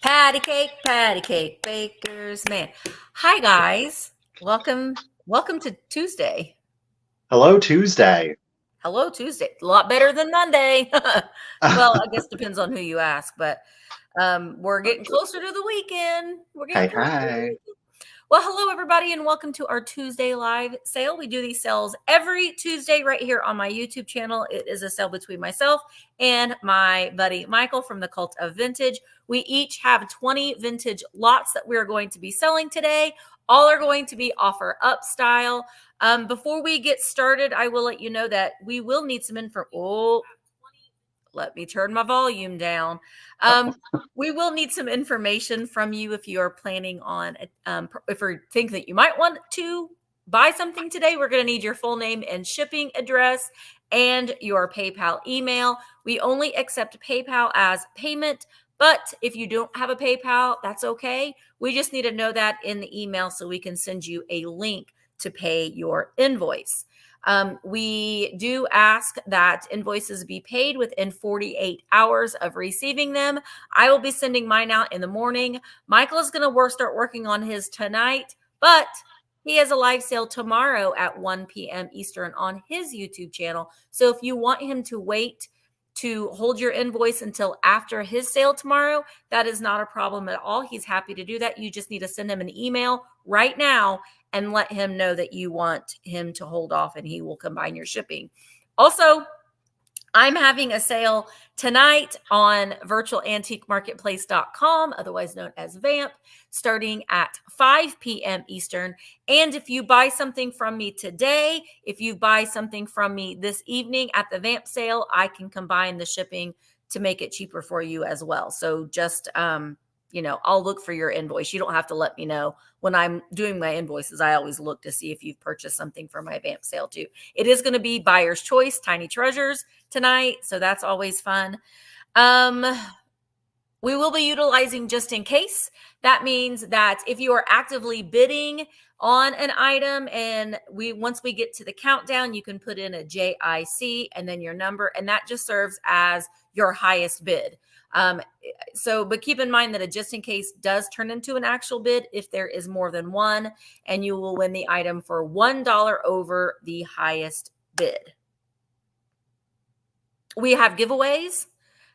Patty cake, baker's man. Hi guys. Welcome to Tuesday. Hello, Tuesday. Hello Tuesday. A lot better than Monday. Well, I guess depends on who you ask, but we're getting closer to the weekend. We're getting closer to the Hi. weekend. Well, hello everybody and welcome to our Tuesday live sale. We do these sales every Tuesday right here on my YouTube channel. It is a sale between myself and my buddy Michael from the Cult of Vintage. We each have 20 vintage lots that we're going to be selling today. All are going to be offer up style. Before we get started, I will let you know that we will need some info. Oh, let me turn my volume down. We will need some information from you if you are planning on, if you think that you might want to buy something today. We're going to need your full name and shipping address and your PayPal email. We only accept PayPal as payment, but if you don't have a PayPal, that's okay. We just need to know that in the email so we can send you a link to pay your invoice. We do ask that invoices be paid within 48 hours of receiving them. I will be sending mine out in the morning. Michael is going to start working on his tonight, but he has a live sale tomorrow at 1 p.m. Eastern on his YouTube channel. So if you want him to wait to hold your invoice until after his sale tomorrow, that is not a problem at all. He's happy to do that. You just need to send him an email right now and let him know that you want him to hold off and he will combine your shipping. Also, I'm having a sale tonight on virtualantiquemarketplace.com, otherwise known as VAMP, starting at 5 p.m. Eastern. And if you buy something from me today, if you buy something from me this evening at the VAMP sale, I can combine the shipping to make it cheaper for you as well. So just, I'll look for your invoice. You don't have to let me know. When I'm doing my invoices, I always look to see if you've purchased something for my VAMP sale too. It is going to be buyer's choice, tiny treasures tonight. So that's always fun. We will be utilizing just in case. That means that if you are actively bidding on an item and once we get to the countdown, you can put in a JIC and then your number, and that just serves as your highest bid. But keep in mind that a just in case does turn into an actual bid if there is more than one, and you will win the item for $1 over the highest bid. We have giveaways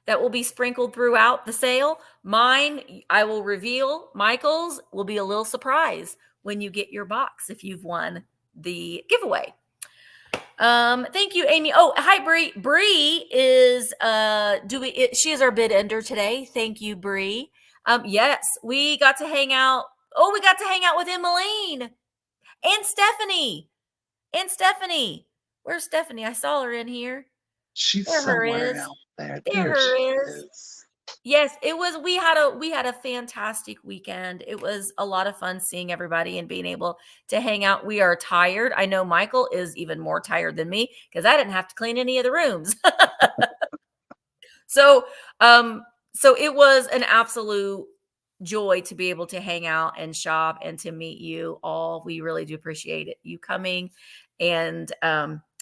that will be sprinkled throughout the sale. Mine, I will reveal. Michael's will be a little surprise when you get your box if you've won the giveaway. Thank you, Amy. Oh, hi, Bree. Bree is she is our bid ender today. Thank you, Bree. Yes, we got to hang out. Oh, we got to hang out with Emmeline and Stephanie. Where's Stephanie? I saw her in here. She's there somewhere out there. There she is. Yes, it was. We had a fantastic weekend. It was a lot of fun seeing everybody and being able to hang out. We are tired. I know Michael is even more tired than me because I didn't have to clean any of the rooms. So it was an absolute joy to be able to hang out and shop and to meet you all. We really do appreciate it, you coming. And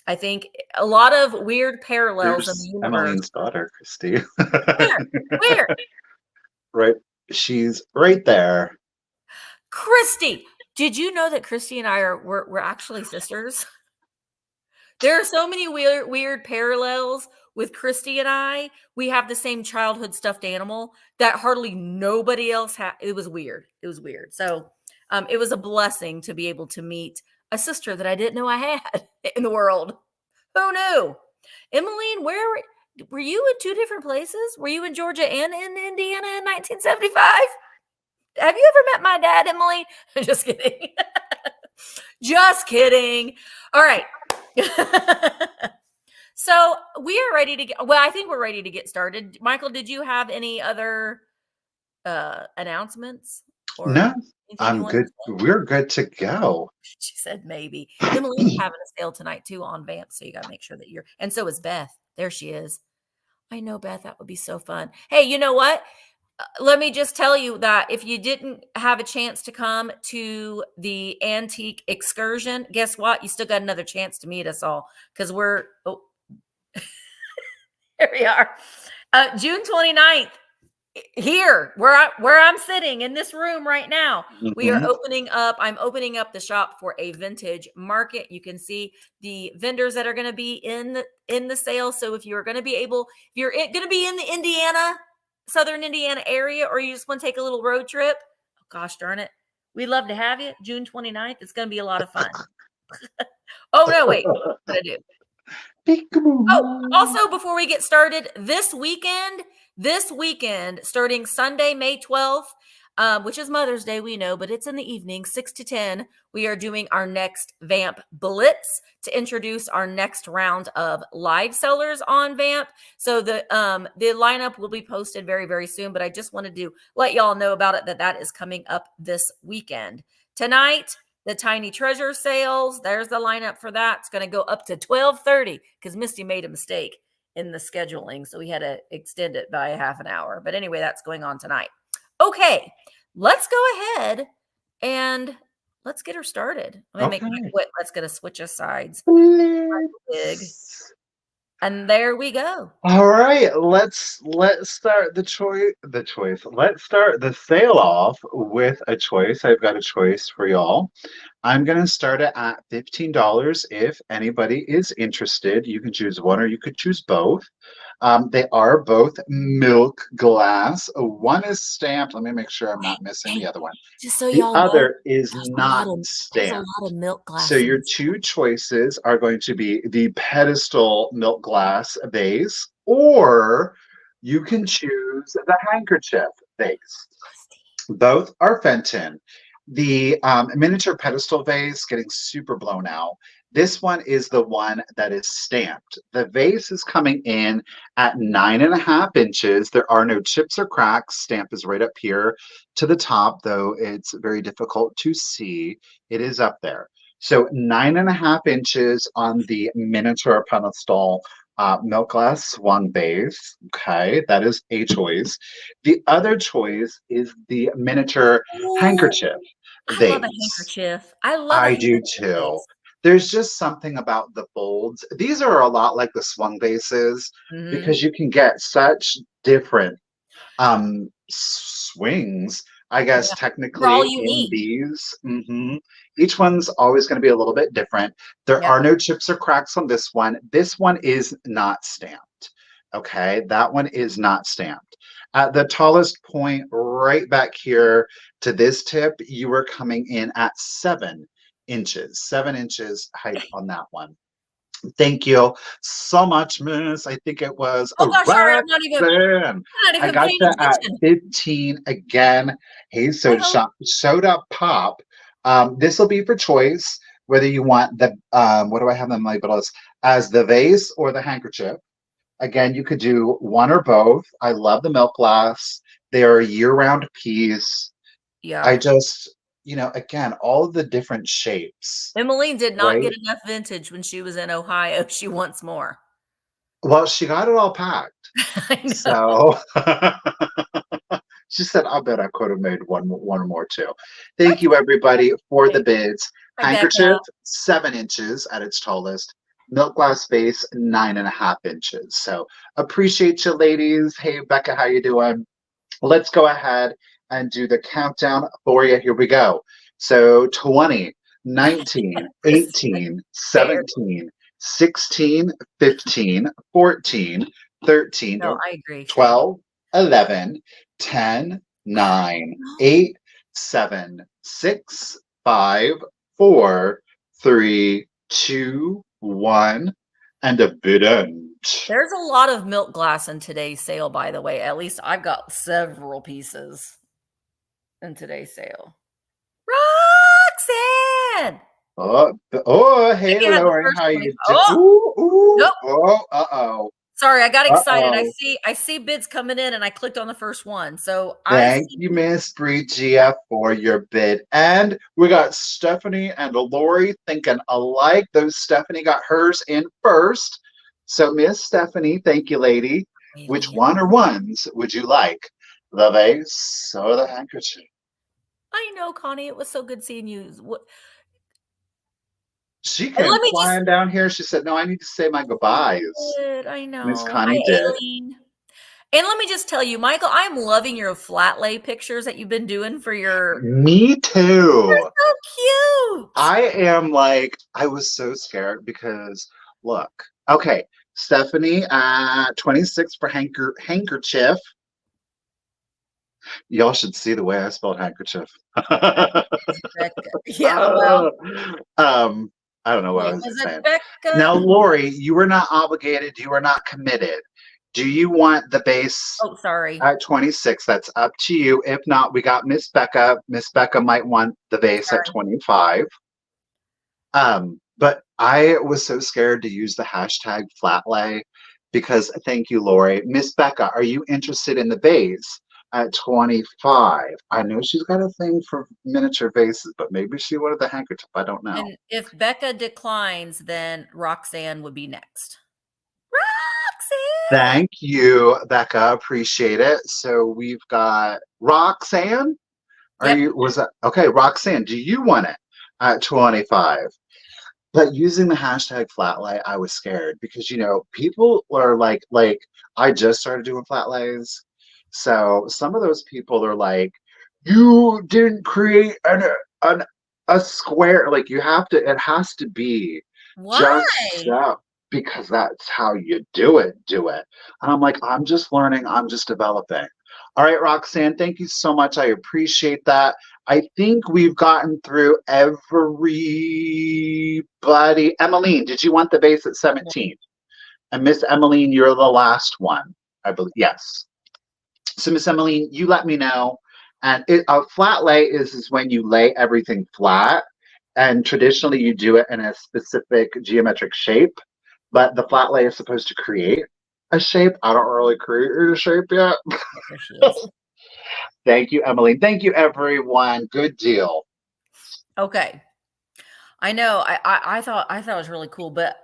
I think a lot of weird parallels in the universe. Emmeline's daughter, Christy. Where? Right. She's right there. Christy. Did you know that Christy and I we're actually sisters? There are so many weird parallels with Christy and I. We have the same childhood stuffed animal that hardly nobody else had. It was weird. So it was a blessing to be able to meet a sister that I didn't know I had in the world. Who knew? Emmeline, where were you in two different places? Were you in Georgia and in Indiana in 1975? Have you ever met my dad, Emmeline? Just kidding. Just kidding. All right. So we are ready to get, I think we're ready to get started. Michael, did you have any other announcements? No, I'm good. We're good to go. She said maybe. Emily's having a sale tonight too on VAMP, so you got to make sure that and so is Beth. There she is. I know, Beth, that would be so fun. Hey, you know what? Let me just tell you that if you didn't have a chance to come to the antique excursion, guess what? You still got another chance to meet us all because here we are. June 29th here where I'm sitting in this room right now. We are Mm-hmm. I'm opening up the shop for a vintage market. You can see the vendors that are going to be in the sale. So if you're going to be in the southern Indiana area, or you just want to take a little road trip, oh, gosh darn it, we'd love to have you. June 29th. It's going to be a lot of fun. Oh no, wait. What did I do? Oh, also, before we get started, this weekend, starting Sunday, May 12th, which is Mother's Day, we know, but it's in the evening, 6 to 10, we are doing our next Vamp Blitz to introduce our next round of live sellers on Vamp. So the lineup will be posted very, very soon, but I just wanted to let y'all know about it, that is coming up this weekend. Tonight, the Tiny Treasure sales, there's the lineup for that. It's going to go up to 12:30 because Misty made a mistake in the scheduling, so we had to extend it by a half an hour. But anyway, that's going on tonight. Okay, let's go ahead and let's get her started. Let me make my quit. Let's get a switch of sides. Big. And there we go. All right, let's start the choice. Let's start the sale off with a choice. I've got a choice for y'all. I'm going to start it at $15. If anybody is interested, you can choose one or you could choose both. They are both milk glass. One is stamped. Let me make sure I'm not missing the other one. Just so the y'all know, other is not stamped. There's a lot of milk glass. So your two choices are going to be the pedestal milk glass vase, or you can choose the handkerchief vase. Both are Fenton. The miniature pedestal vase getting super blown out. This one is the one that is stamped. The vase is coming in at 9.5 inches. There are no chips or cracks. Stamp is right up here to the top, though it's very difficult to see. It is up there. So 9.5 inches on the miniature pedestal milk glass swan vase. Okay, that is a choice. The other choice is the miniature handkerchief vase. I love a handkerchief. I do too. There's just something about the folds. These are a lot like the swung vases because you can get such different swings, I guess, technically in these. Each one's always going to be a little bit different. There are no chips or cracks on this one. This one is not stamped. Okay, that one is not stamped. At the tallest point right back here to this tip, you were coming in at 7 inches. 7 inches height on that one. Thank you so much, Miss. I think it was sorry, I'm not even I got paying that at attention. 15 again. Hey, so soda pop. This will be for choice, whether you want the what do I have them labeled as the vase or the handkerchief. Again, you could do one or both. I love the milk glass. They are a year-round piece. Yeah. I just, again, all of the different shapes. Emmeline did not get enough vintage when she was in Ohio. She wants more. Well, she got it all packed. I know. So she said, I bet I could have made one or more too. Thank you, everybody, for the bids. Handkerchief, 7 inches at its tallest. Milk glass vase, 9.5 inches. So appreciate you, ladies. Hey, Becca, how you doing? Let's go ahead and do the countdown for you. Here we go. So 20, 19, 18, 17, 16, 15, 14, 13, 12, 11, 10, 9, 8, 7, 6, 5, 4, 3, 2, 1, and a bid end. There's a lot of milk glass in today's sale, by the way. At least I've got several pieces in today's sale. Roxanne! Hey, Lauren, how you doing? Uh-oh. Sorry, I got excited. I see bids coming in, and I clicked on the first one. So thank you, Miss Bridgia, for your bid. And we got Stephanie and Lori thinking alike. Stephanie got hers in first. So, Miss Stephanie, thank you, lady. Which one or ones would you like? The vase or the handkerchief? I know, Connie. It was so good seeing you. She came flying down here. She said, no, I need to say my goodbyes. I know. Miss Connie did. Aileen. And let me just tell you, Michael, I'm loving your flat lay pictures that you've been doing for your. Me too. They're so cute. I am like, I was so scared because look, okay, Stephanie at 26 for handkerchief. Y'all should see the way I spelled handkerchief. Yeah, well, I don't know what I was was it saying. Becca? Now, Lori, you are not obligated. You are not committed. Do you want the base Oh, sorry. at 26? That's up to you. If not, we got Miss Becca. Miss Becca might want the base at 25. But I was so scared to use the hashtag flatlay because thank you, Lori. Miss Becca, are you interested in the base at 25? I know she's got a thing for miniature vases, but maybe she wanted the handkerchief. I don't know. And if Becca declines, then Roxanne would be next. Roxanne! Thank you, Becca. Appreciate it. So we've got Roxanne. Was that okay? Roxanne, do you want it at 25? But using the hashtag flatlay, I was scared because people are like I just started doing flatlays, so some of those people are like, you didn't create a square. Like you have to. It has to be Why? just so because that's how you do it. Do it. And I'm like, I'm just learning. I'm just developing. All right, Roxanne, thank you so much. I appreciate that. I think we've gotten through everybody. Emmeline, did you want the base at 17? And Miss Emmeline, you're the last one, I believe. Yes. So Miss Emmeline, you let me know. And a flat lay is when you lay everything flat. And traditionally you do it in a specific geometric shape. But the flat lay is supposed to create a shape. I don't really create a shape yet. There she is. Thank you, Emily. Thank you, everyone. Good deal. Okay. I know. I thought it was really cool, but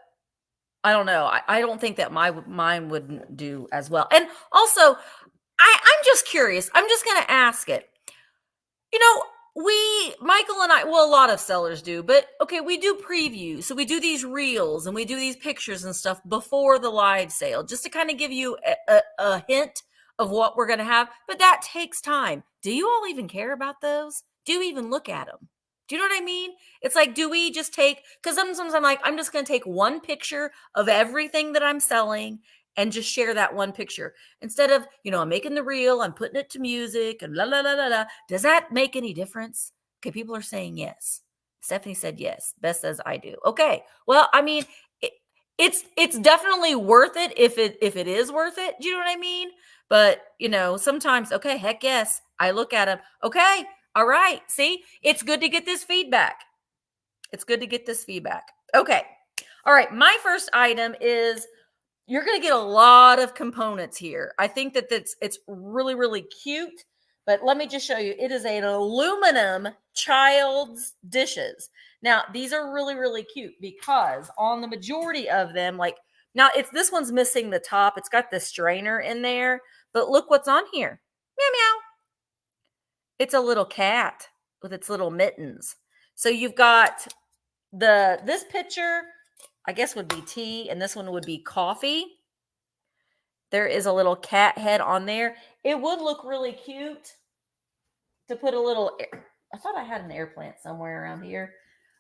I don't know. I don't think that mine wouldn't do as well. And also, I'm just curious. I'm just going to ask it. Michael and I, well, a lot of sellers do, but okay, we do previews. So we do these reels and we do these pictures and stuff before the live sale, just to kind of give you a hint of what we're going to have. But that takes time. Do you all even care about those? Do you even look at them? Do you know what I mean? It's like, do we just because sometimes I'm like, I'm just going to take one picture of everything that I'm selling and just share that one picture instead of, I'm making the reel, I'm putting it to music and la, la, la, la, la. Does that make any difference? Okay. People are saying yes. Stephanie said yes. Beth says I do. Okay. Well, I mean, it's definitely worth it if it is worth it. Do you know what I mean? But, sometimes, okay, heck yes. I look at them. Okay. All right. See, it's good to get this feedback. Okay. All right. My first item is, you're going to get a lot of components here. I think that it's really, really cute, but let me just show you. It is an aluminum child's dishes. Now, these are really, really cute because on the majority of them, now this one's missing the top. It's got the strainer in there, but look what's on here. Meow, meow. It's a little cat with its little mittens. So you've got this picture, I guess, would be tea, and this one would be coffee. There is a little cat head on there. It would look really cute to put a little, I thought I had an air plant somewhere around here.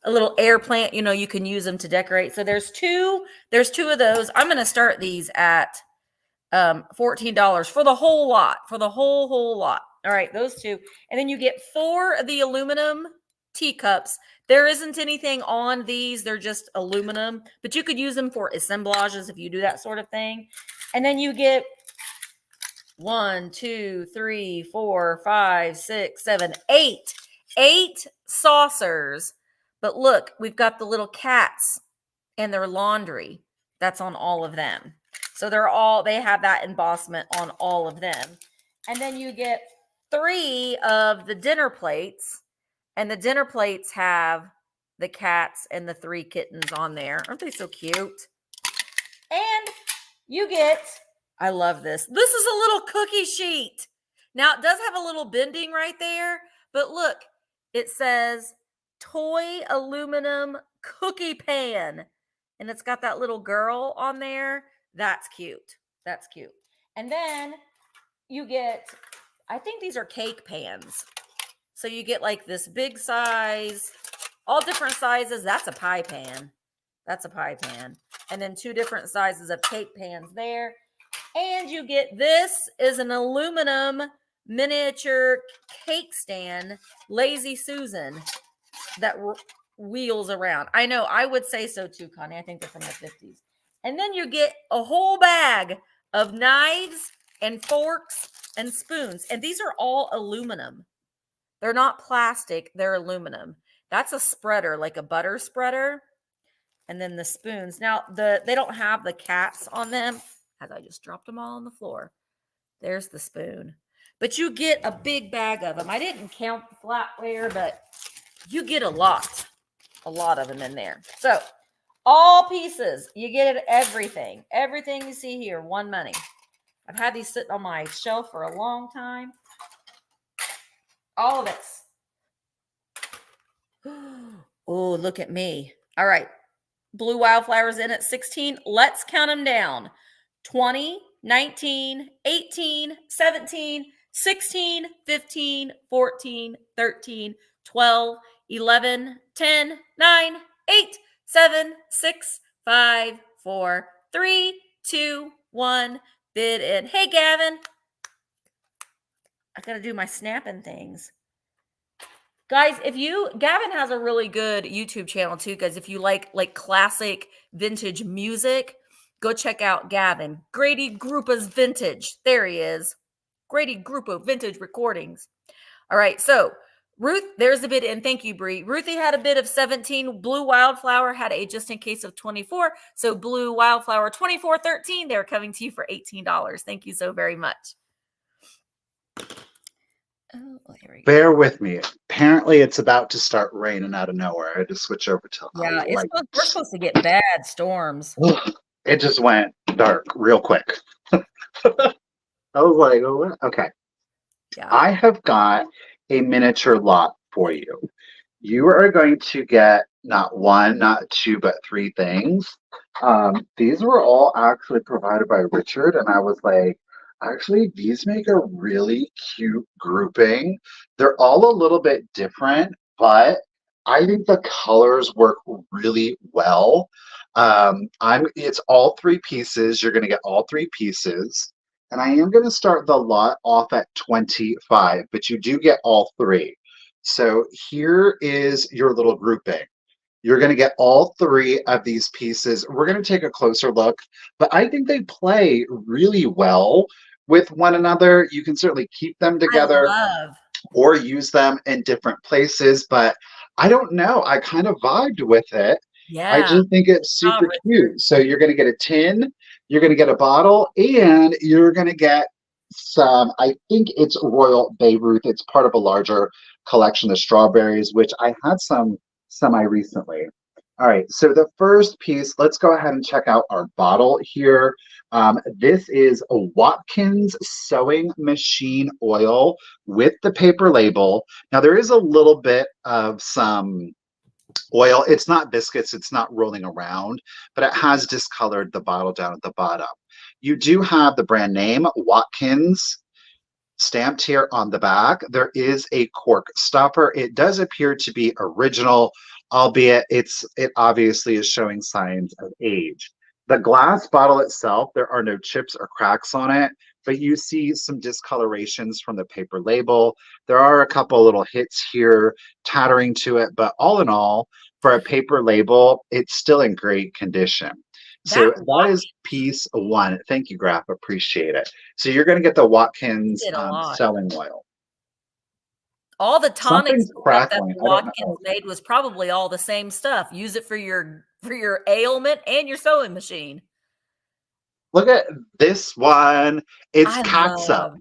A little air plant, you can use them to decorate. So there's two of those. I'm going to start these at $14 for the whole lot, for the whole lot. All right, those two. And then you get 4 of the aluminum teacups. There isn't anything on these. They're just aluminum, but you could use them for assemblages if you do that sort of thing. And then you get 1, 2, 3, 4, 5, 6, 7, 8 saucers. But look, we've got the little cats and their laundry. That's on all of them. So they have that embossment on all of them. And then you get 3 of the dinner plates. And the dinner plates have the cats and the 3 kittens on there. Aren't they so cute? And you get, I love this. This is a little cookie sheet. Now, it does have a little bending right there, but look, it says toy aluminum cookie pan. And it's got that little girl on there. That's cute. And then you get, I think these are cake pans. So you get like this big size, all different sizes. That's a pie pan. That's a pie pan. And then 2 different sizes of cake pans there. And you get, this is an aluminum miniature cake stand, Lazy Susan, that wheels around. I know, I would say so too, Connie. I think they're from the 50s. And then you get a whole bag of knives and forks and spoons. And these are all aluminum. They're not plastic, they're aluminum. That's a spreader, like a butter spreader. And then the spoons. Now, they don't have the cats on them, as I just dropped them all on the floor. There's the spoon. But you get a big bag of them. I didn't count the flatware, but you get a lot of them in there. So, all pieces, you get it, everything. Everything you see here, one money. I've had these sitting on my shelf for a long time. All of it. Oh, look at me. All right. Blue wildflowers in at 16. Let's count them down. 20, 19, 18, 17, 16, 15, 14, 13, 12, 11, 10, 9, 8, 7, 6, 5, 4, 3, 2, 1. Bid in. Hey, Gavin. I got to do my snapping things. Guys, Gavin has a really good YouTube channel too, guys. If you like classic vintage music, go check out Gavin. Grady Grupa's Vintage. There he is. Grady Grupa Vintage Recordings. All right, so Ruth, there's a bid in. Thank you, Bree. Ruthie had a bid of 17. Blue Wildflower had a just in case of 24. So Blue Wildflower 2413, they're coming to you for $18. Thank you so very much. Oh, here we go. Bear with me. Apparently, it's about to start raining out of nowhere. I had to switch over to we're supposed to get bad storms. It just went dark real quick. I was like, oh, what? Okay. Yeah. I have got a miniature lot for you. You are going to get not 1, not 2, but 3 things. These were all actually provided by Richard, and I was like, actually, these make a really cute grouping. They're all a little bit different, but I think the colors work really well. It's all 3 pieces. You're going to get all 3 pieces. And I am going to start the lot off at 25, but you do get all 3. So here is your little grouping. You're going to get all 3 of these pieces. We're going to take a closer look, but I think they play really well with one another. You can certainly keep them together or use them in different places, but I don't know. I kind of vibed with it. Yeah. I just think it's super cute. So you're going to get a tin, you're going to get a bottle, and you're going to get some, I think it's Royal Beirut. It's part of a larger collection of strawberries, which I had some semi-recently. All right, so the first piece, let's go ahead and check out our bottle here. This is a Watkins sewing machine oil with the paper label. Now, there is a little bit of some oil. It's not biscuits, it's not rolling around, but it has discolored the bottle down at the bottom. You do have the brand name, Watkins, stamped here on the back. There is a cork stopper. It does appear to be original, albeit it obviously is showing signs of age. The glass bottle itself, there are no chips or cracks on it, but you see some discolorations from the paper label. There are a couple little hits here tattering to it, but all in all, for a paper label, it's still in great condition. So that is piece 1. Thank you, Graf. Appreciate it. So you're going to get the Watkins sewing oil. All the tonics that Watkins made was probably all the same stuff. Use it for your ailment and your sewing machine. Look at this one. It's catsup.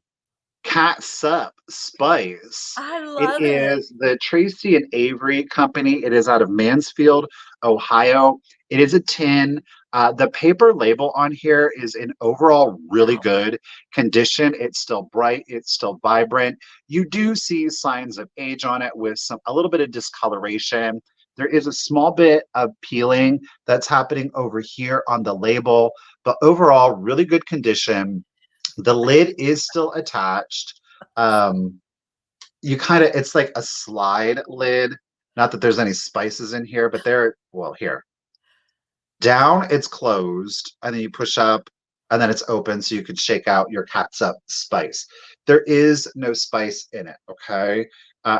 Catsup Spice. I love it. It is the Tracy and Avery Company. It is out of Mansfield, Ohio. It is a tin. The paper label on here is in overall really good condition. It's still bright. It's still vibrant. You do see signs of age on it with a little bit of discoloration. There is a small bit of peeling that's happening over here on the label, but overall really good condition. The lid is still attached. You kind of, it's like a slide lid. Not that there's any spices in here, but well, here. Down, it's closed, and then you push up, and then it's open so you can shake out your catsup spice. There is no spice in it, okay?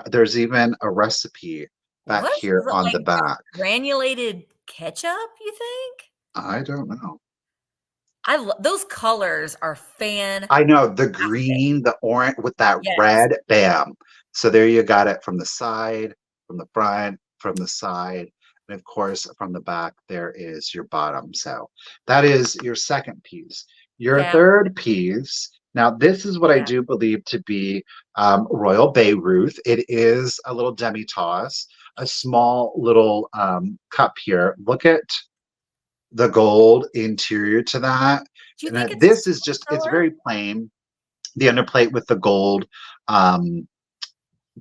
There's even a recipe back What? here Is it on like the back. granulated ketchup, you think? I don't know. Those colors are fantastic. I know the green, the orange with that Yes. red, bam. So there you got it from the side, from the front, from the side, and of course from the back, there is your bottom. So that is your second piece. Your Yeah. third piece, now this is what I Yeah. do believe to be Royal Beirut. It is a little demi-tasse, a small little cup here. Look at the gold interior to that. Do you think And it's a this is salt just, it's cellar? very plain. The underplate with the gold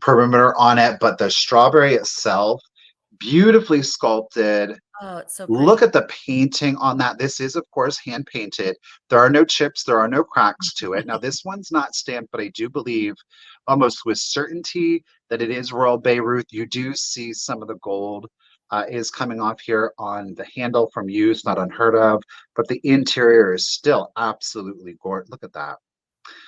perimeter on it, but the strawberry itself, beautifully sculpted. Oh, it's so Look pretty. at the painting on that. This is, of course, hand painted. There are no chips, there are no cracks to it. Now, this one's not stamped, but I do believe almost with certainty that it is Royal Beirut. You do see some of the gold is coming off here on the handle from use, not unheard of, but the interior is still absolutely gorgeous. Look at that.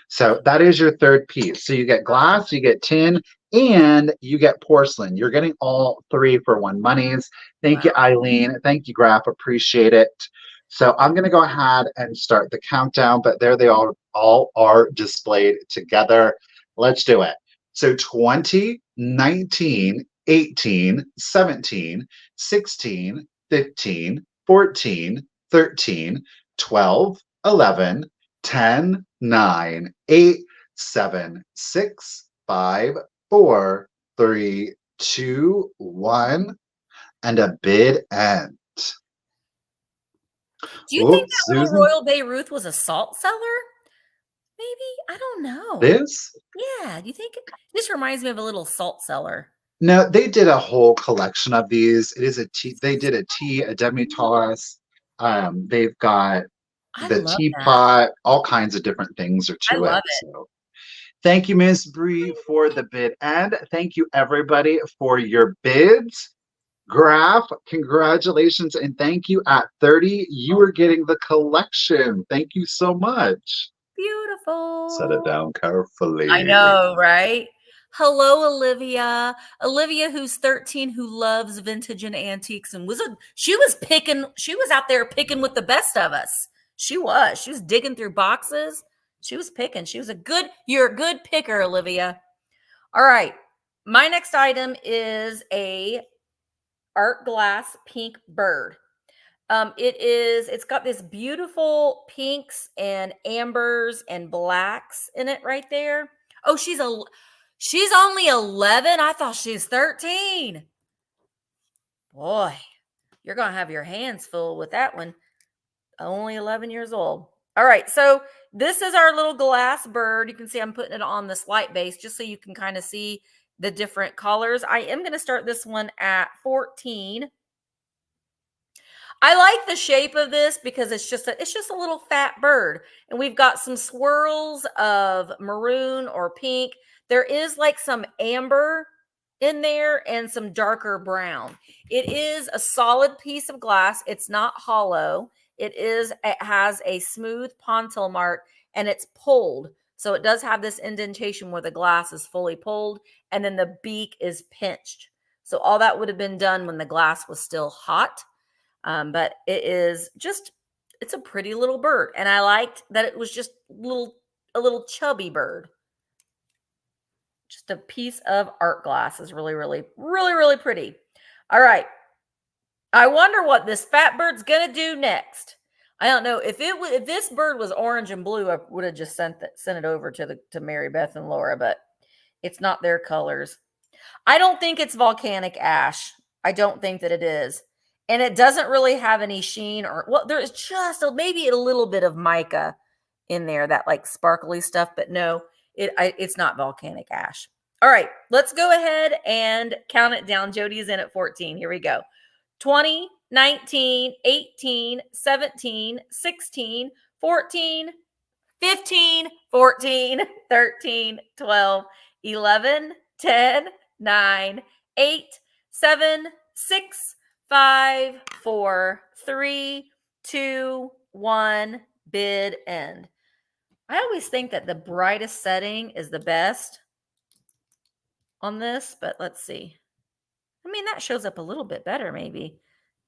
So that is your third piece. So you get glass, you get tin, and you get porcelain. You're getting all three for one monies. Thank you, Wow. Eileen. Thank you, Graf. Appreciate it. So I'm going to go ahead and start the countdown, but there they all are displayed together. Let's do it. So 20, 19, 18, 17, 16, 15, 14, 13, 12, 11, 10, 9, 8, 7, 6, 5, 4, 3, 2, 1, and a bid end. Do you think Oops, that little Susan, Royal Beirut was a salt cellar? Maybe? I don't know. this? Yeah, do you think this reminds me of a little salt cellar? No, they did a whole collection of these. It is a tea. They did a tea, a demi-tasse. They've got I the love that. teapot, all kinds of different things are I to it. love it. So thank you, Ms. Bree, for the bid. And thank you, everybody, for your bids. Graf, congratulations. And thank you at 30. You Oh, are getting the collection. Thank you so much. Set it beautiful. down I carefully. know, right? Hello, Olivia. Olivia, who's 13, who loves vintage and antiques, and she was out there picking with the best of us. She was. She was digging through boxes. She was picking. You're a good picker, Olivia. All right. My next item is a art glass pink bird. It's got this beautiful pinks and ambers and blacks in it right there. Oh, she's only 11. I thought she was 13. Boy, you're going to have your hands full with that one. Only 11 years old. All right, so this is our little glass bird. You can see I'm putting it on this light base just so you can kind of see the different colors. I am going to start this one at 14. I like the shape of this because it's just a little fat bird. And we've got some swirls of maroon or pink. There is like some amber in there and some darker brown. It is a solid piece of glass. It's not hollow. It has a smooth pontil mark and it's pulled. So it does have this indentation where the glass is fully pulled and then the beak is pinched. So all that would have been done when the glass was still hot. But it's a pretty little bird. And I liked that it was just a little chubby bird. Just a piece of art glass is really, really, really, really pretty. All right. I wonder what this fat bird's going to do next. I don't know if this bird was orange and blue, I would have just sent it over to Mary Beth and Laura, but it's not their colors. I don't think it's volcanic ash. I don't think that it is. And it doesn't really have any sheen there's just maybe a little bit of mica in there, that like sparkly stuff, but no, it's not volcanic ash. All right, let's go ahead and count it down. Jody is in at 14. Here we go. 20, 19, 18, 17, 16, 14, 15, 14, 13, 12, 11, 10, 9, 8, 7, 6, 5, 4, 3, 2, 1, bid end. I always think that the brightest setting is the best on this, but let's see. I mean, that shows up a little bit better maybe,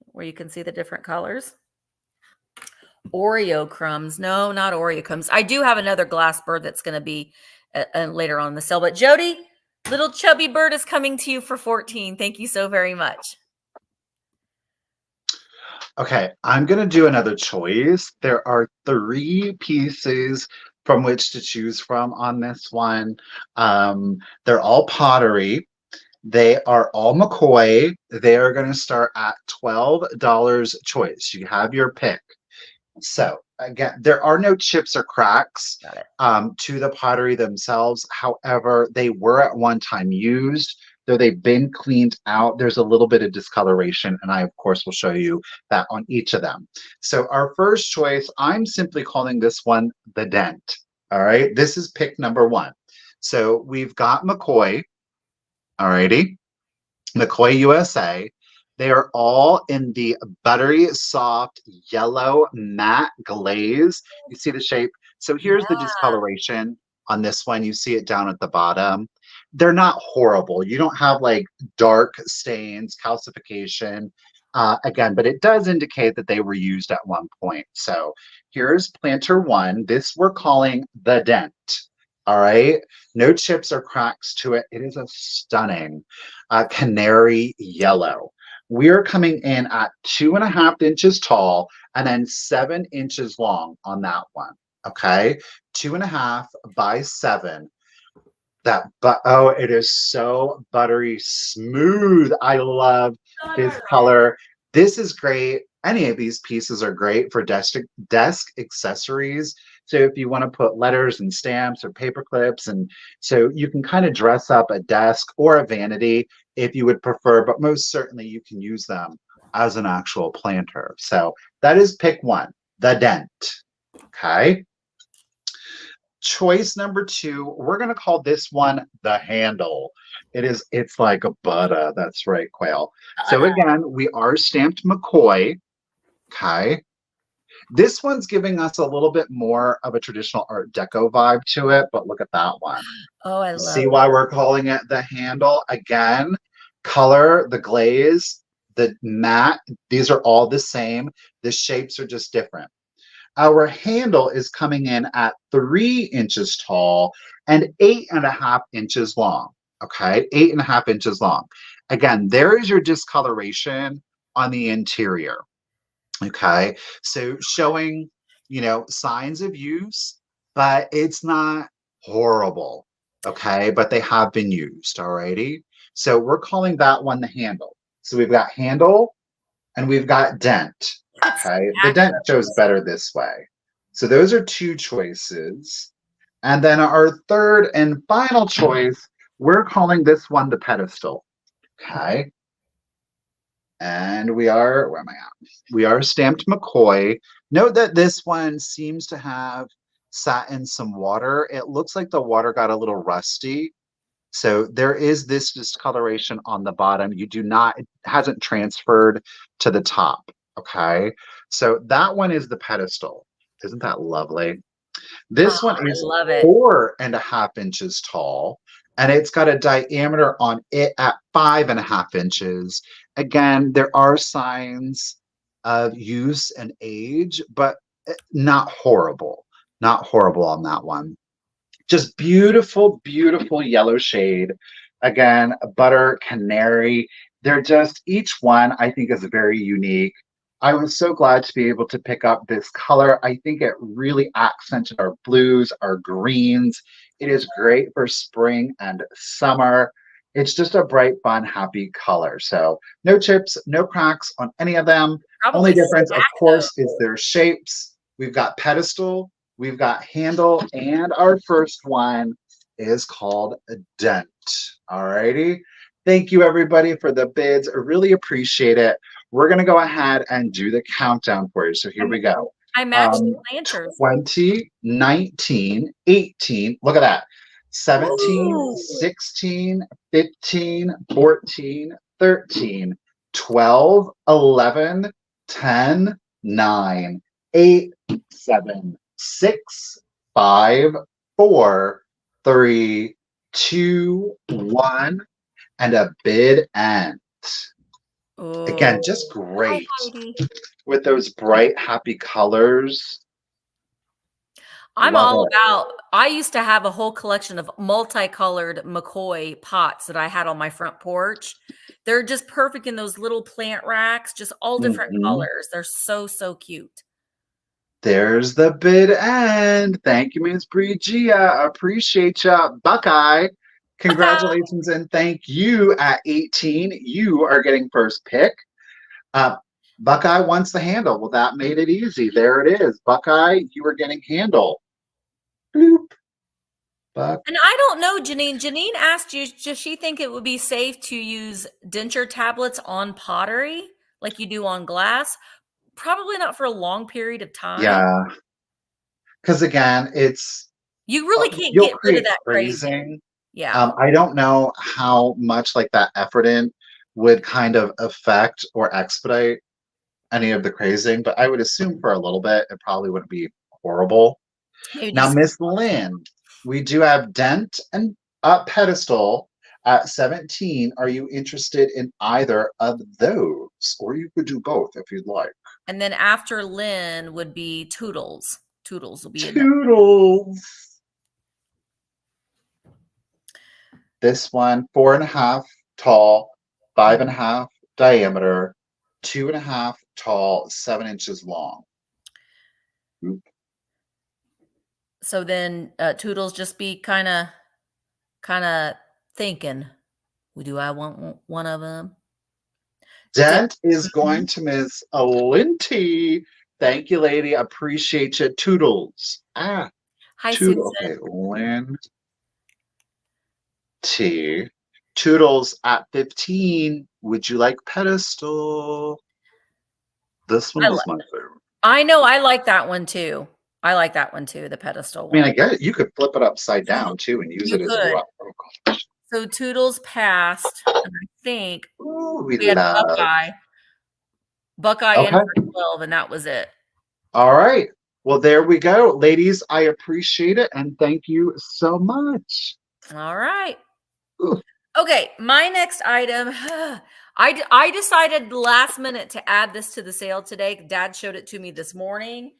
where you can see the different colors. Oreo crumbs. No, not Oreo crumbs. I do have another glass bird that's going to be later on the sale. But Jody, little chubby bird is coming to you for 14. Thank you so very much. Okay, I'm going to do another choice. There are 3 pieces from which to choose from on this one. They're all pottery. They are all McCoy. They are going to start at $12 choice. You have your pick. So again, there are no chips or cracks to the pottery themselves. However, they were at one time used, though they've been cleaned out. There's a little bit of discoloration, and I, of course, will show you that on each of them. So our first choice, I'm simply calling this one the Dent. All right, this is pick number 1. So we've got McCoy. All righty, McCoy USA. They are all in the buttery, soft, yellow, matte glaze. You see the shape? So here's the discoloration on this one. You see it down at the bottom. They're not horrible. You don't have like dark stains, calcification, again, but it does indicate that they were used at one point. So here's planter 1. This we're calling the Dent. All right, no chips or cracks to it. It is a stunning canary yellow. We are coming in at 2.5 inches tall and then 7 inches long on that one. Okay, 2.5 by 7. Oh, it is so buttery smooth. I love this color. This is great. Any of these pieces are great for desk accessories. So if you want to put letters and stamps or paper clips, and so you can kind of dress up a desk or a vanity if you would prefer, but most certainly you can use them as an actual planter. So that is pick 1, the Dent. Okay. Choice number 2, we're going to call this one the Handle. It's like a butter. That's right, Quail. So again, we are stamped McCoy. Okay. This one's giving us a little bit more of a traditional Art Deco vibe to it, but look at that one. Oh, I love it. See why we're calling it the Handle? Again, color, the glaze, the matte, these are all the same. The shapes are just different. Our handle is coming in at 3 inches tall and 8.5 inches long. Okay, 8.5 inches long. Again, there is your discoloration on the interior. Okay, so showing, signs of use, but it's not horrible. Okay, but they have been used. Alrighty, so we're calling that one the Handle. So we've got handle and we've got dent. Okay, the dent shows better this way. So those are 2 choices. And then our third and final choice, we're calling this one the pedestal. Okay. And we are, where am I at? We are stamped McCoy. Note that this one seems to have sat in some water. It looks like the water got a little rusty. So there is this discoloration on the bottom. It hasn't transferred to the top. Okay. So that one is the pedestal. Isn't that lovely? This one is 4.5 inches tall, and it's got a diameter on it at 5.5 inches. Again, there are signs of use and age, but not horrible. Not horrible on that one. Just beautiful, beautiful yellow shade. Again, butter, canary. They're just, each one I think is very unique. I was so glad to be able to pick up this color. I think it really accented our blues, our greens. It is great for spring and summer. It's just a bright, fun, happy color. So no chips, no cracks on any of them. Only difference, of course, is their shapes. We've got pedestal, we've got handle, and our first one is called a dent. All righty. Thank you, everybody, for the bids. I really appreciate it. We're going to go ahead and do the countdown for you. So here we go. I matched the planters. 20, 19, 18. Look at that. 17, Ooh. 16, 15, 14, 13, 12, 11, 10, 9, 8, 7, 6, 5, 4, 3, 2, 1, and a bid end. Again, just great with those bright, happy colors. I'm all about, I used to have a whole collection of multicolored McCoy pots that I had on my front porch. They're just perfect in those little plant racks, just all different colors. They're so, so cute. There's the bid end. Thank you, Ms. Brigia. Appreciate ya. Buckeye, congratulations and thank you at 18. You are getting first pick. Buckeye wants the handle. Well, that made it easy. There it is. Buckeye, you are getting handle. Bloop. And I don't know, Janine. Janine asked you, does she think it would be safe to use denture tablets on pottery like you do on glass? Probably not for a long period of time. Yeah. Because again, it's you really can't get rid of that phrasing. Yeah. I don't know how much like that effort in would kind of affect or expedite any of the crazing, but I would assume for a little bit it probably wouldn't be horrible. Now, Miss Lynn, we do have dent and pedestal at 17. Are you interested in either of those? Or you could do both if you'd like. And then after Lynn would be Toodles. Toodles will be Toodles. This one, 4.5 tall, 5.5 diameter, 2.5 tall, 7 inches long. Oop. So then Toodles just be kind of thinking, do I want one of them? Dent is going to Miss Linty. Thank you, lady. Appreciate you. Toodles. Hi, Toodles. Okay, Lynn T. Toodles at 15. Would you like pedestal? This one was my favorite. I know. I like that one too. I like that one too, the pedestal one. I mean, I get it. You could flip it upside down too and use it as well. Oh, gosh. So Toodles passed, and I think we had Buckeye. Buckeye in for 12, and that was it. All right. Well, there we go. Ladies, I appreciate it, and thank you so much. All right. Ooh. Okay, my next item. I decided last minute to add this to the sale today. Dad showed it to me this morning.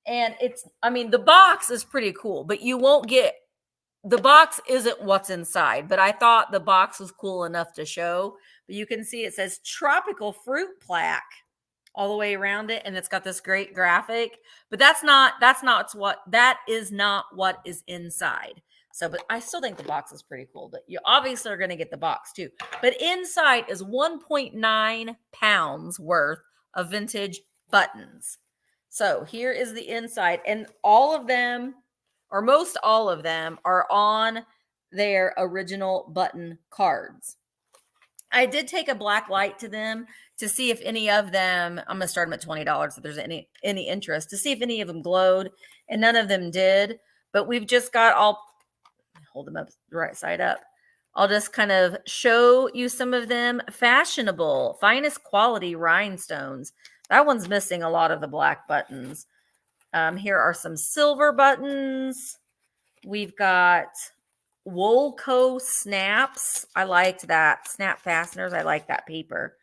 And the box is pretty cool, but you won't get, the box isn't what's inside, but I thought the box was cool enough to show. But you can see it says tropical fruit plaque all the way around it, and it's got this great graphic, but that is not what is inside. So, but I still think the box is pretty cool, but you obviously are going to get the box too. But inside is 1.9 pounds worth of vintage buttons. So here is the inside, and all of them, or most all of them, are on their original button cards. I did take a black light to them to see if any of them, I'm going to start them at $20 if there's any interest, to see if any of them glowed, and none of them did. But we've just got hold them up the right side up. I'll just kind of show you some of them. Fashionable, finest quality rhinestones. That one's missing a lot of the black buttons. Here are some silver buttons. We've got Woolco snaps. I liked that. Snap fasteners. I like that paper.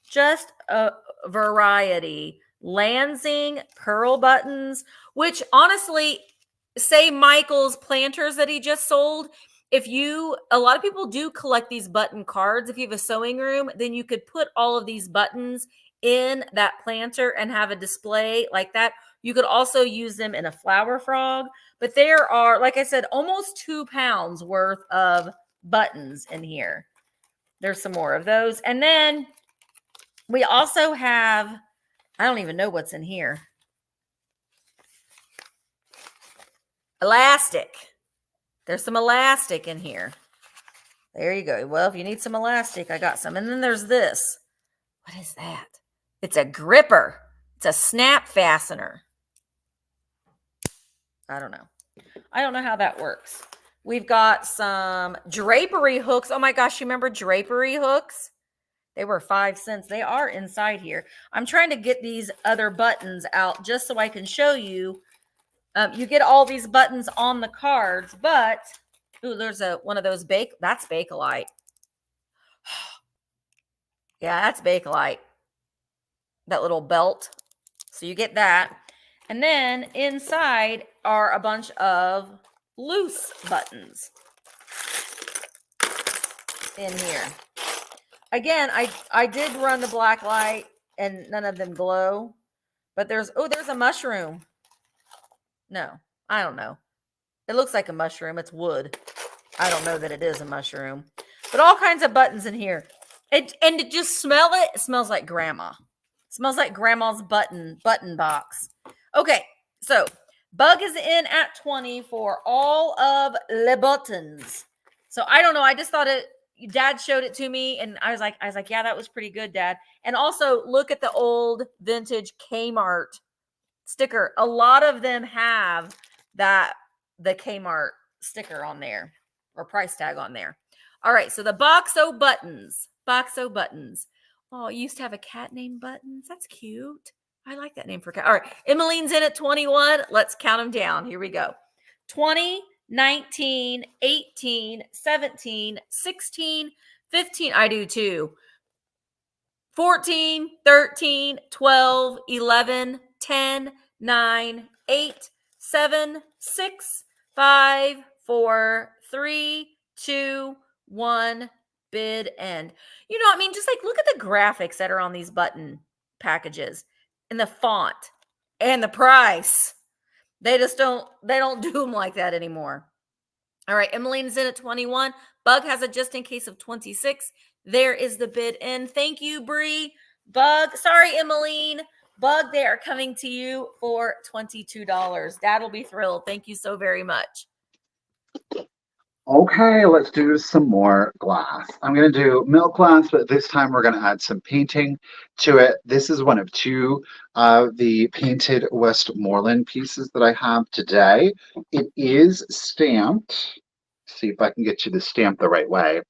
Just a variety. Lansing pearl buttons, which honestly, say Michael's planters that he just sold. A lot of people do collect these button cards. If you have a sewing room, then you could put all of these buttons in that planter and have a display like that. You could also use them in a flower frog, but there are, like I said, almost 2 pounds worth of buttons in here. There's some more of those. And then we also have, I don't even know what's in here. Elastic. There's some elastic in here. There you go. Well, if you need some elastic, I got some. And then there's this. What is that? It's a gripper. It's a snap fastener. I don't know how that works. We've got some drapery hooks. Oh my gosh, you remember drapery hooks? They were 5 cents. They are inside here. I'm trying to get these other buttons out just so I can show you. You get all these buttons on the cards, but ooh, there's one of those that's Bakelite. Yeah, that's Bakelite. That little belt. So you get that. And then inside are a bunch of loose buttons in here. Again, I did run the black light and none of them glow. But there's a mushroom. No, I don't know. It looks like a mushroom. It's wood. I don't know that it is a mushroom. But all kinds of buttons in here. And to just smell it, it smells like grandma. It smells like grandma's button box. Okay, so Bug is in at 20 for all of the buttons. So I don't know. I just thought Dad showed it to me, and I was like, yeah, that was pretty good, Dad. And also look at the old vintage Kmart sticker. A lot of them have the Kmart sticker on there or price tag on there. All right, so the Boxo buttons. Oh, it used to have a cat named Buttons. That's cute. I like that name for cat. All right, Emmeline's in at 21. Let's count them down. Here we go. 20, 19, 18, 17, 16, 15. I do too. 14, 13, 12, 11, 10, 9, 8, 7, 6, 5, 4, 3, 2, 1. Bid end. You know, I mean, just like look at the graphics that are on these button packages and the font and the price. They don't do them like that anymore. All right, Emmeline's in at 21. Bug has a just in case of 26. There is the bid end. Thank you, Bree. Bug, sorry, Emmeline. Bug, they are coming to you for $22. Dad will be thrilled. Thank you so very much. Okay, let's do some more glass. I'm going to do milk glass, but this time we're going to add some painting to it. This is one of two of the painted Westmoreland pieces that I have today. It is stamped. See if I can get you to stamp the right way.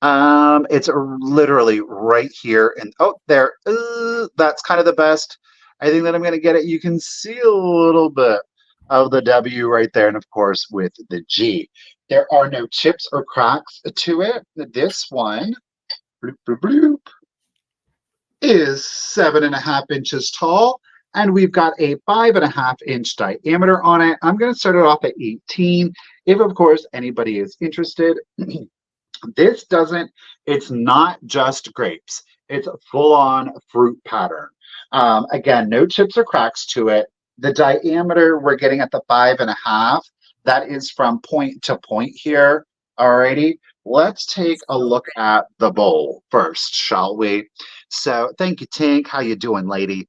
It's literally right here. And oh, there. That's kind of the best. I think that I'm going to get it. You can see a little bit of the W right there. And of course, with the G. There are no chips or cracks to it. This one, bloop, bloop, bloop, is 7.5 inches tall, and we've got a 5.5 inch diameter on it. I'm going to start it off at 18. If, of course, anybody is interested. It's not just grapes. It's a full-on fruit pattern. Again, no chips or cracks to it. The diameter we're getting at the 5.5. That is from point to point here. Alrighty, let's take a look at the bowl first, shall we? So thank you, Tink. How you doing, lady?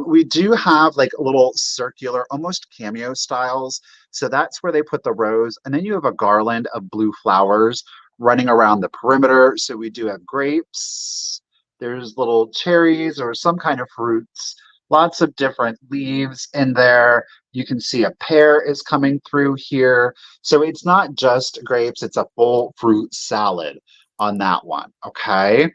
We do have like little circular, almost cameo styles. So that's where they put the rose. And then you have a garland of blue flowers running around the perimeter. So we do have grapes. There's little cherries or some kind of fruits. Lots of different leaves in there. You can see a pear is coming through here. So it's not just grapes, it's a full fruit salad on that one, okay?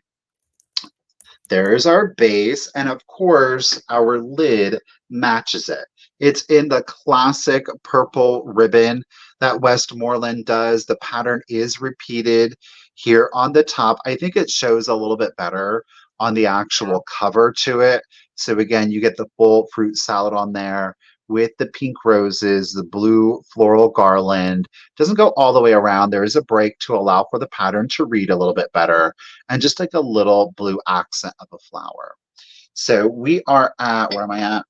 There's our base, and of course, our lid matches it. It's in the classic purple ribbon that Westmoreland does. The pattern is repeated here on the top. I think it shows a little bit better on the actual cover to it. So again, you get the full fruit salad on there with the pink roses, the blue floral garland. Doesn't go all the way around. There is a break to allow for the pattern to read a little bit better, and just like a little blue accent of a flower. So we are at, where am I at?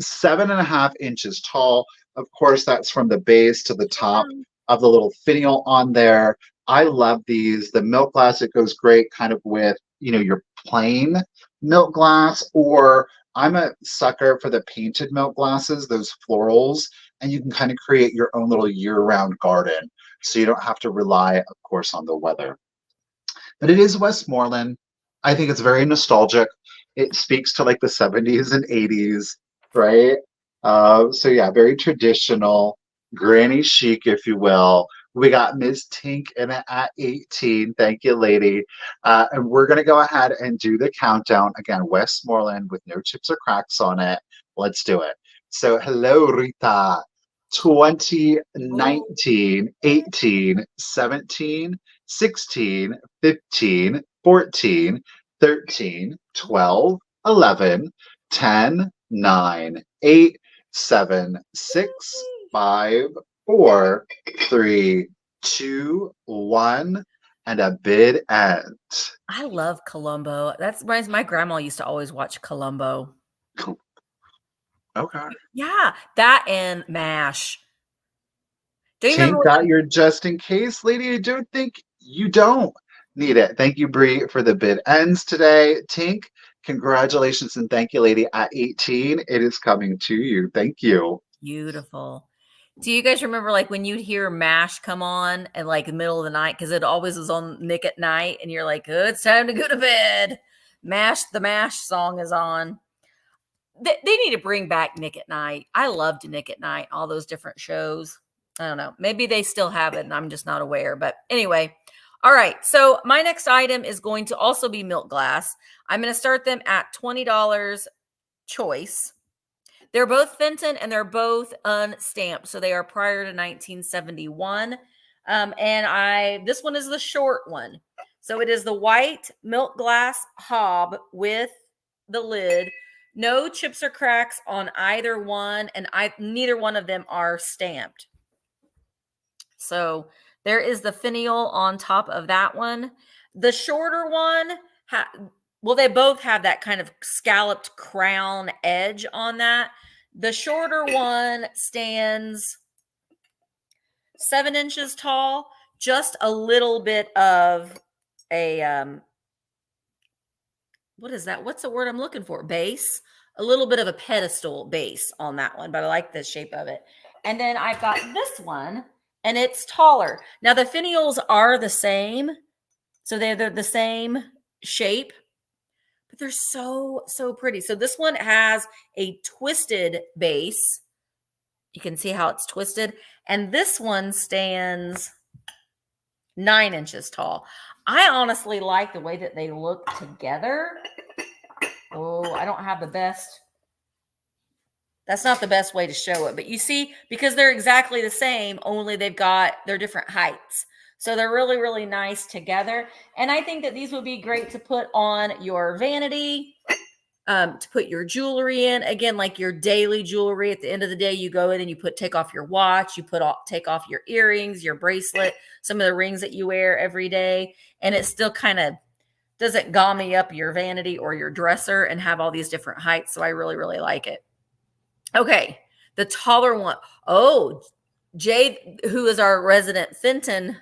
7.5 inches tall. Of course, that's from the base to the top of the little finial on there. I love these. The milk glass, it goes great kind of with, you know, your plain milk glass, or I'm a sucker for the painted milk glasses, those florals, and you can kind of create your own little year-round garden. So you don't have to rely, of course, on the weather. But it is Westmoreland. I think it's very nostalgic. it speaks to like the 70s and 80s, right? So yeah, very traditional, granny chic, if you will. We got Ms. Tink in it at 18. Thank you, lady. And we're going to go ahead and do the countdown. Again, Westmoreland with no chips or cracks on it. Let's do it. So, hello, Rita. 20, Oh, 19, 18, 17, 16, 15, 14, 13, 12, 11, 10, 9, 8, 7, 6, 5, 4, 3, 2, 1, and a bid end. I love Columbo. That's reminds my grandma used to always watch Columbo. Okay. Yeah, that and MASH. Do you remember Tink when got your just in case, lady. I don't think you don't need it. Thank you, Bree, for the bid ends today. Tink, congratulations and thank you, lady. At 18, it is coming to you. Thank you. beautiful. Do you guys remember like when you'd hear MASH come on at like the middle of the night? Because it always was on Nick at Night, and you're like, oh, it's time to go to bed. MASH, the MASH song is on. They need to bring back Nick at Night. I loved Nick at Night, all those different shows. I don't know. Maybe they still have it and I'm just not aware. But anyway, all right. So my next item is going to also be milk glass. I'm going to start them at $20 choice. They're both Fenton and they're both unstamped. So they are prior to 1971. This one is the short one. So it is the white milk glass hob with the lid. No chips or cracks on either one, and neither one of them are stamped. So there is the finial on top of that one. The shorter one, they both have that kind of scalloped crown edge on that. The shorter one stands 7 inches tall, just a little bit of a what is that? What's the word I'm looking for? Base. A little bit of a pedestal base on that one, but I like the shape of it. And then I've got this one, and it's taller. Now the finials are the same, so they're the same shape, but they're so pretty. So this one has a twisted base. You can see how it's twisted, and this one stands 9 inches tall. I honestly like the way that they look together. Oh, I don't have the best. That's not the best way to show it, but you see, because they're exactly the same, only they're different heights. So they're really, really nice together. And I think that these would be great to put on your vanity, to put your jewelry in. Again, like your daily jewelry. At the end of the day, you go in and you take off your watch, take off your earrings, your bracelet, some of the rings that you wear every day, and it still kind of doesn't gummy up your vanity or your dresser and have all these different heights. So I really, really like it. Okay, the taller one. Oh, Jade, who is our resident Fenton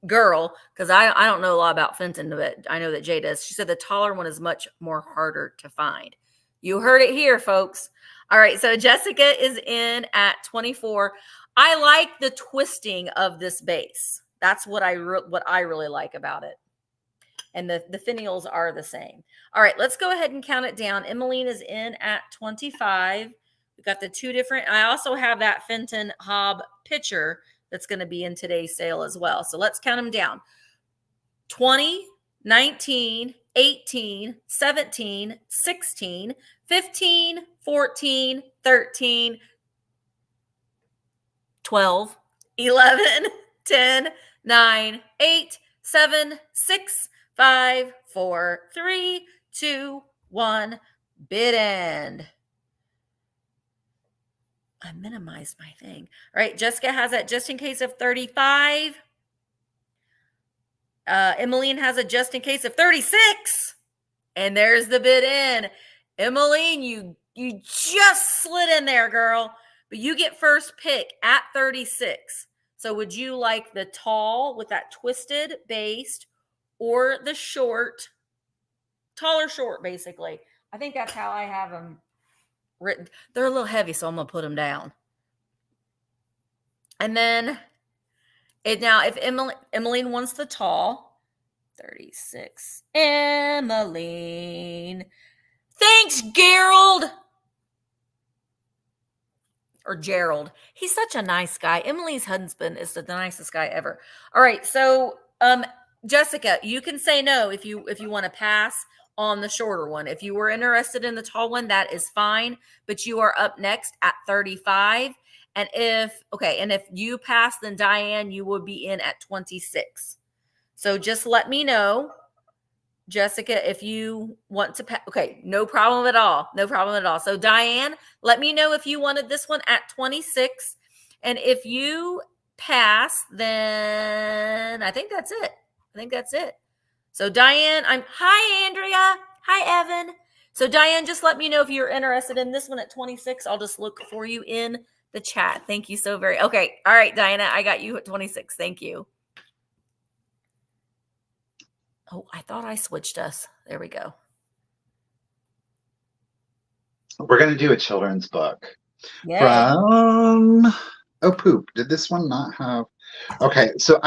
girl, because I don't know a lot about Fenton, but I know that Jade does. She said the taller one is much more harder to find. You heard it here, folks. All right, so Jessica is in at 24. I like the twisting of this base. That's what I really like about it. And the finials are the same. All right, let's go ahead and count it down. Emmeline is in at 25. We've got the two different. I also have that Fenton Hob pitcher that's going to be in today's sale as well. So let's count them down. 20, 19, 18, 17, 16, 15, 14, 13, 12, 11, 10, 9, 8, 7, 6, 5, 4, 3, 2, 1. Bid end. I minimized my thing. All right, Jessica has that just in case of 35. Emmeline has a just in case of 36. And there's the bid in. Emmeline, you just slid in there, girl. But you get first pick at 36. So would you like the tall with that twisted base or the short, taller short, basically? I think that's how I have them written. They're a little heavy, so I'm going to put them down. And then if Emmeline wants the tall, 36. Emmeline. Thanks, Gerald. Or Gerald. He's such a nice guy. Emily's husband is the nicest guy ever. All right, so Jessica, you can say no if you want to pass on the shorter one. If you were interested in the tall one, that is fine, but you are up next at 35. And if you pass, then Diane, you will be in at 26. So just let me know, Jessica, if you want to pass. Okay, no problem at all. No problem at all. So Diane, let me know if you wanted this one at 26. And if you pass, then I think that's it. So Diane, hi, Andrea. Hi, Evan. So Diane, just let me know if you're interested in this one at 26. I'll just look for you in the chat. Thank you so very. Okay. All right, Diana, I got you at 26. Thank you. Oh, I thought I switched us. There we go. We're going to do a children's book. Yay. From, oh, poop. Did this one not have? Okay, so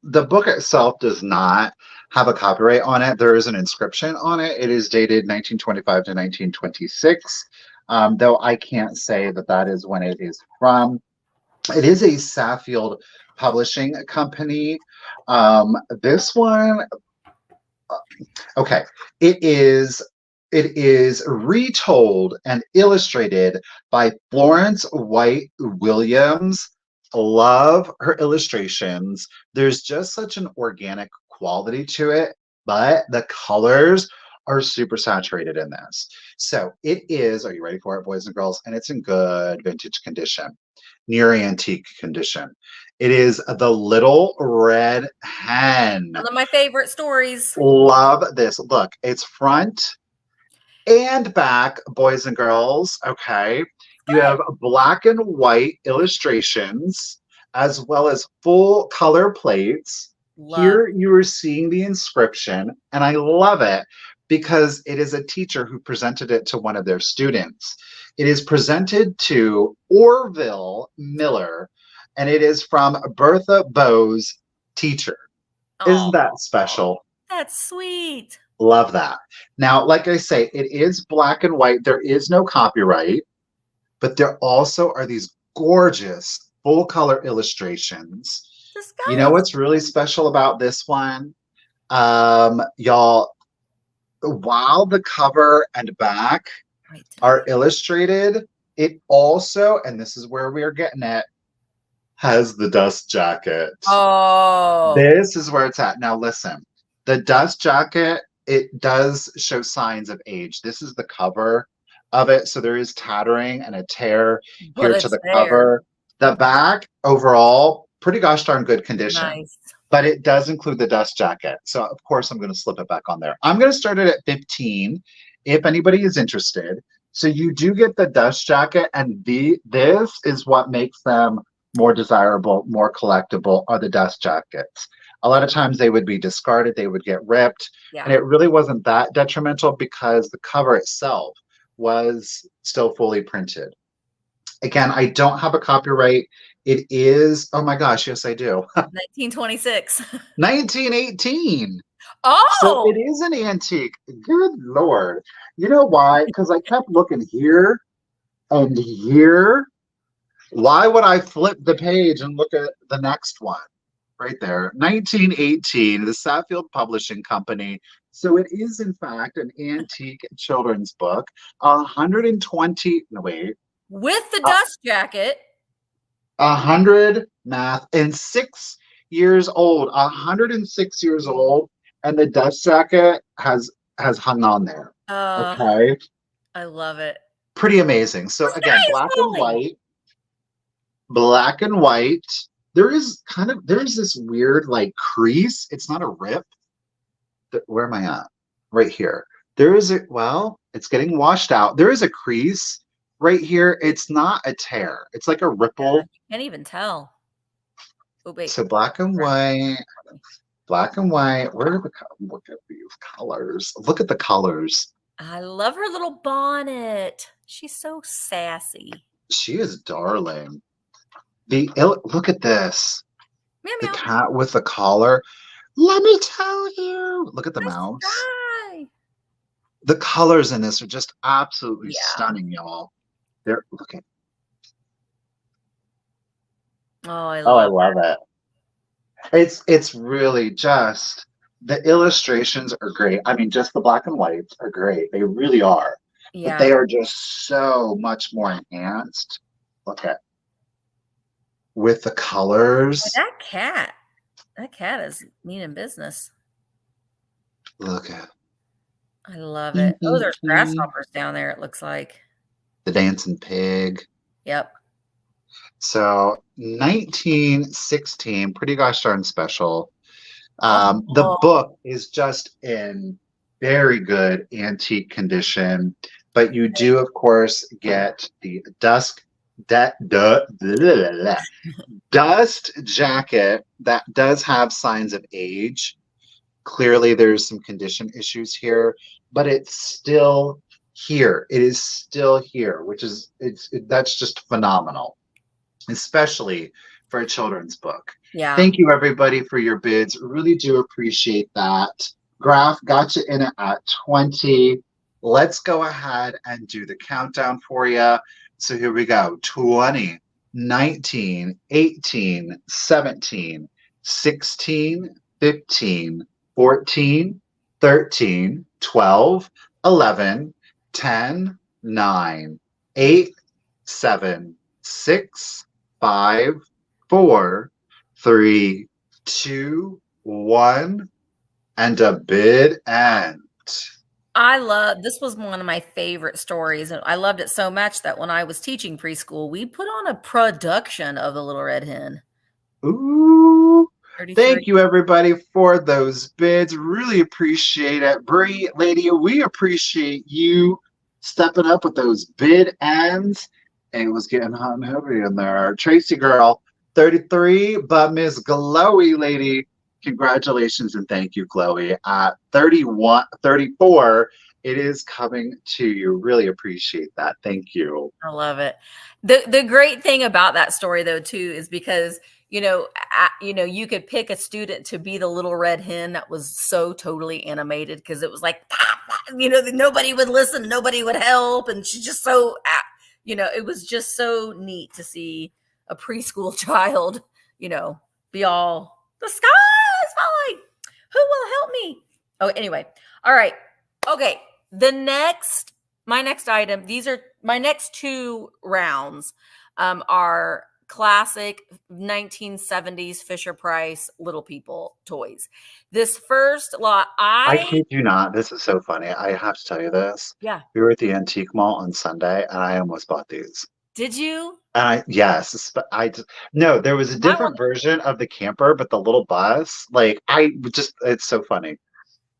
the book itself does not have a copyright on it. There is an inscription on it. It is dated 1925 to 1926, though I can't say that is when it is from. It is a Saffield publishing company. This one, okay, it is retold and illustrated by Florence White Williams. Love her illustrations. There's just such an organic quality to it, but the colors are super saturated in this. So it is, are you ready for it, boys and girls? And it's in good vintage condition, near antique condition. It is The Little Red Hen. One of my favorite stories. Love this. Look, it's front and back, boys and girls. Okay. You have black and white illustrations as well as full color plates. Here you are seeing the inscription, and I love it because it is a teacher who presented it to one of their students. It is presented to Orville Miller, and it is from Bertha Bowes' teacher. Isn't that special? That's sweet. Love that. Now, like I say, it is black and white. There is no copyright, but there also are these gorgeous full color illustrations. You know what's really special about this one? Y'all, while the cover and back are illustrated, it also, and this is where we are getting at, has the dust jacket. Oh. This is where it's at. Now listen, the dust jacket, it does show signs of age. This is the cover of it. So there is tattering and a tear here to the cover. The back, overall, pretty gosh darn good condition. Nice. But it does include the dust jacket. So of course I'm going to slip it back on there. I'm going to start it at 15 if anybody is interested. So you do get the dust jacket, and this is what makes them more desirable, more collectible, are the dust jackets. A lot of times they would be discarded, they would get ripped, and it really wasn't that detrimental because the cover itself was still fully printed. Again, I don't have a copyright. It is, oh my gosh, yes I do. 1926. 1918. Oh! So it is an antique. Good Lord. You know why? Because I kept looking here and here. Why would I flip the page and look at the next one? Right there. 1918, the Saffield Publishing Company. So it is, in fact, an antique children's book. 120, no wait. With the dust jacket. 100 math and 6 years old. 106 years old. And the dust jacket has hung on there. Okay. I love it. Pretty amazing. So again, black and white. Black and white. There's this weird like crease. It's not a rip. Where am I at? Right here. It's getting washed out. There is a crease right here. It's not a tear. It's like a ripple. You can't even tell. Oh, wait. So black and white. Black and white. Where are look at these colors. Look at the colors. I love her little bonnet. She's so sassy. She is darling. Look at this. Meow, the meow. cat with the collar. Let me tell you. Look at the mouse. The colors in this are just absolutely Yeah. stunning, y'all. They're looking. Oh, I Oh, I love love it. It's really just the illustrations are great. I mean, just the black and whites are great. They really are. But Yeah. they are just so much more enhanced. Look at with the colors. That cat is meaning business. Look at I love it. Oh, there's the grasshoppers down there, it looks like. dancing pig. Yep. So 1916, pretty gosh darn special. The Oh, book is just in very good antique condition, but you do, of course, get the dust jacket that does have signs of age. Clearly, there's some condition issues here, but it's still here. It is still here, which is that's just phenomenal, especially for a children's book. yeah. Thank you, everybody, for your bids. Really do appreciate that. Graph got you in it at 20. Let's go ahead and do the countdown for you. So here we go 20, 19, 18, 17, 16, 15, 14, 13, 12, 11, 10, 9, 8, 7, 6, 5, 4, 3, 2, 1, and a bid end. This was one of my favorite stories, and I loved it so much that when I was teaching preschool, we put on a production of the Little Red Hen. Ooh. 33. Thank you, everybody, for those bids. Really appreciate it. Bree, lady, we appreciate you stepping up with those bid ends. And it was getting hot and heavy in there. Tracy girl, 33, but Miss Glowy, lady, congratulations and thank you, Glowy. 31, 34, it is coming to you. Really appreciate that. Thank you. I love it. The great thing about that story, though, too, is because you could pick a student to be the Little Red Hen that was so totally animated because it was like, nobody would listen, nobody would help, and she's just so, it was just so neat to see a preschool child, be all, the sky is falling. Who will help me? Oh, anyway, all right, okay. My next item. These are my next two rounds. Are classic 1970s Fisher Price Little People toys. This first lot, I kid you not. This is so funny. I have to tell you this. yeah. We were at the antique mall on Sunday, and I almost bought these. Did you? And yes, but no, there was a different version of the camper, but the little bus, like it's so funny.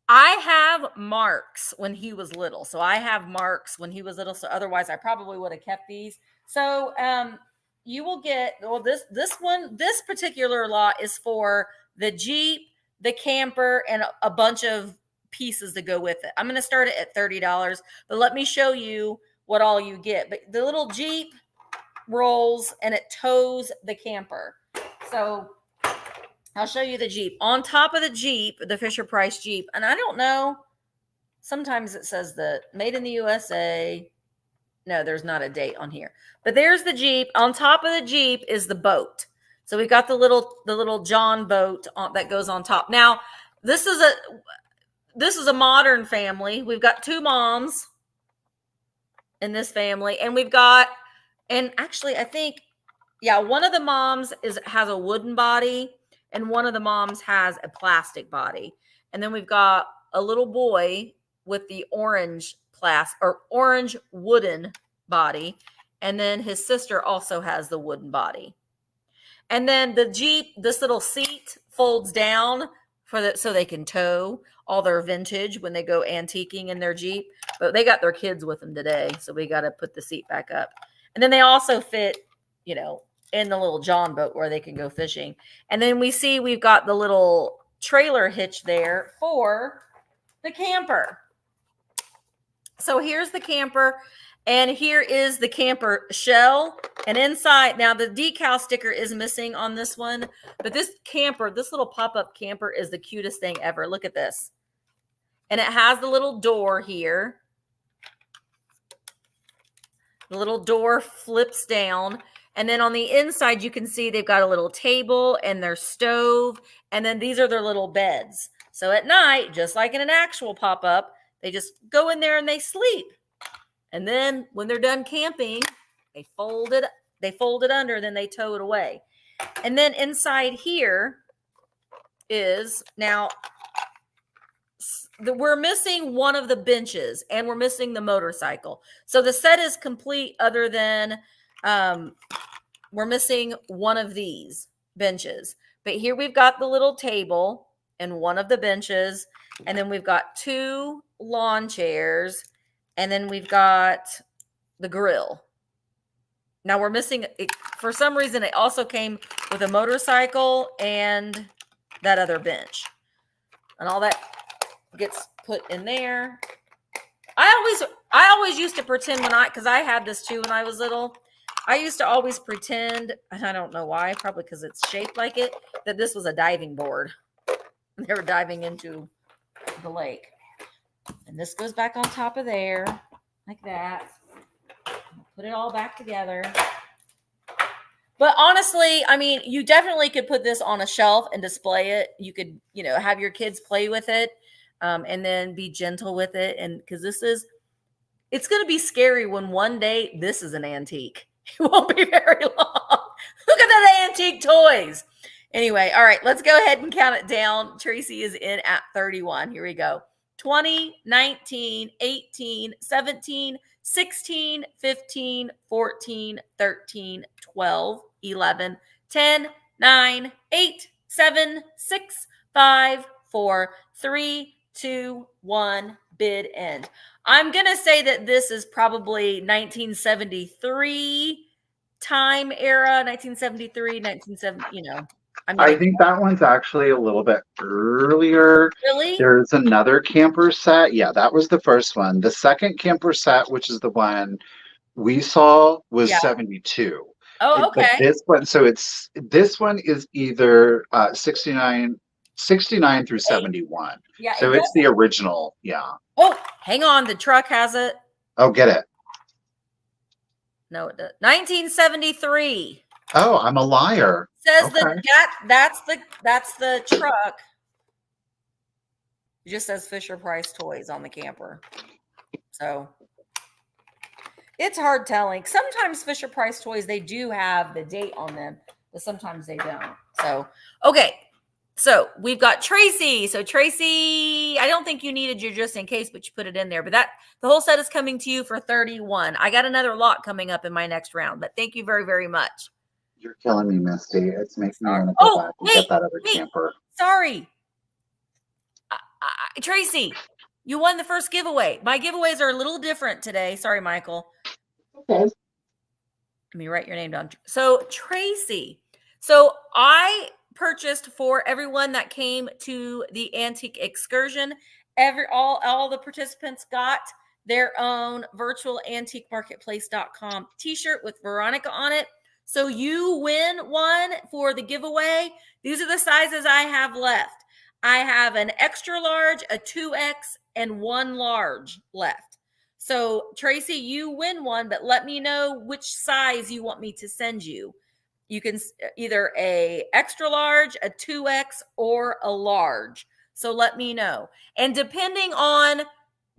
I have Marks when he was little. So I have Marks when he was little. So otherwise I probably would have kept these. So you will get, well, this particular lot is for the Jeep, the camper, and a bunch of pieces to go with it. I'm going to start it at $30, but let me show you what all you get. But the little Jeep rolls and it tows the camper. So I'll show you the Jeep. On top of the Jeep, the Fisher Price Jeep, and I don't know, sometimes it says the made in the USA. No, there's not a date on here. But there's the Jeep. On top of the Jeep is the boat. So we've got the little John boat that goes on top. Now, this is a modern family. We've got two moms in this family, and actually I think, yeah, one of the moms has a wooden body and one of the moms has a plastic body. And then we've got a little boy with the orange wooden body. And then his sister also has the wooden body. And then the Jeep, this little seat folds down so they can tow all their vintage when they go antiquing in their Jeep. But they got their kids with them today, so we got to put the seat back up. And then they also fit, in the little John boat where they can go fishing. And then we've got the little trailer hitch there for the camper. So here's the camper, and here is the camper shell. And inside, now the decal sticker is missing on this one, but this little pop-up camper is the cutest thing ever. Look at this. and it has the little door here. The little door flips down. And then on the inside, you can see they've got a little table and their stove. And then these are their little beds. So at night, just like in an actual pop-up, they just go in there and they sleep. And then when they're done camping, they fold it under, then they tow it away. And then inside here is now we're missing one of the benches and we're missing the motorcycle. So the set is complete other than we're missing one of these benches. But here we've got the little table and one of the benches. And then we've got 2 lawn chairs. And then we've got the grill. Now we're missing, for some reason, it also came with a motorcycle and that other bench. And all that gets put in there. I always used to pretend because I had this too when I was little. I used to always pretend, and I don't know why, probably because it's shaped like it, that this was a diving board. They were diving into the lake. And this goes back on top of there, like that. Put it all back together. But honestly, I mean, you definitely could put this on a shelf and display it. You could, have your kids play with it and then be gentle with it. And because it's going to be scary when one day this is an antique. It won't be very long. Look at that antique toys. Anyway, all right, let's go ahead and count it down. Tracy is in at 31. Here we go. 20, 19, 18, 17, 16, 15, 14, 13, 12, 11, 10, 9, 8, 7, 6, 5, 4, 3, 2, 1, bid end. I'm going to say that this is probably 1973 time era, 1973, 1970, I think that one's actually a little bit earlier. Really? There's another camper set. Yeah, that was the first one. The second camper set, which is the one we saw, was 72. Oh, okay. But this one is either 69 through 71. Yeah. So it's the original. Yeah. Oh, hang on. The truck has it. Oh, get it. No, it does. 1973. Oh, I'm a liar. Says that's the truck. It just says Fisher Price Toys on the camper. So it's hard telling. Sometimes Fisher Price Toys, they do have the date on them, but sometimes they don't. So, okay. So we've got Tracy. So Tracy, I don't think you needed your just in case, but you put it in there. But the whole set is coming to you for 31. I got another lot coming up in my next round, but thank you very, very much. You're killing me, Misty. It's making me want to go back and get that other camper. Sorry. Tracy, you won the first giveaway. My giveaways are a little different today. Sorry, Michael. Okay. Let me write your name down. So Tracy. So I purchased for everyone that came to the antique excursion. All the participants got their own virtual antiquemarketplace.com t-shirt with Veronica on it. So you win one for the giveaway. These are the sizes I have left. I have an extra large, a 2X, and 1 large left. So Tracy, you win one, but let me know which size you want me to send you. You can either a extra large, a 2X, or a large. So let me know. And depending on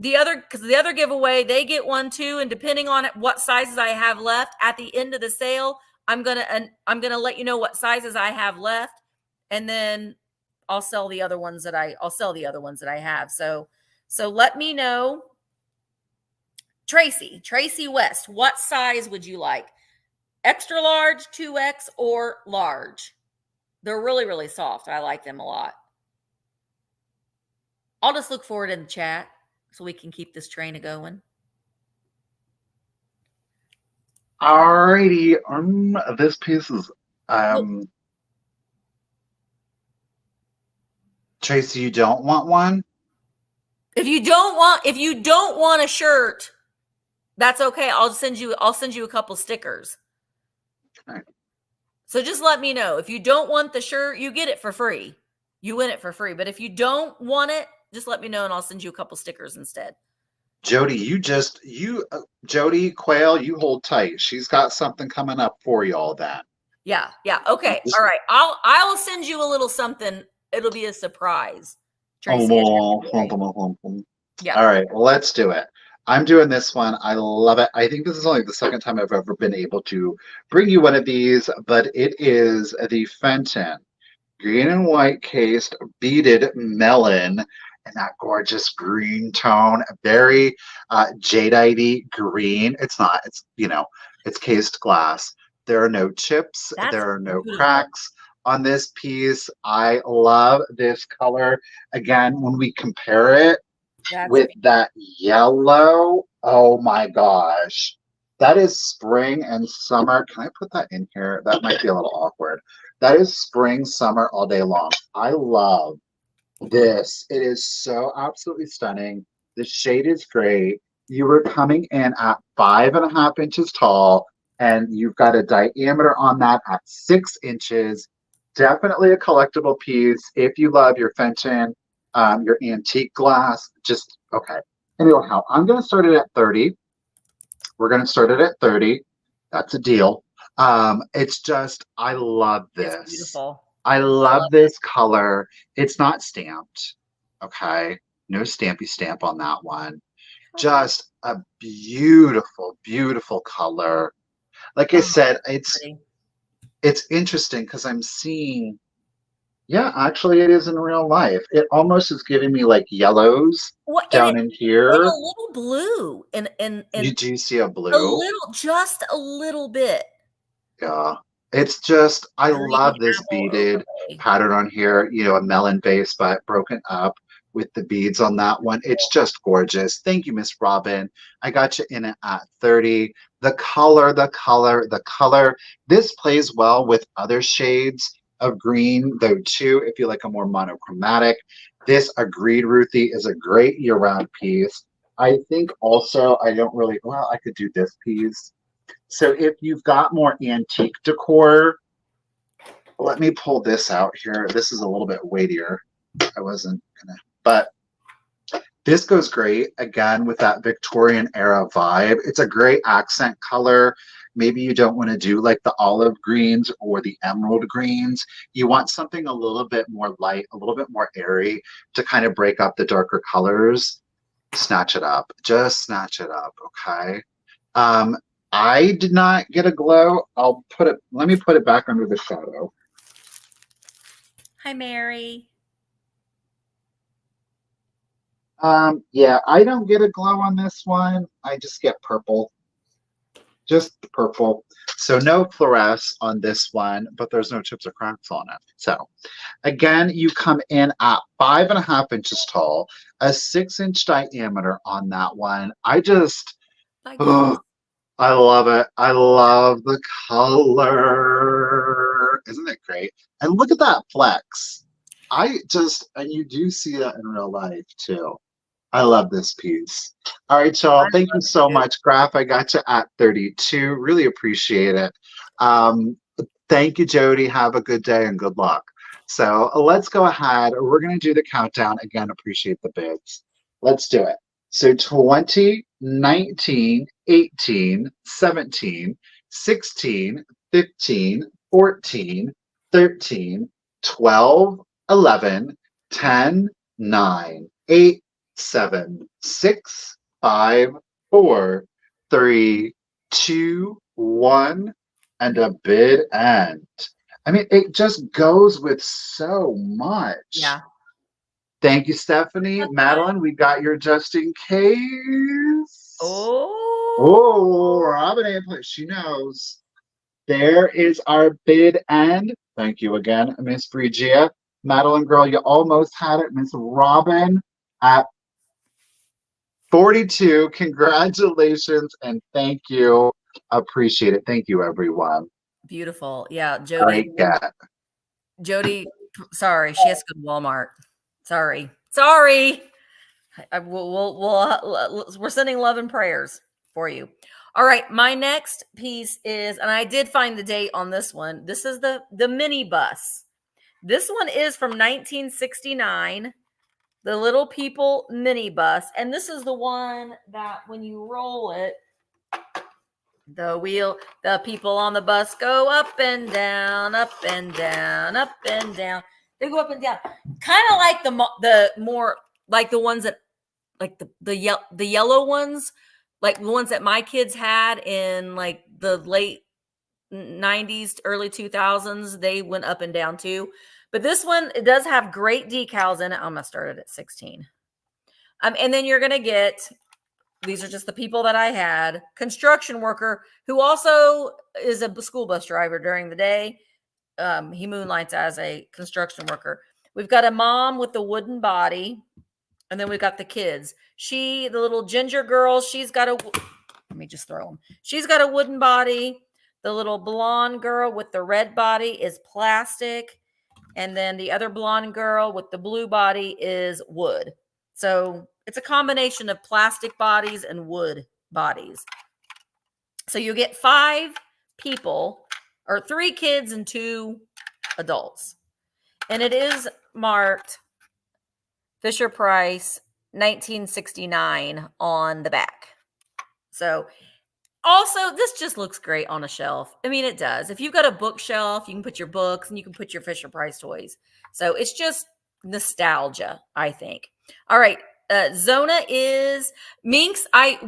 because the other giveaway, they get one too. And depending on what sizes I have left at the end of the sale, I'm gonna let you know what sizes I have left, and then I'll sell the other ones that I have. So let me know. Tracy West, what size would you like? Extra large, 2X, or large? They're really, really soft. I like them a lot. I'll just look for it in the chat so we can keep this train going. Alrighty. This piece is Tracy, you don't want one? If you don't want a shirt, that's okay. I'll send you a couple stickers. Okay. So just let me know. If you don't want the shirt, you get it for free. You win it for free. But if you don't want it, just let me know and I'll send you a couple stickers instead. Jody, Jody Quail, you hold tight. She's got something coming up for y'all then. Yeah. Okay. All right. I will send you a little something. It'll be a surprise. Tracy. Yeah. All right. Well, let's do it. I'm doing this one. I love it. I think this is only the second time I've ever been able to bring you one of these, but it is the Fenton green and white cased beaded melon and that gorgeous green tone, very jadeite green. It's not, it's cased glass. There are no chips. There are no cracks on this piece. I love this color. Again, when we compare it with that yellow, oh my gosh. That is spring and summer. Can I put that in here? That might be a little awkward. That is spring, summer all day long. I love this. It is so absolutely stunning. The shade is great. You were coming in at 5.5 inches tall, and you've got a diameter on that at 6 inches. Definitely a collectible piece if you love your Fenton, your antique glass. Just okay. Anyhow, I'm going to start it at 30. We're going to start it at 30. That's a deal. It's just, I love this. It's beautiful. I love this color. It's not stamped. Okay. No stampy stamp on that one. Just a beautiful, beautiful color. Like I said, it's interesting because I'm seeing, yeah, actually it is in real life. It almost is giving me like yellows down in here. And a little blue. And you do see a blue? Just a little bit. Yeah. It's just, I love this beaded pattern on here, a melon base, but broken up with the beads on that one. It's just gorgeous. Thank you, Miss Robin. I got you in it at 30. The color. This plays well with other shades of green, though, too, if you like a more monochromatic. This Agreed Ruthie is a great year-round piece. I think also, I could do this piece. So if you've got more antique decor, let me pull this out here. This is a little bit weightier. I wasn't gonna, but this goes great again with that Victorian era vibe. It's a great accent color. Maybe you don't want to do like the olive greens or the emerald greens. You want something a little bit more light, a little bit more airy to kind of break up the darker colors. Snatch it up. Just snatch it up, okay? I did not get a glow. Let me put it back under the shadow. Hi, Mary. Yeah, I don't get a glow on this one. I just get purple. Just purple. So no fluoresce on this one, but there's no chips or cracks on it. So again, you come in at 5.5 inches tall, a 6-inch diameter on that one. I love it. I love the color. Isn't it great? And look at that flex. And you do see that in real life too. I love this piece. All right, y'all. Thank you so much. Graph, I got you at 32. Really appreciate it. Thank you, Jody. Have a good day and good luck. So let's go ahead. We're going to do the countdown. Again, appreciate the bids. Let's do it. So 20, 19, 18, 17, 16, 15, 14, 13, 12, 11, 10, 9, 8, 7, 6, 5, 4, 3, 2, 1, and a bid end. I mean, it just goes with so much. Yeah. Thank you, Stephanie. Madeline, we got your just in case. Oh, Robin, she knows. There is our bid end. Thank you again, Miss Phrygia. Madeline, girl, you almost had it. Miss Robin at 42. Congratulations and thank you. Appreciate it. Thank you, everyone. Beautiful. Yeah, Jody. Jody, sorry, she has to go to Walmart. Sorry. We're sending love and prayers for you. All right, my next piece is, and I did find the date on this one. This is the mini bus. This one is from 1969. the Little People mini bus. And this is the one that when you roll it, the people on the bus go up and down, up and down, up and down. They go up and down, kind of like the more like the ones that like the yellow ones, like the ones that my kids had in like the late 90s, early 2000s. They went up and down too. But this one, it does have great decals in it. I'm gonna start it at 16. And then you're gonna get, these are just the people that I had. Construction worker who also is a school bus driver during the day. He moonlights as a construction worker. We've got a mom with the wooden body, and then we've got the kids. The little ginger girl, she's got let me just throw them. She's got a wooden body. The little blonde girl with the red body is plastic. And then the other blonde girl with the blue body is wood. So it's a combination of plastic bodies and wood bodies. So you get 5 people, or 3 kids and 2 adults. And it is marked Fisher Price 1969 on the back. So also, this just looks great on a shelf. I mean, it does. If you've got a bookshelf, you can put your books and you can put your Fisher Price toys. So it's just nostalgia, I think. All right. Zona is minks. I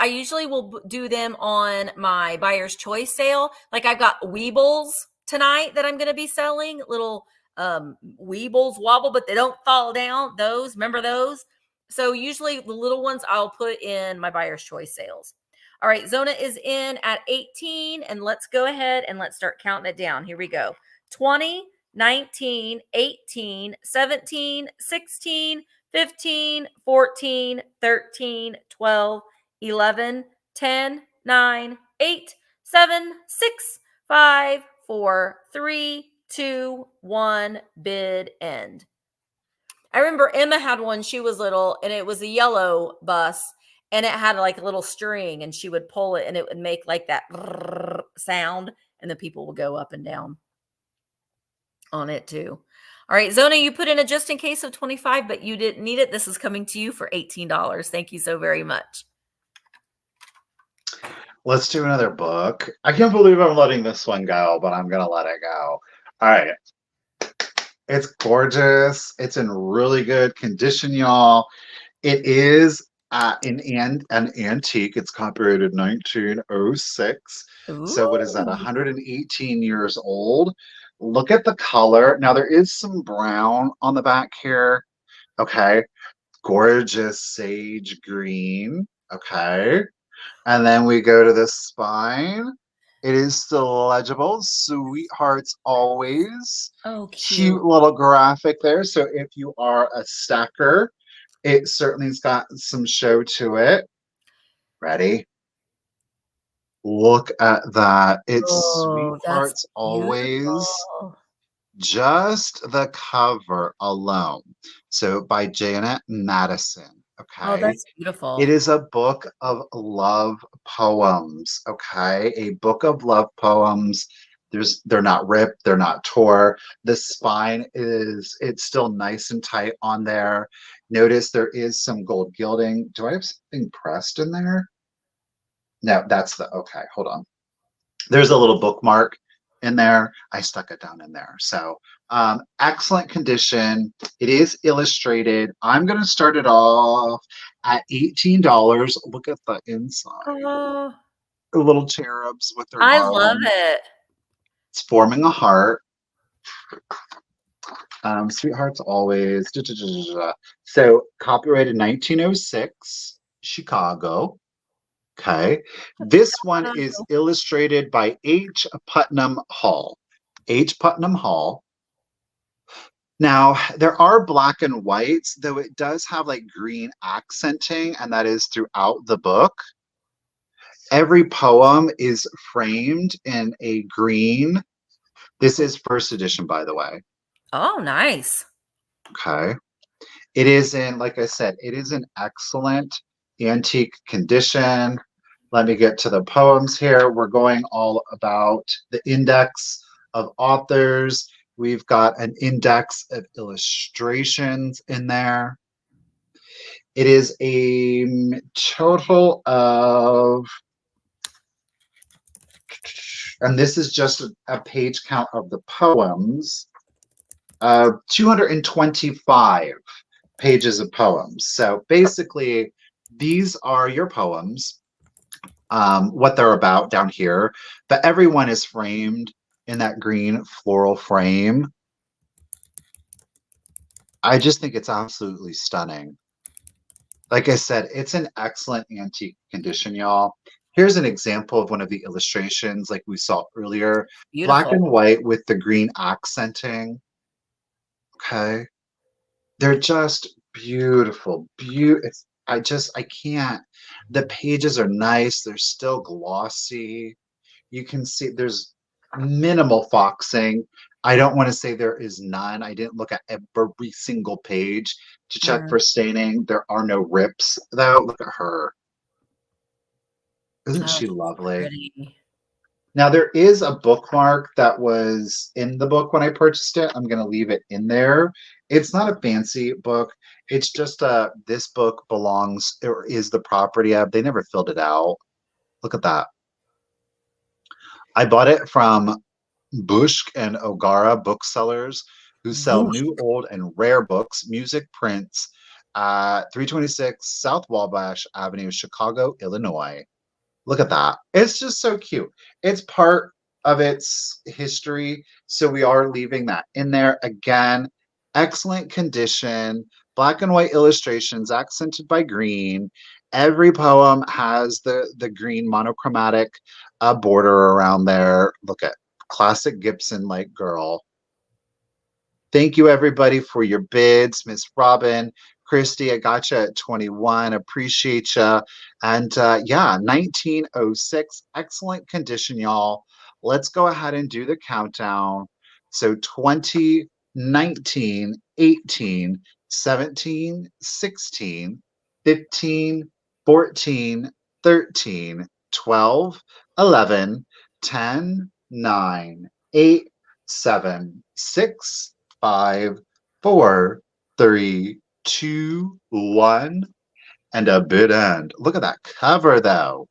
usually will do them on my buyer's choice sale. Like I've got Weebles tonight that I'm going to be selling. Little Weebles wobble, but they don't fall down. Those, remember those? So usually the little ones I'll put in my buyer's choice sales. All right, Zona is in at 18, and let's go ahead and let's start counting it down. Here we go. 20, 19, 18, 17, 16, 15, 14, 13, 12, 11, 10, 9, 8, 7, 6, 5, 4, 3, 2, 1, bid end. I remember Emma had one, she was little, and it was a yellow bus. And it had like a little string, and she would pull it, and it would make like that sound, and the people would go up and down on it too. All right, Zona, you put in a just in case of 25, but you didn't need it. This is coming to you for $18. Thank you so very much. Let's do another book. I can't believe I'm letting this one go, but I'm going to let it go. All right. It's gorgeous. It's in really good condition, y'all. It is an antique. It's copyrighted 1906. Ooh. So what is that? 118 years old. Look at the color. Now there is some brown on the back here. Okay. Gorgeous sage green. Okay. And then we go to the spine. It is still legible. Sweethearts always. Oh, cute little graphic there. So if you are a stacker, it certainly's got some show to it. Ready? Look at that. It's Sweethearts Always. Just the cover alone. So by Janet Madison. Okay. Oh, that's beautiful. It is a book of love poems. Okay. A book of love poems. They're not ripped, they're not tore. The spine it's still nice and tight on there. Notice there is some gold gilding. Do I have something pressed in there? No, okay, hold on. There's a little bookmark in there. I stuck it down in there. So excellent condition. It is illustrated. I'm going to start it off at $18. Look at the inside. The little cherubs with their garland. I love it. It's forming a heart. Sweethearts always. So copyrighted 1906, Chicago. Okay. This one is illustrated by H. Putnam Hall. H. Putnam Hall. Now, there are black and whites, though it does have like green accenting, and that is throughout the book. Every poem is framed in a green. This is first edition, by the way. Oh, nice. Okay. It is in, like I said, it is in excellent antique condition. Let me get to the poems here. We're going all about the index of authors. We've got an index of illustrations in there. It is a total of, and this is just a page count of the poems, 225 pages of poems. So basically, these are your poems, what they're about down here, but everyone is framed in that green floral frame. I just think it's absolutely stunning. Like I said, it's an excellent antique condition, y'all. Here's an example of one of the illustrations like we saw earlier. Black Beautiful. and white with the green accenting. Okay. They're just beautiful. I can't. The pages are nice. They're still glossy. You can see there's minimal foxing. I don't want to say there is none. I didn't look at every single page to check for staining. There are no rips, though. Look at her. Isn't Oh, she she's lovely? pretty. Now, there is a bookmark that was in the book when I purchased it. I'm going to leave it in there. It's not a fancy book. It's just this book belongs or is the property of. They never filled it out. Look at that. I bought it from Bushk and Ogara booksellers who sell Whoosh. new, old, and rare books, music, prints, 326 South Wabash Avenue, Chicago, Illinois. Look at that. It's just so cute. It's part of its history. So we are leaving that in there. Again, excellent condition, black and white illustrations accented by green. Every poem has the green monochromatic border around there. Look at classic Gibson like girl. Thank you, everybody, for your bids. Miss Robin, Christy, I got you at 21. Appreciate you. And yeah, 1906. Excellent condition, y'all. Let's go ahead and do the countdown. So 20, 19, 18, 17, 16, 15, 14, 13, 12, 11, 10, 9, 8, 7, 6, 5, 4, 3, 2, 1, and a bid end. Look at that cover, though.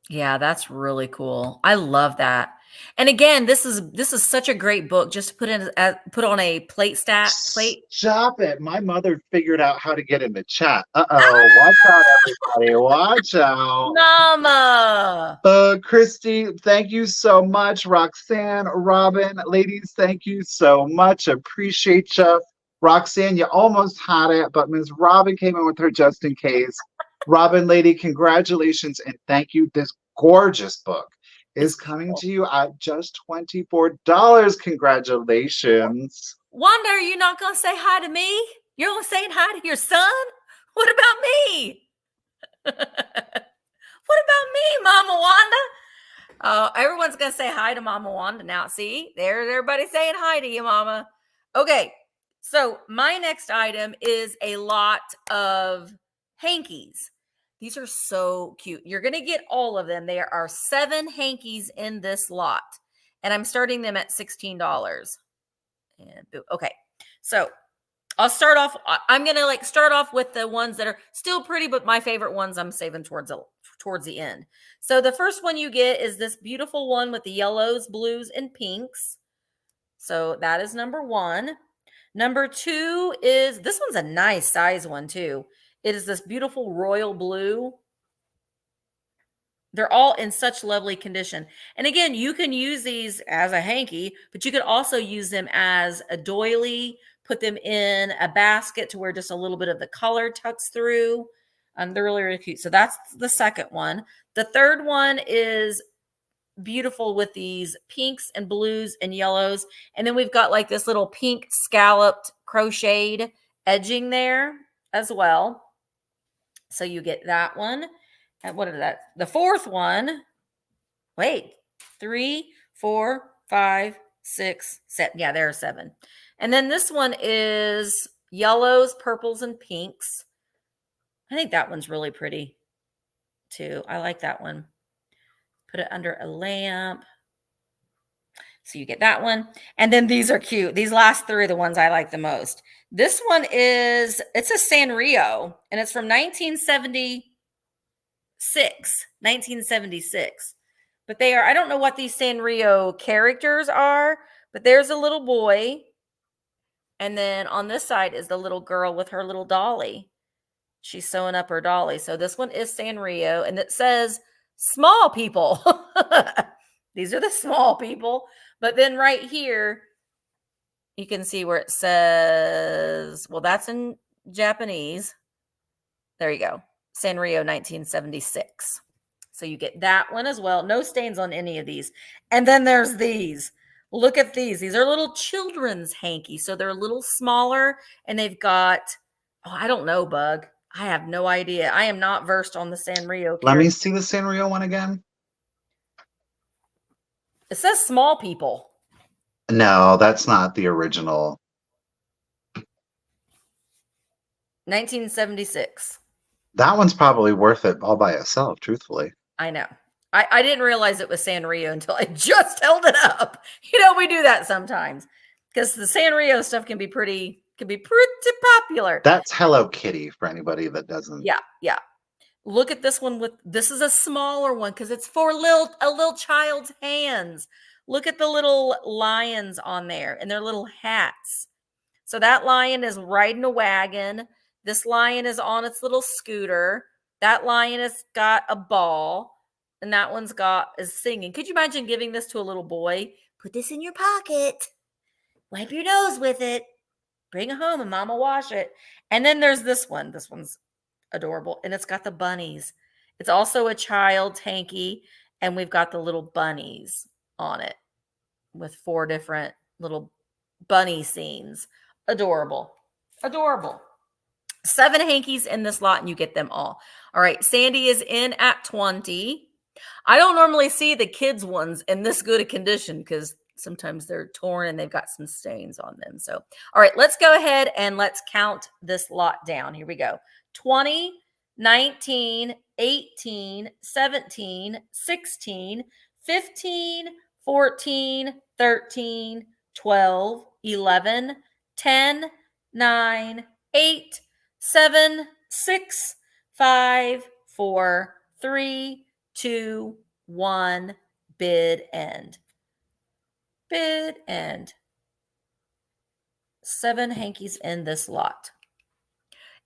Yeah, that's really cool. I love that. And again, this is such a great book just to put on a plate. Stop it. My mother figured out how to get in the chat. Uh-oh. Watch out, everybody. Watch out. Mama. Christy, thank you so much. Roxanne, Robin, ladies, thank you so much. Appreciate you. Roxanne, you almost had it, but Ms. Robin came in with her just in case. Robin, lady, congratulations and thank you. This gorgeous book is It's coming beautiful. to you at just $24. Congratulations. Wanda, are you not going to say hi to me? You're only saying hi to your son? What about me? What about me, Mama Wanda? Everyone's going to say hi to Mama Wanda now. See, there's everybody saying hi to you, Mama. Okay, so my next item is a lot of hankies. These are so cute. You're going to get all of them. There are 7 hankies in this lot, and I'm starting them at $16. And okay, so I'll start off. I'm gonna start off with the ones that are still pretty, but my favorite ones I'm saving towards the end. So the first one you get is this beautiful one with the yellows, blues, and pinks. So that is number 1. Number 2 is this one's a nice size one too. It is this beautiful royal blue. They're all in such lovely condition. And again, you can use these as a hanky, but you could also use them as a doily, put them in a basket to where just a little bit of the color tucks through. They're really, really cute. So that's the second one. The third one is beautiful with these pinks and blues and yellows. And then we've got like this little pink scalloped crocheted edging there as well. So you get that one. And what is that? The fourth one. Wait, 3, 4, 5, 6, 7. Yeah, there are 7. And then this one is yellows, purples, and pinks. I think that one's really pretty too. I like that one. Put it under a lamp. So you get that one. And then these are cute. These last three are the ones I like the most. This one it's a Sanrio, and it's from 1976. But they are, I don't know what these Sanrio characters are, but there's a little boy. And then on this side is the little girl with her little dolly. She's sewing up her dolly. So this one is Sanrio, and it says small people. These are the small people. But then right here, you can see where it says, well, that's in Japanese. There you go. Sanrio 1976. So you get that one as well. No stains on any of these. And then there's these. Look at these. These are little children's hanky. So they're a little smaller, and they've got, oh, I don't know, Bug. I have no idea. I am not versed on the Sanrio. Let me see the Sanrio one again. It says small people. No, that's not the original. 1976. That one's probably worth it all by itself, truthfully. I know. I didn't realize it was Sanrio until I just held it up. We do that sometimes because the Sanrio stuff can be pretty popular. That's Hello Kitty for anybody that doesn't. Yeah. Look at this one this is a smaller one because it's for a little child's hands. Look at the little lions on there and their little hats. So that lion is riding a wagon. This lion is on its little scooter. That lion has got a ball. And that one's is singing. Could you imagine giving this to a little boy? Put this in your pocket. Wipe your nose with it. Bring it home and mama wash it. And then there's this one. This one's adorable. And it's got the bunnies. It's also a child's hanky. And we've got the little bunnies on it with 4 different little bunny scenes. Adorable. 7 hankies in this lot, and you get them all. All right. Sandy is in at 20. I don't normally see the kids' ones in this good a condition because sometimes they're torn and they've got some stains on them. So, all right, let's go ahead and let's count this lot down. Here we go. 20, 19, 18, 17, 16, 15, 14, 13, 12, 11, 10, 9, 8, 7, 6, 5, 4, 3, 2, 1, bid end. 7 hankies in this lot.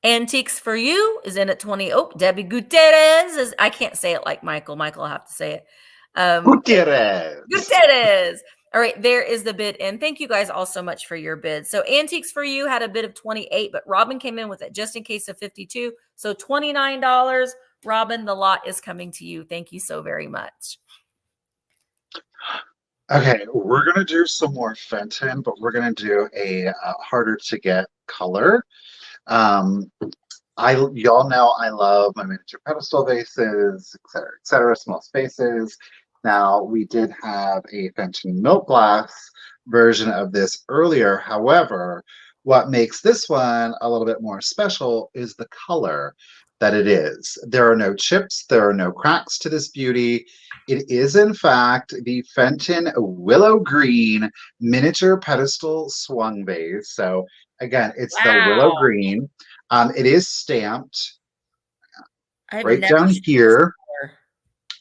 Antiques for You is in at 20. Oh, Debbie Gutierrez is, I can't say it like Michael. Michael will have to say it. Gutierrez. All right, there is the bid in. Thank you guys all so much for your bids. So Antiques for You had a bid of 28, but Robin came in with it just in case of 52. So $29. Robin, the lot is coming to you. Thank you so very much. Okay, we're going to do some more Fenton, but we're going to do a harder to get color. Y'all know I love my miniature pedestal vases, et cetera, small spaces. Now, we did have a Fenton milk glass version of this earlier. However, what makes this one a little bit more special is the color that it is. There are no chips, there are no cracks to this beauty. It is, in fact, the Fenton Willow Green miniature pedestal swung vase. So, again, it's the Willow Green. It is stamped right down here.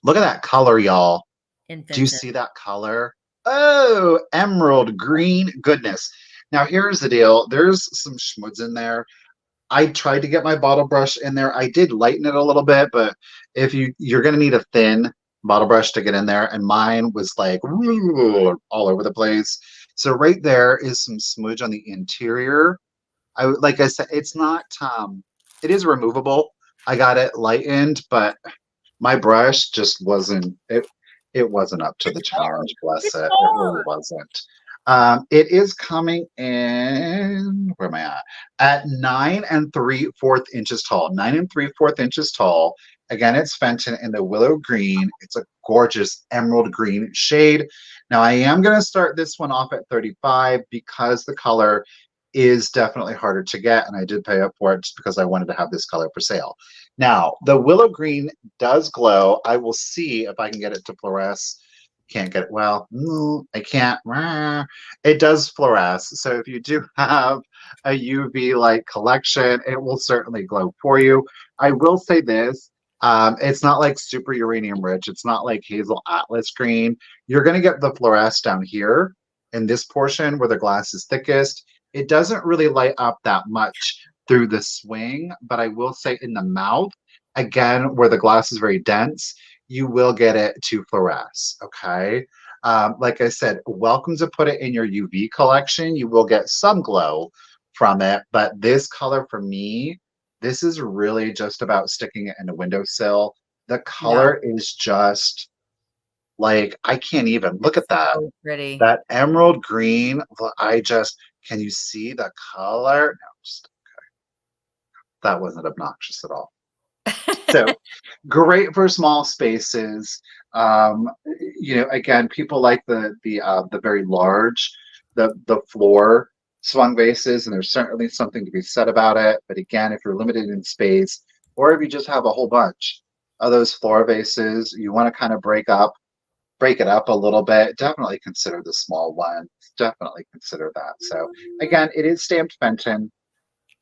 Look at that color, y'all. Do you see that color? Oh, emerald green. Goodness. Now, here's the deal. There's some schmutz in there. I tried to get my bottle brush in there. I did lighten it a little bit, but if you're going to need a thin bottle brush to get in there, and mine was like all over the place. So right there is some smudge on the interior. Like I said, it's not, it is removable. I got it lightened, but my brush just wasn't, it wasn't up to the challenge, bless it. It really wasn't. It is coming in, where am I at 9 3/4 inches tall. 9 3/4 inches tall. Again, it's Fenton in the willow green. It's a gorgeous emerald green shade. Now, I am going to start this one off at 35 because the color is definitely harder to get, and I did pay up for it just because I wanted to have this color for sale. Now, the willow green does glow. I will see if I can get it to fluoresce can't get it. Well, I can't. It does fluoresce. So if you do have a UV light collection, it will certainly glow for you. I will say this. It's not like super uranium rich. It's not like hazel atlas green. You're going to get the fluoresce down here in this portion where the glass is thickest. It doesn't really light up that much through the swing, but I will say in the mouth, again, where the glass is very dense, you will get it to fluoresce, okay? Like I said, welcome to put it in your UV collection. You will get some glow from it, but this color for me, this is really just about sticking it in a windowsill. The color is just like, I can't even look at that. So pretty. That emerald green, can you see the color? No, just, okay. That wasn't obnoxious at all. So great for small spaces. Again, people like the very large, the floor swung vases, and there's certainly something to be said about it. But again, if you're limited in space, or if you just have a whole bunch of those floor vases, you want to kind of break it up a little bit, definitely consider the small one. Definitely consider that. So again, it is stamped Fenton.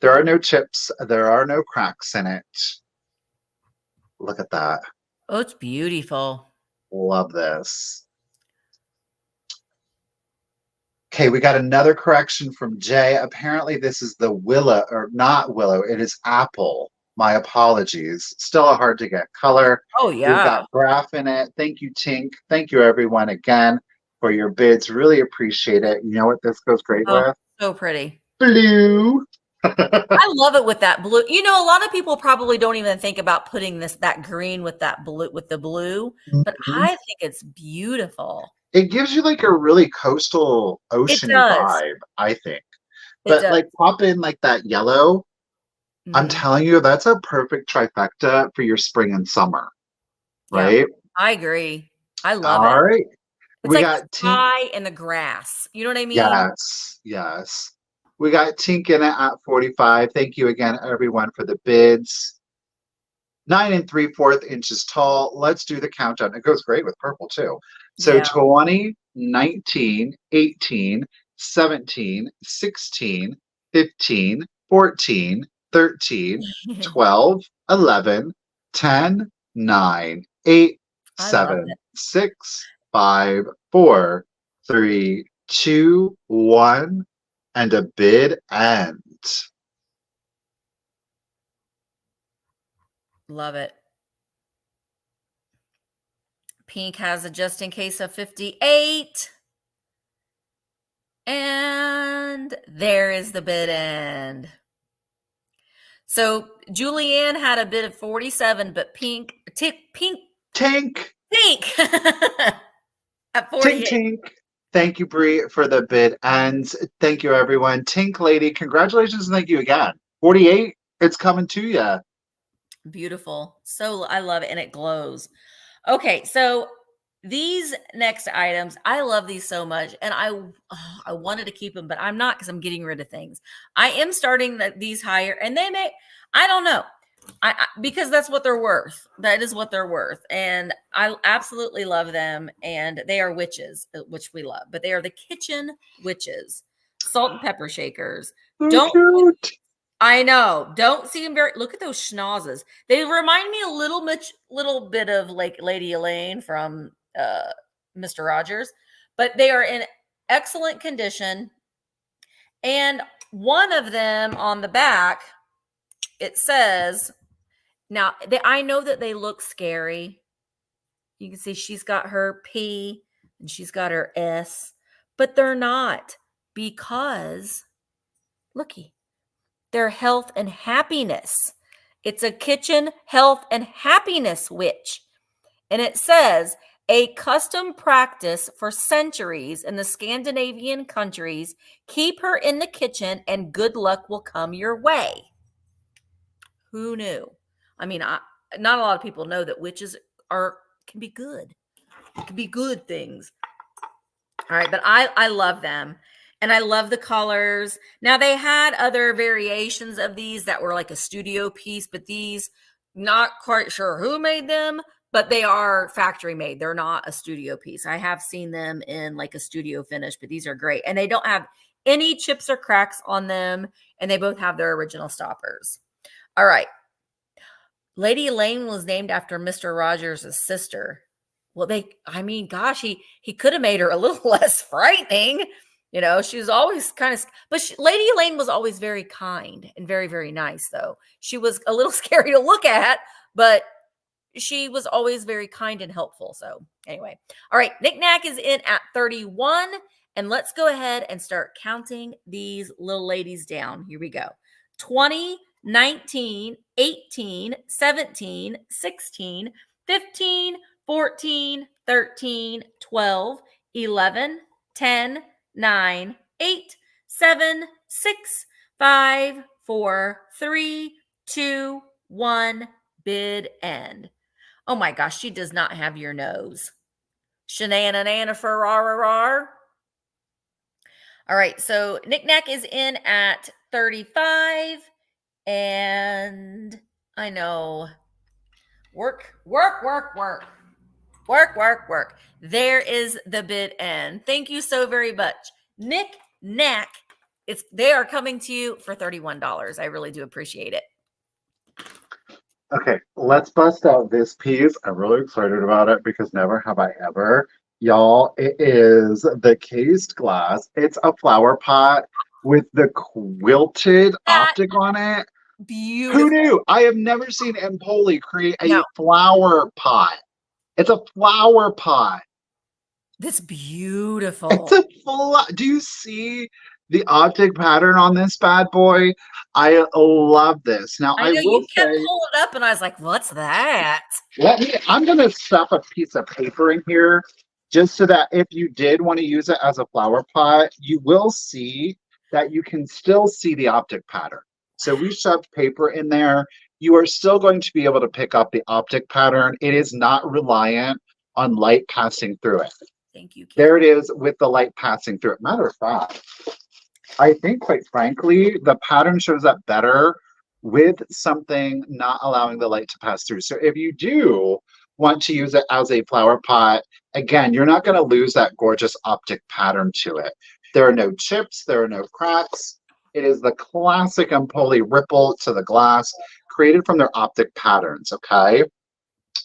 There are no chips. There are no cracks in it. Look at that. Oh, it's beautiful. Love this. Okay, we got another correction from Jay. Apparently this is the willow, or not willow, it is apple. My apologies. Still a hard to get color. Oh, We've yeah. got graph in it. Thank you, Tink. Thank you, everyone, again, for your bids. Really appreciate it. You know what this goes great with? So pretty. Blue. I love it with that blue. You know, a lot of people probably don't even think about putting that green with that blue, with the blue, but I think it's beautiful. It gives you like a really coastal ocean vibe, I think. But like pop in like that yellow. I'm telling you, that's a perfect trifecta for your spring and summer, right? Yeah, I agree. I love it. All right. It's like the sky and the grass. You know what I mean? Yes, yes. We got Tink in it at 45. Thank you again, everyone, for the bids. 9 3/4 inches tall. Let's do the countdown. It goes great with purple, too. So 20, 19, 18, 17, 16, 15, 14, 13, 12, 11, 10, 9, 8, 7, 6, 5, 4, 3, 2, 1, and a bid end. Love it. Pink has a just in case of 58. And there is the bid end. So Julianne had a bid of 47, but Pink Tink at 48. Tink. Thank you, Bree, for the bid ends. Thank you, everyone. Tink lady, congratulations and thank you again. 48, it's coming to you. Beautiful. So I love it, and it glows. Okay, so these next items, I love these so much, and I wanted to keep them, but I'm not, because I'm getting rid of things. I am starting these higher, and they may, I don't know, because that's what they're worth. That is what they're worth, and I absolutely love them, and they are witches, which we love, but they are the kitchen witches, salt and pepper shakers. I know. Don't see them very. Look at those schnozzes. They remind me a little bit of like Lady Elaine from Mr. Rogers, but they are in excellent condition. And one of them on the back, it says, now I know that they look scary. You can see she's got her P and she's got her S, but they're not, because looky. Their health and happiness. It's a kitchen health and happiness witch. And it says, a custom practice for centuries in the Scandinavian countries. Keep her in the kitchen and good luck will come your way. Who knew? I mean, not a lot of people know that witches can be good. It can be good things. All right, but I love them. And I love the colors. Now, they had other variations of these that were like a studio piece, but these, not quite sure who made them, but they are factory made. They're not a studio piece. I have seen them in like a studio finish, but these are great. And they don't have any chips or cracks on them. And they both have their original stoppers. All right. Lady Elaine was named after Mr. Rogers' sister. Well, gosh, he could have made her a little less frightening. You know, she was always kind of, but Lady Elaine was always very kind and very, very nice, though. She was a little scary to look at, but she was always very kind and helpful. So anyway, all right, Knick-Knack is in at 31. And let's go ahead and start counting these little ladies down. Here we go. 20, 19, 18, 17, 16, 15, 14, 13, 12, 11, 10, 9, 8, 7, 6, 5, 4, 3, 2, 1, bid end. Oh my gosh, she does not have your nose. Shenanana Ferrara. All right, so Knick-Knack is in at 35. And I know, work. There is the bid end. Thank you so very much. Knick-Knack, they are coming to you for $31. I really do appreciate it. Okay, let's bust out this piece. I'm really excited about it because never have I ever. Y'all, it is the cased glass. It's a flower pot with the quilted optic on it. Beautiful. Who knew? I have never seen Empoli create a flower pot. It's a flower pot. That's beautiful. It's do you see the optic pattern on this bad boy? I love this. Now I know you kept pulling it up, and I was like, "What's that?" I'm going to stuff a piece of paper in here, just so that if you did want to use it as a flower pot, you will see that you can still see the optic pattern. So we shoved paper in there. You are still going to be able to pick up the optic pattern. It is not reliant on light passing through it. Thank you, Kim. There it is with the light passing through it. Matter of fact, I think, quite frankly, the pattern shows up better with something not allowing the light to pass through. So if you do want to use it as a flower pot, again, you're not going to lose that gorgeous optic pattern to it. There are no chips. There are no cracks. It is the classic Empoli ripple to the glass created from their optic patterns, okay?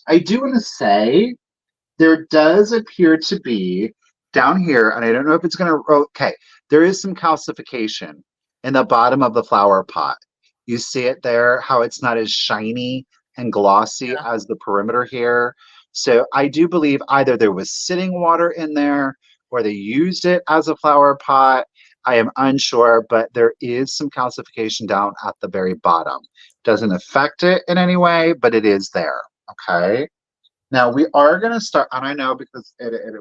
I do want to say there does appear to be down here, and I don't know if it's going to, okay, there is some calcification in the bottom of the flower pot. You see it there, how it's not as shiny and glossy as the perimeter here. So I do believe either there was sitting water in there or they used it as a flower pot. I am unsure, but there is some calcification down at the very bottom. Doesn't affect it in any way, but it is there, okay? Now we are going to start, and I know because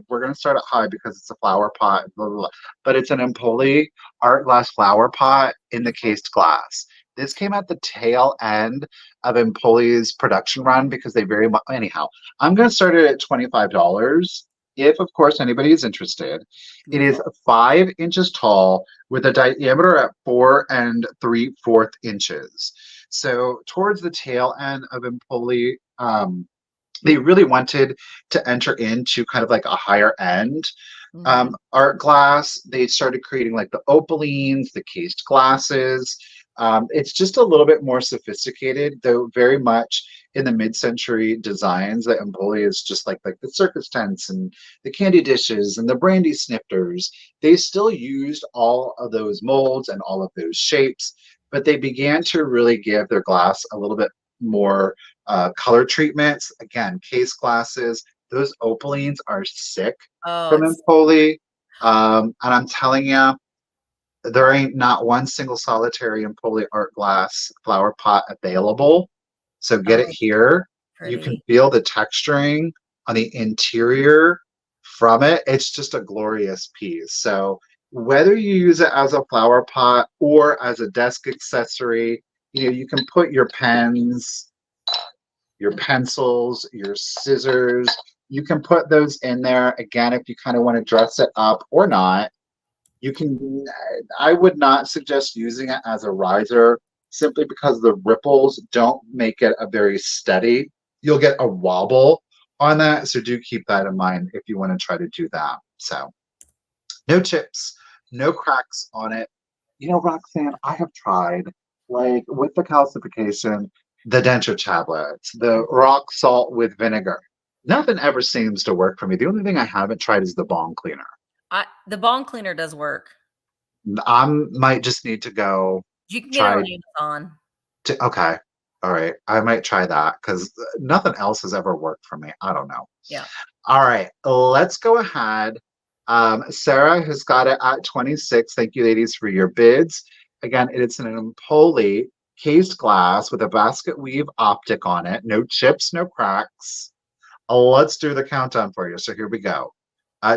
we're going to start at high because it's a flower pot, blah, blah, blah, but it's an Empoli art glass flower pot in the cased glass. This came at the tail end of Empoli's production run because they very much, anyhow, I'm going to start it at $25. If, of course, anybody is interested. It is 5 inches tall with a diameter at 4 3/4 inches. So towards the tail end of Empoli, they really wanted to enter into kind of like a higher end art glass. They started creating like the opalines, the cased glasses. It's just a little bit more sophisticated, though very much in the mid-century designs. That Empoli is just like the circus tents and the candy dishes and the brandy snifters. They still used all of those molds and all of those shapes, but they began to really give their glass a little bit more color treatments. Again, case glasses. Those opalines are sick from Empoli. And I'm telling you, there ain't not one single solitary Empoli art glass flower pot available. So get it here. Pretty. You can feel the texturing on the interior from it. It's just a glorious piece. So whether you use it as a flower pot or as a desk accessory, you know, you can put your pens, your pencils, your scissors, you can put those in there. Again, if you kind of want to dress it up or not, you can. I would not suggest using it as a riser simply because the ripples don't make it a very steady. You'll get a wobble on that. So do keep that in mind if you want to try to do that. So no chips, no cracks on it. You know, Roxanne, I have tried, like with the calcification, the denture tablets, the rock salt with vinegar. Nothing ever seems to work for me. The only thing I haven't tried is the bong cleaner. The bong cleaner does work. I might just need to go You can get it try on Amazon. okay. All right. I might try that because nothing else has ever worked for me. I don't know. Yeah. All right. Let's go ahead. Sarah has got it at 26. Thank you, ladies, for your bids. Again, it's an Empoli cased glass with a basket weave optic on it. No chips, no cracks. Let's do the countdown for you. So here we go.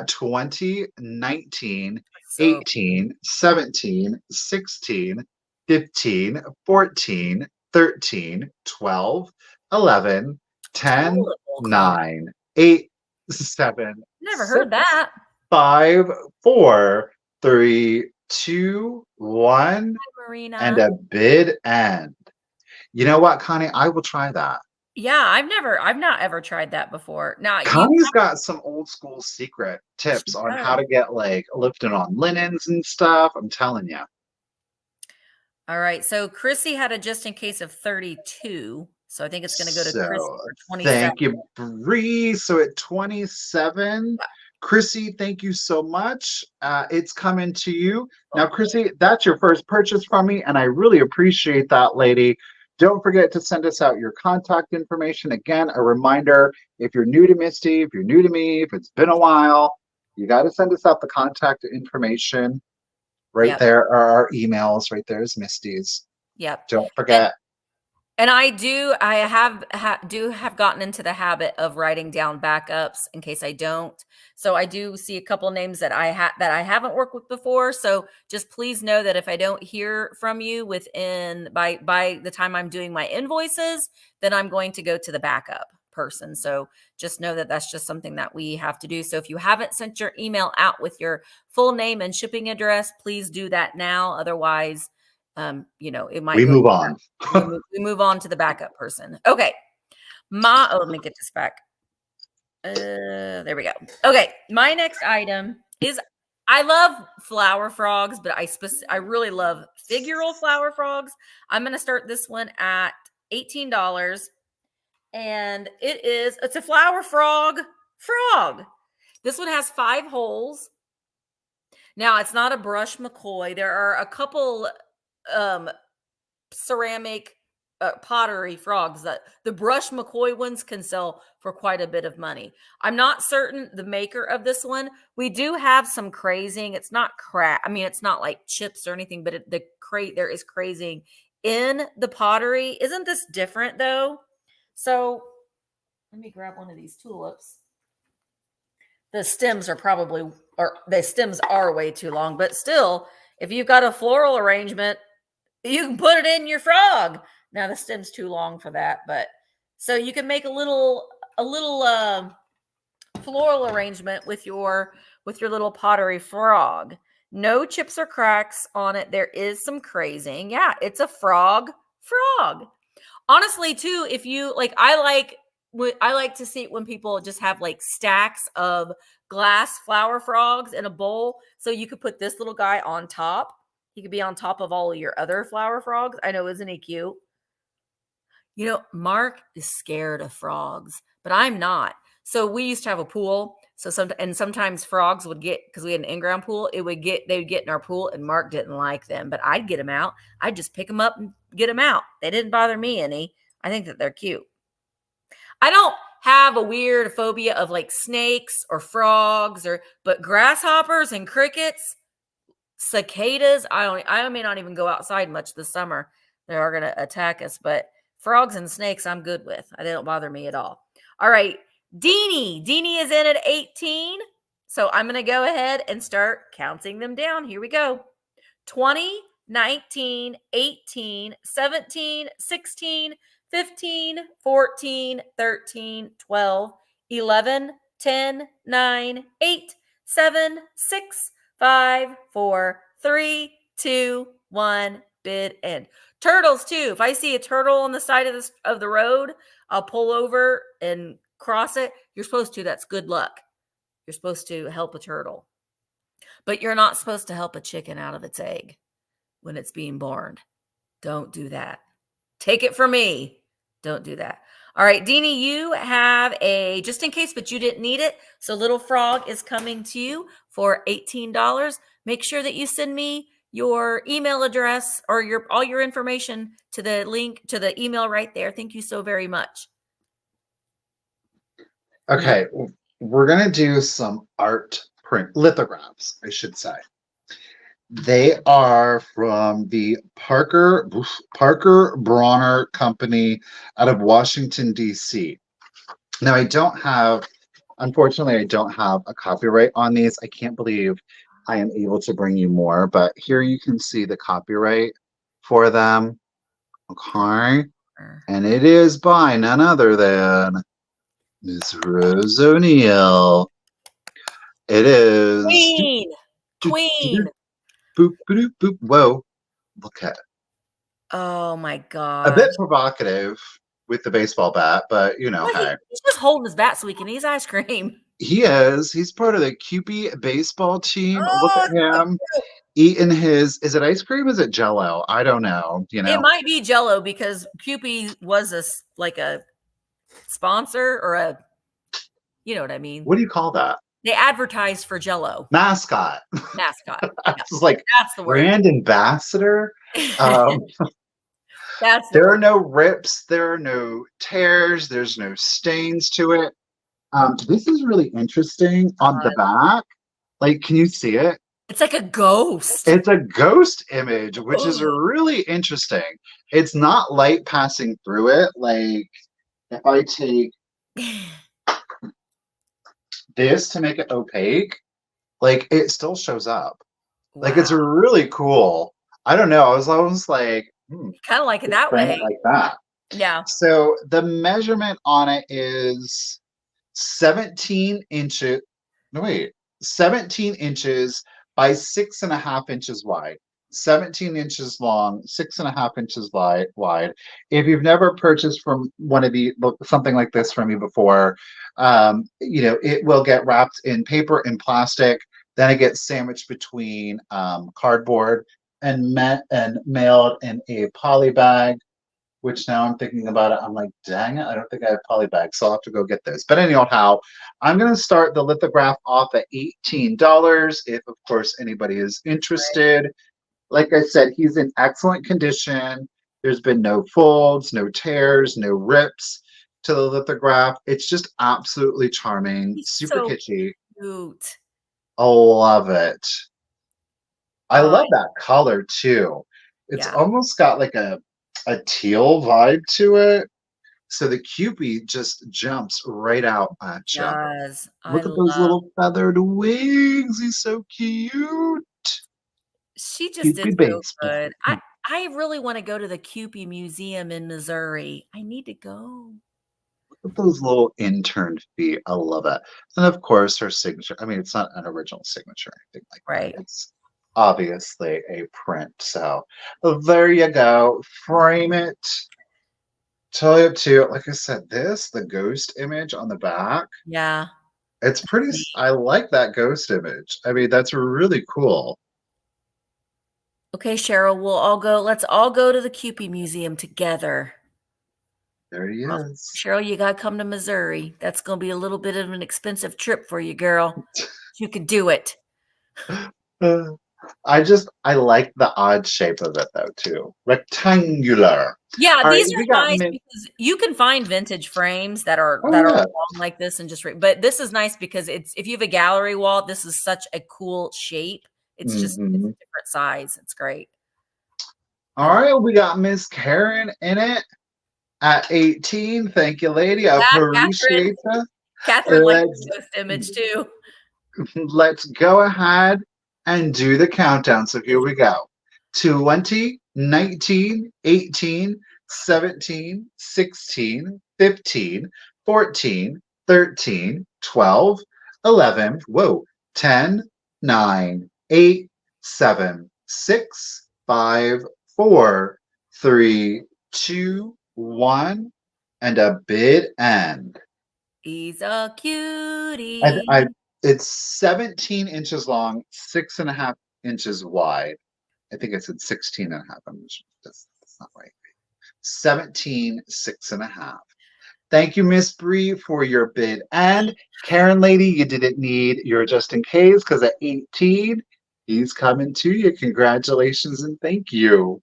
20, 19, 18, 17, 16, 15, 14, 13, 12, 11, 10, 9, 8, 7, Never heard that. 5, 4, 3, 2, 1, Marina. and a bid end. You know what, Connie? I will try that. Yeah, I've not ever tried that before. Now, Connie's got some old school secret tips on how to get like lifting on linens and stuff. I'm telling you. All right. So Chrissy had a just in case of 32. So I think it's going to go to Chrissy for 27. Thank you, Bree. So at 27, Chrissy, thank you so much. It's coming to you. Now, Chrissy, that's your first purchase from me, and I really appreciate that, lady. Don't forget to send us out your contact information. Again, a reminder, if you're new to Misty, if you're new to me, if it's been a while, you got to send us out the contact information. Right there are our emails. Right there is Misty's. Yep. Don't forget. And I have gotten into the habit of writing down backups in case I don't. So I do see a couple names that I haven't worked with before. So just please know that if I don't hear from you by the time I'm doing my invoices, then I'm going to go to the backup person. So just know that that's just something that we have to do. So if you haven't sent your email out with your full name and shipping address, please do that now. Otherwise, it might we move on. we move on to the backup person. Okay. Let me get this back. There we go. Okay. My next item is, I love flower frogs, but I really love figural flower frogs. I'm going to start this one at $18. And it's a flower frog. This one has 5 holes. Now, it's not a brush McCoy. There are a couple ceramic pottery frogs that the brush McCoy ones can sell for quite a bit of money. I'm not certain the maker of this one. We do have some crazing. It's not crap. I mean, it's not like chips or anything, but there is crazing in the pottery. Isn't this different though? So let me grab one of these tulips. The stems are way too long, but still, if you've got a floral arrangement, you can put it in your frog. Now the stem's too long for that, but so you can make a little floral arrangement with your little pottery frog. No chips or cracks on it. There is some crazing. Yeah, it's a frog. Honestly, too, if you like, I like to see it when people just have like stacks of glass flower frogs in a bowl. So you could put this little guy on top. He could be on top of all of your other flower frogs. I know, isn't he cute? You know, Mark is scared of frogs, but I'm not. So we used to have a pool. So sometimes frogs would get, because we had an in-ground pool, they would get in our pool, and Mark didn't like them, but I'd get them out. I'd just pick them up and get them out. They didn't bother me any. I think that they're cute. I don't have a weird phobia of like snakes or frogs but grasshoppers and crickets, cicadas. I may not even go outside much this summer. They are going to attack us, but frogs and snakes I'm good with. They don't bother me at all. All right. Deanie is in at 18. So I'm going to go ahead and start counting them down. Here we go. 20, 19, 18, 17, 16, 15, 14, 13, 12, 11, 10, 9, 8, 7, 6, 5, 4, 3, 2, 1, bid end. Turtles too. If I see a turtle on the side of the road, I'll pull over and cross it, you're supposed to. That's good luck. You're supposed to help a turtle. But you're not supposed to help a chicken out of its egg when it's being born. Don't do that. Take it from me. Don't do that. All right, Deanie, you have a just in case, but you didn't need it. So Little Frog is coming to you for $18. Make sure that you send me your email address or all your information to the link to the email right there. Thank you so very much. Okay, we're going to do some art print lithographs, I should say. They are from the Parker Bronner Company out of Washington, D.C. Now, unfortunately, I don't have a copyright on these. I can't believe I am able to bring you more, but here you can see the copyright for them. Okay. And it is by none other than Miss Rose O'Neill. It is Queen. Queen. Boop, boop, boop. Whoa. Look at it. Oh my God. A bit provocative with the baseball bat, but you know, hey. He's just holding his bat so he can eat his ice cream. He is. He's part of the Kewpie baseball team. Oh, look at him eating his, is it ice cream? Is it Jell-O? I don't know. You know, it might be Jell-O because Kewpie was a sponsor or a, you know what I mean? What do you call that? They advertised for Jell-O. Mascot. Mascot. It's like that's the word. Brand ambassador. There are no rips. There are no tears. There's no stains to it. This is really interesting on the back. Like, can you see it? It's like a ghost. It's a ghost image, which is really interesting. It's not light passing through it. Like, if I take this to make it opaque, like, it still shows up. Wow. Like, it's really cool. I don't know. I was almost like, kind of like it that way. Like that. Yeah. So the measurement on it is 17 inches. No, wait. 17 inches by 6.5 inches wide. 17 inches long, 6.5 inches wide. If you've never purchased from something like this from me before, you know, it will get wrapped in paper and plastic. Then it gets sandwiched between cardboard and mailed in a poly bag, which now I'm thinking about it, I'm like, dang it, I don't think I have poly bags, so I'll have to go get those. But anyhow, I'm going to start the lithograph off at $18, if, of course, anybody is interested. Like I said, he's in excellent condition. There's been no folds, no tears, no rips to the lithograph. It's just absolutely charming, he's super kitschy. Cute. I love it. I love that color, too. It's almost got like a teal vibe to it. So the Kewpie just jumps right out at you. Look at those little feathered wings. He's so cute. She just did so good. I really want to go to the Kewpie Museum in Missouri. I need to go. Look at those little intern feet. I love it. And of course, her signature. I mean, it's not an original signature or anything like that. It's obviously a print. So there you go. Frame it. Tell you to, like I said, the ghost image on the back. Yeah. It's pretty, I like that ghost image. I mean, that's really cool. Okay, Cheryl, let's all go to the Kewpie Museum together. There he is. Cheryl, you got to come to Missouri. That's going to be a little bit of an expensive trip for you, girl. You can do it. I like the odd shape of it though too. Rectangular. Yeah, all these are nice because you can find vintage frames that are long like this and but this is nice because if you have a gallery wall, this is such a cool shape. It's just it's a different size. It's great. All right, we got Miss Karen in it at 18. Thank you, lady. I appreciate it. Catherine likes this image too. Let's go ahead and do the countdown. So here we go. 20, 19, 18, 17, 16, 15, 14, 13, 12, 11, 10, 9, 8, 7, 6, 5, 4, 3, 2, 1, and a bid end. He's a cutie. It's 17 inches long, 6.5 inches wide. I think I said 16 and a half. That's not right. 17, 6.5. Thank you, Miss Bree, for your bid. And Karen Lady, you didn't need your just in case because at 18, he's coming to you. Congratulations and thank you.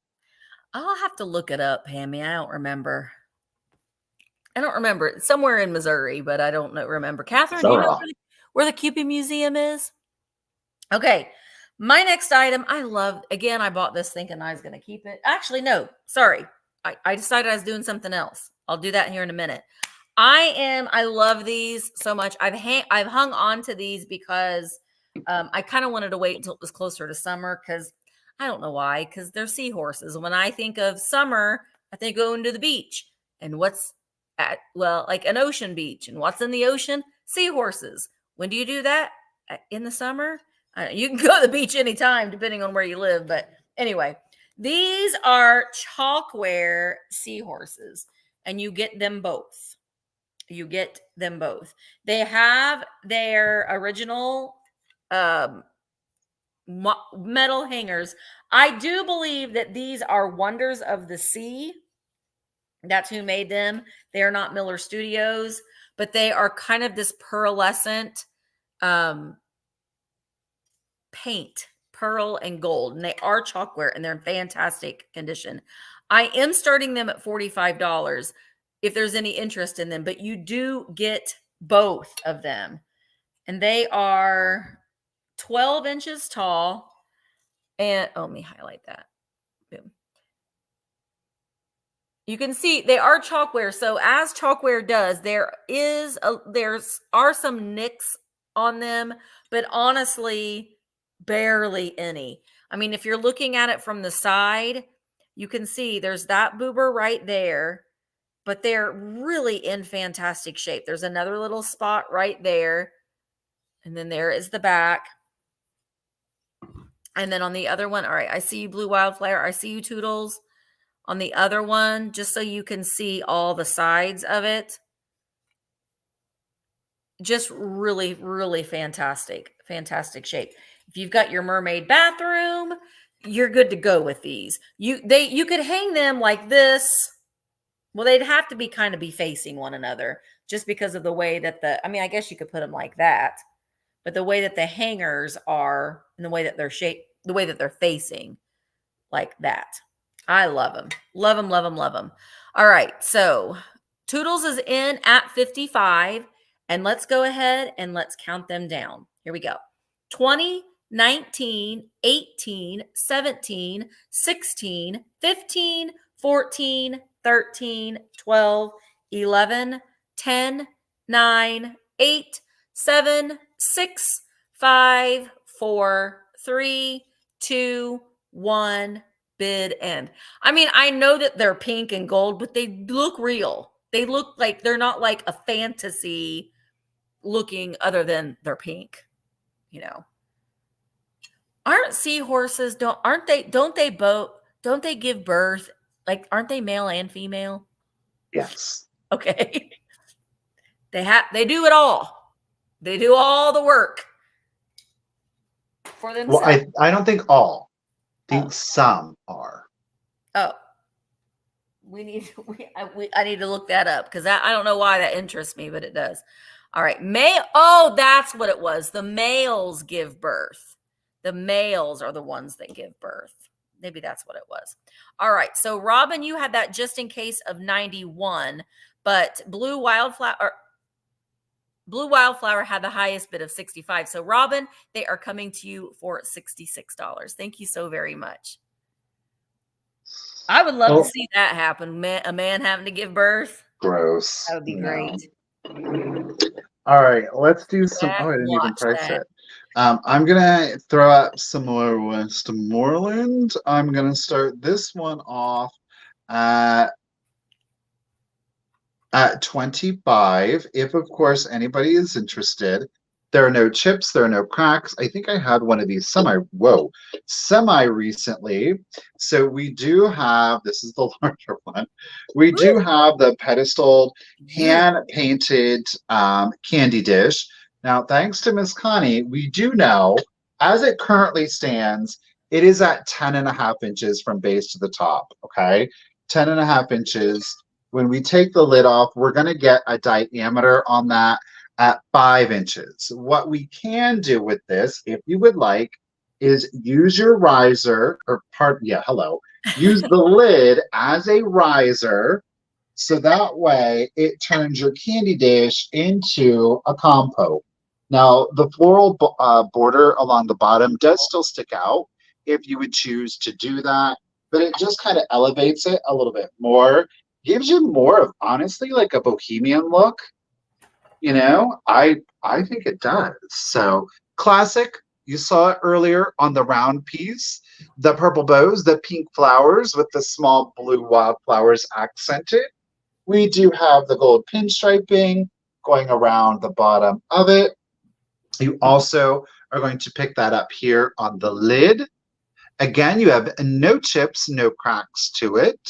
I'll have to look it up, Pammy. I don't remember. It's somewhere in Missouri, but I don't remember. Catherine, do you know where the Cupid Museum is? Okay. My next item, I bought this thinking I was going to keep it. Actually, no, sorry. I decided I was doing something else. I'll do that here in a minute. I love these so much. I've hung on to these because I kind of wanted to wait until it was closer to summer because I don't know why, because they're seahorses. When I think of summer, I think going to the beach. And what's like an ocean beach. And what's in the ocean? Seahorses. When do you do that? In the summer? You can go to the beach anytime, depending on where you live. But anyway, these are chalkware seahorses, and you get them both. They have their original metal hangers. I do believe that these are Wonders of the Sea. That's who made them. They are not Miller Studios, but they are kind of this pearlescent paint, pearl and gold, and they are chalkware, and they're in fantastic condition. I am starting them at $45 if there's any interest in them, but you do get both of them, and they are 12 inches tall. And let me highlight that. Boom. You can see they are chalkware. So as chalkware does, there are some nicks on them, but honestly, barely any. I mean, if you're looking at it from the side, you can see there's that boober right there, but they're really in fantastic shape. There's another little spot right there. And then there is the back. And then on the other one, all right, I see you, Blue Wildflower. I see you, Toodles. On the other one, just so you can see all the sides of it. Just really, really fantastic shape. If you've got your mermaid bathroom, you're good to go with these. You could hang them like this. Well, they'd have to be facing one another just because of the way that I guess you could put them like that, but the way that the hangers are and the way that they're shaped, the way that they're facing like that. I love them. Love them, love them, love them. All right. So Toodles is in at 55. And let's go ahead and let's count them down. Here we go. 20, 19, 18, 17, 16, 15, 14, 13, 12, 11, 10, 9, 8, 7, 6, 5, 4, 3, 2, 1. Bid end. I mean, I know that they're pink and gold, but they look real. They look like they're not like a fantasy looking other than they're pink, Aren't seahorses, don't they give birth? Like, aren't they male and female? Yes. Okay. They do it all. They do all the work for themselves. Well, I don't think all. I think some are. Oh. I need to look that up because I don't know why that interests me, but it does. All right. That's what it was. The males give birth. The males are the ones that give birth. Maybe that's what it was. All right. So Robin, you had that just in case of 91, but Blue Wildflower had the highest bid of 65. So Robin, they are coming to you for $66. Thank you so very much. I would love to see that happen. A man having to give birth. Gross. That would be great. All right, let's do some. I didn't even price it. I'm gonna throw out some more Westmoreland. I'm gonna start this one off at 25. If, of course, anybody is interested, There are no chips, there are no cracks. I think I had one of these semi recently. So we do have, this is the larger one. We do have the pedestal hand painted candy dish. Now, thanks to Miss Connie, we do know, as it currently stands, it is at 10.5 inches from base to the top, okay? 10.5 inches. When we take the lid off, we're gonna get a diameter on that at 5 inches. What we can do with this, if you would like, is use your riser, use the lid as a riser, so that way it turns your candy dish into a compote. Now, the floral border along the bottom does still stick out if you would choose to do that, but it just kind of elevates it a little bit more, gives you more of, honestly, like a bohemian look. I think it does. So classic. You saw it earlier on the round piece, the purple bows, the pink flowers with the small blue wildflowers accented. We do have the gold pinstriping going around the bottom of it. You also are going to pick that up here on the lid. Again, you have no chips, no cracks to it.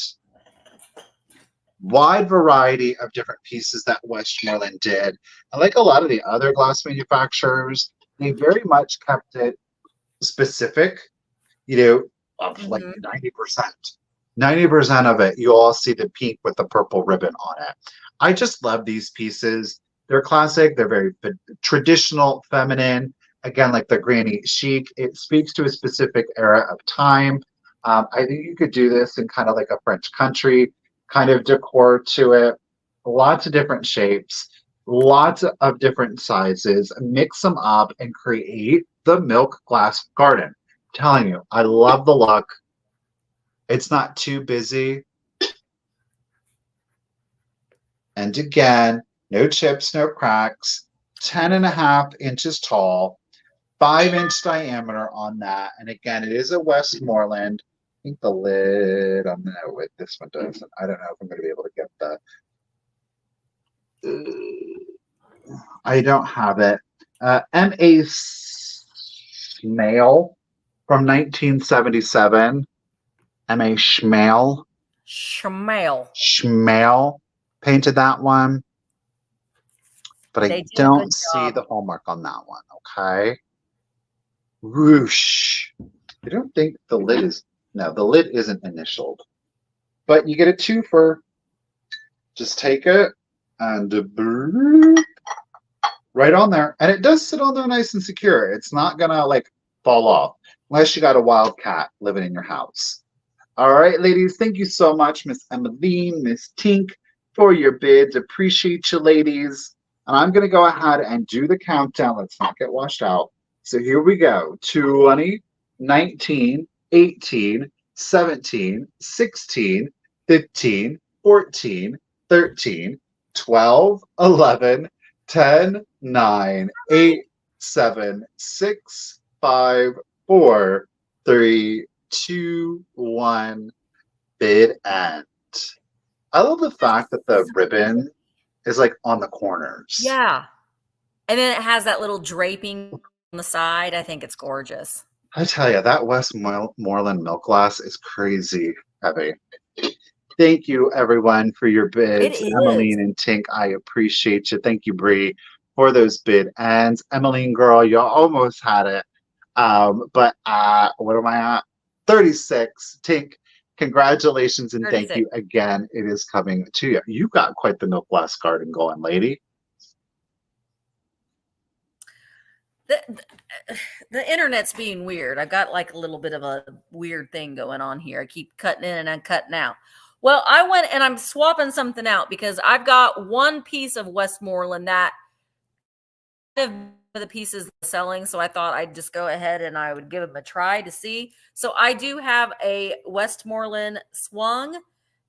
Wide variety of different pieces that Westmoreland did. And like a lot of the other glass manufacturers, they very much kept it specific, of like 90%. 90% of it, you all see the pink with the purple ribbon on it. I just love these pieces. They're classic. They're very traditional, feminine. Again, like the granny chic. It speaks to a specific era of time. I think you could do this in kind of like a French country kind of decor to it. Lots of different shapes, lots of different sizes. Mix them up and create the milk glass garden. I'm telling you, I love the look. It's not too busy. And again, no chips, no cracks, 10.5 inches tall, 5-inch diameter on that. And again, it is a Westmoreland. I think the lid, I'm going to, wait, this one doesn't. I don't know if I'm going to be able to get the, I don't have it. M.A. Schmale from 1977. M.A. Schmale. Schmale painted that one. But I don't see the hallmark on that one, okay? Whoosh. I don't think the lid is, no, the lid isn't initialed. But you get a twofer. Just take it and right on there. And it does sit on there nice and secure. It's not going to like fall off unless you got a wild cat living in your house. All right, ladies, thank you so much, Miss Emmeline, Miss Tink, for your bids. Appreciate you, ladies. And I'm going to go ahead and do the countdown. Let's not get washed out. So here we go. 20, 19, 18, 17, 16, 15, 14, 13, 12, 11, 10, 9, 8, 7, 6, 5, 4, 3, 2, 1. Bid end. I love the fact that the ribbon is like on the corners. Yeah. And then it has that little draping on the side. I think it's gorgeous. I tell you, that Westmoreland milk glass is crazy heavy. Thank you, everyone, for your bids. Emmeline and Tink, I appreciate you. Thank you, Bree, for those bid ends. Emmeline, girl, you almost had it. But what am I at? 36. Tink, congratulations and 36. Thank you again. It is coming to you. You've got quite the milk glass garden going, lady. The internet's being weird. I got like a little bit of a weird thing going on here. I keep cutting in and I'm cutting out. Well, I went and I'm swapping something out because I've got one piece of Westmoreland that the pieces selling. So I thought I'd just go ahead and I would give them a try to see. So I do have a Westmoreland swung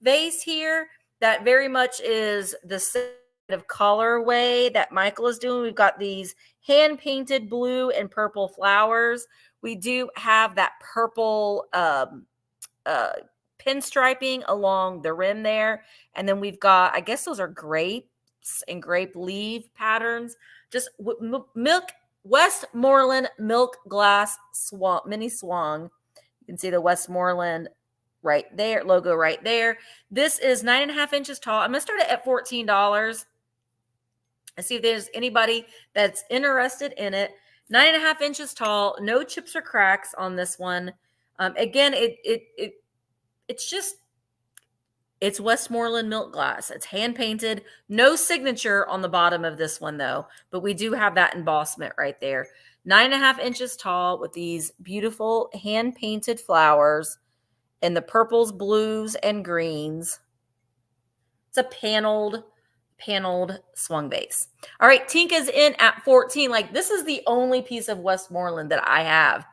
vase here that very much is the same of colorway that Michael is doing. We've got these hand painted blue and purple flowers. We do have that purple pinstriping along the rim there. And then we've got, I guess those are grapes and grape leaf patterns. Just milk Westmoreland Milk Glass Mini Swung. You can see the Westmoreland right there, logo right there. This is 9.5 inches tall. I'm going to start it at $14. And see if there's anybody that's interested in it. 9.5 inches tall, no chips or cracks on this one. Again, it's Westmoreland milk glass. It's hand painted, no signature on the bottom of this one though, but we do have that embossment right there. 9.5 inches tall with these beautiful hand painted flowers in the purples, blues, and greens. It's a paneled swung base. All right, Tink is in at 14. Like, this is the only piece of Westmoreland that I have.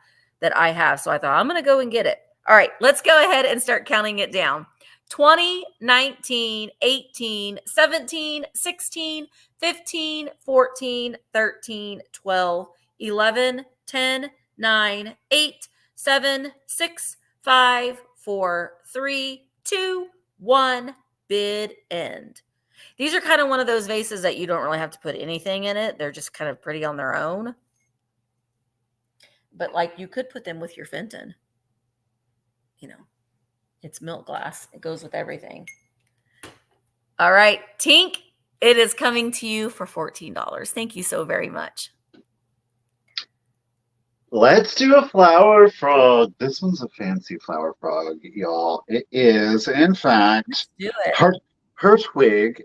So I thought I'm going to go and get it. All right, let's go ahead and start counting it down. 20, 19, 18, 17, 16, 15, 14, 13, 12, 11, 10, 9, 8, 7, 6, 5, 4, 3, 2, 1, bid end. These are kind of one of those vases that you don't really have to put anything in it. They're just kind of pretty on their own. But like, you could put them with your Fenton. You know, it's milk glass. It goes with everything. All right, Tink, it is coming to you for $14. Thank you so very much. Let's do a flower frog. This one's a fancy flower frog, y'all. It is, in fact, Let's do it. Hertwig, Hertwig.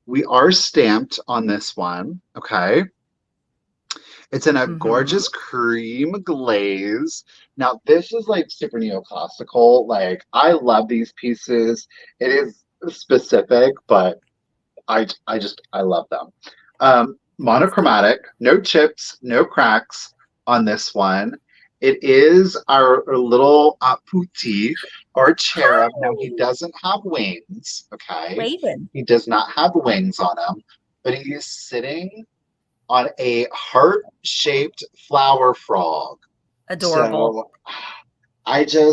We are stamped on this one, okay? It's in a gorgeous cream glaze. Now, this is like super neoclassical. Like, I love these pieces. It is specific, but I love them. Monochromatic, no chips, no cracks on this one. It is our little putti or cherub. Now, he doesn't have wings, okay? Raven. He does not have wings on him, but he is sitting on a heart-shaped flower frog. Adorable. So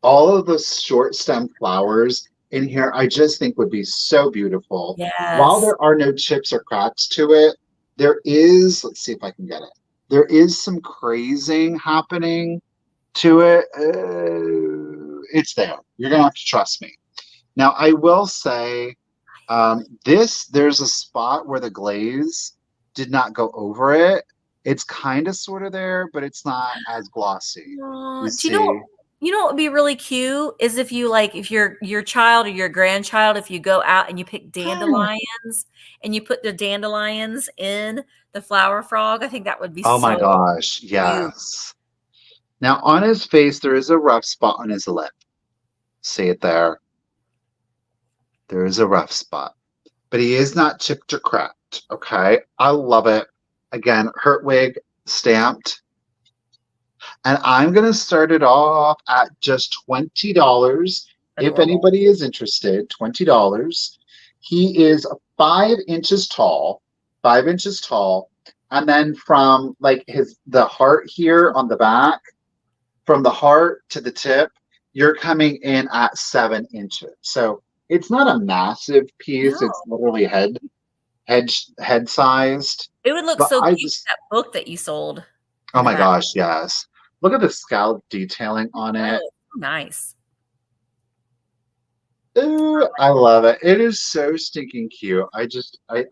all of the short stem flowers in here, I just think would be so beautiful. Yes. While there are no chips or cracks to it, there is, let's see if I can get it. There is some crazing happening to it. It's there. You're going to have to trust me. Now, I will say there's a spot where the glaze did not go over it. It's kind of sort of there, but it's not as glossy. Do you know what would be really cute is if your child or your grandchild, if you go out and you pick dandelions and you put the dandelions in the flower frog. I think that would be oh my gosh, yes. Cute. Now on his face there is a rough spot on his lip. See it there? There is a rough spot. But he is not chipped or cracked. Okay. I love it. Again, Hertwig stamped. And I'm going to start it off at just $20. If anybody is interested, $20. He is 5 inches tall, 5 inches tall. And then from like the heart here on the back, from the heart to the tip, you're coming in at 7 inches. So it's not a massive piece. No. It's literally head sized. It would look so cute in that book that you sold. Oh my gosh, yes. Look at the scallop detailing on it. Oh, nice. Ooh, I love it. It is so stinking cute. I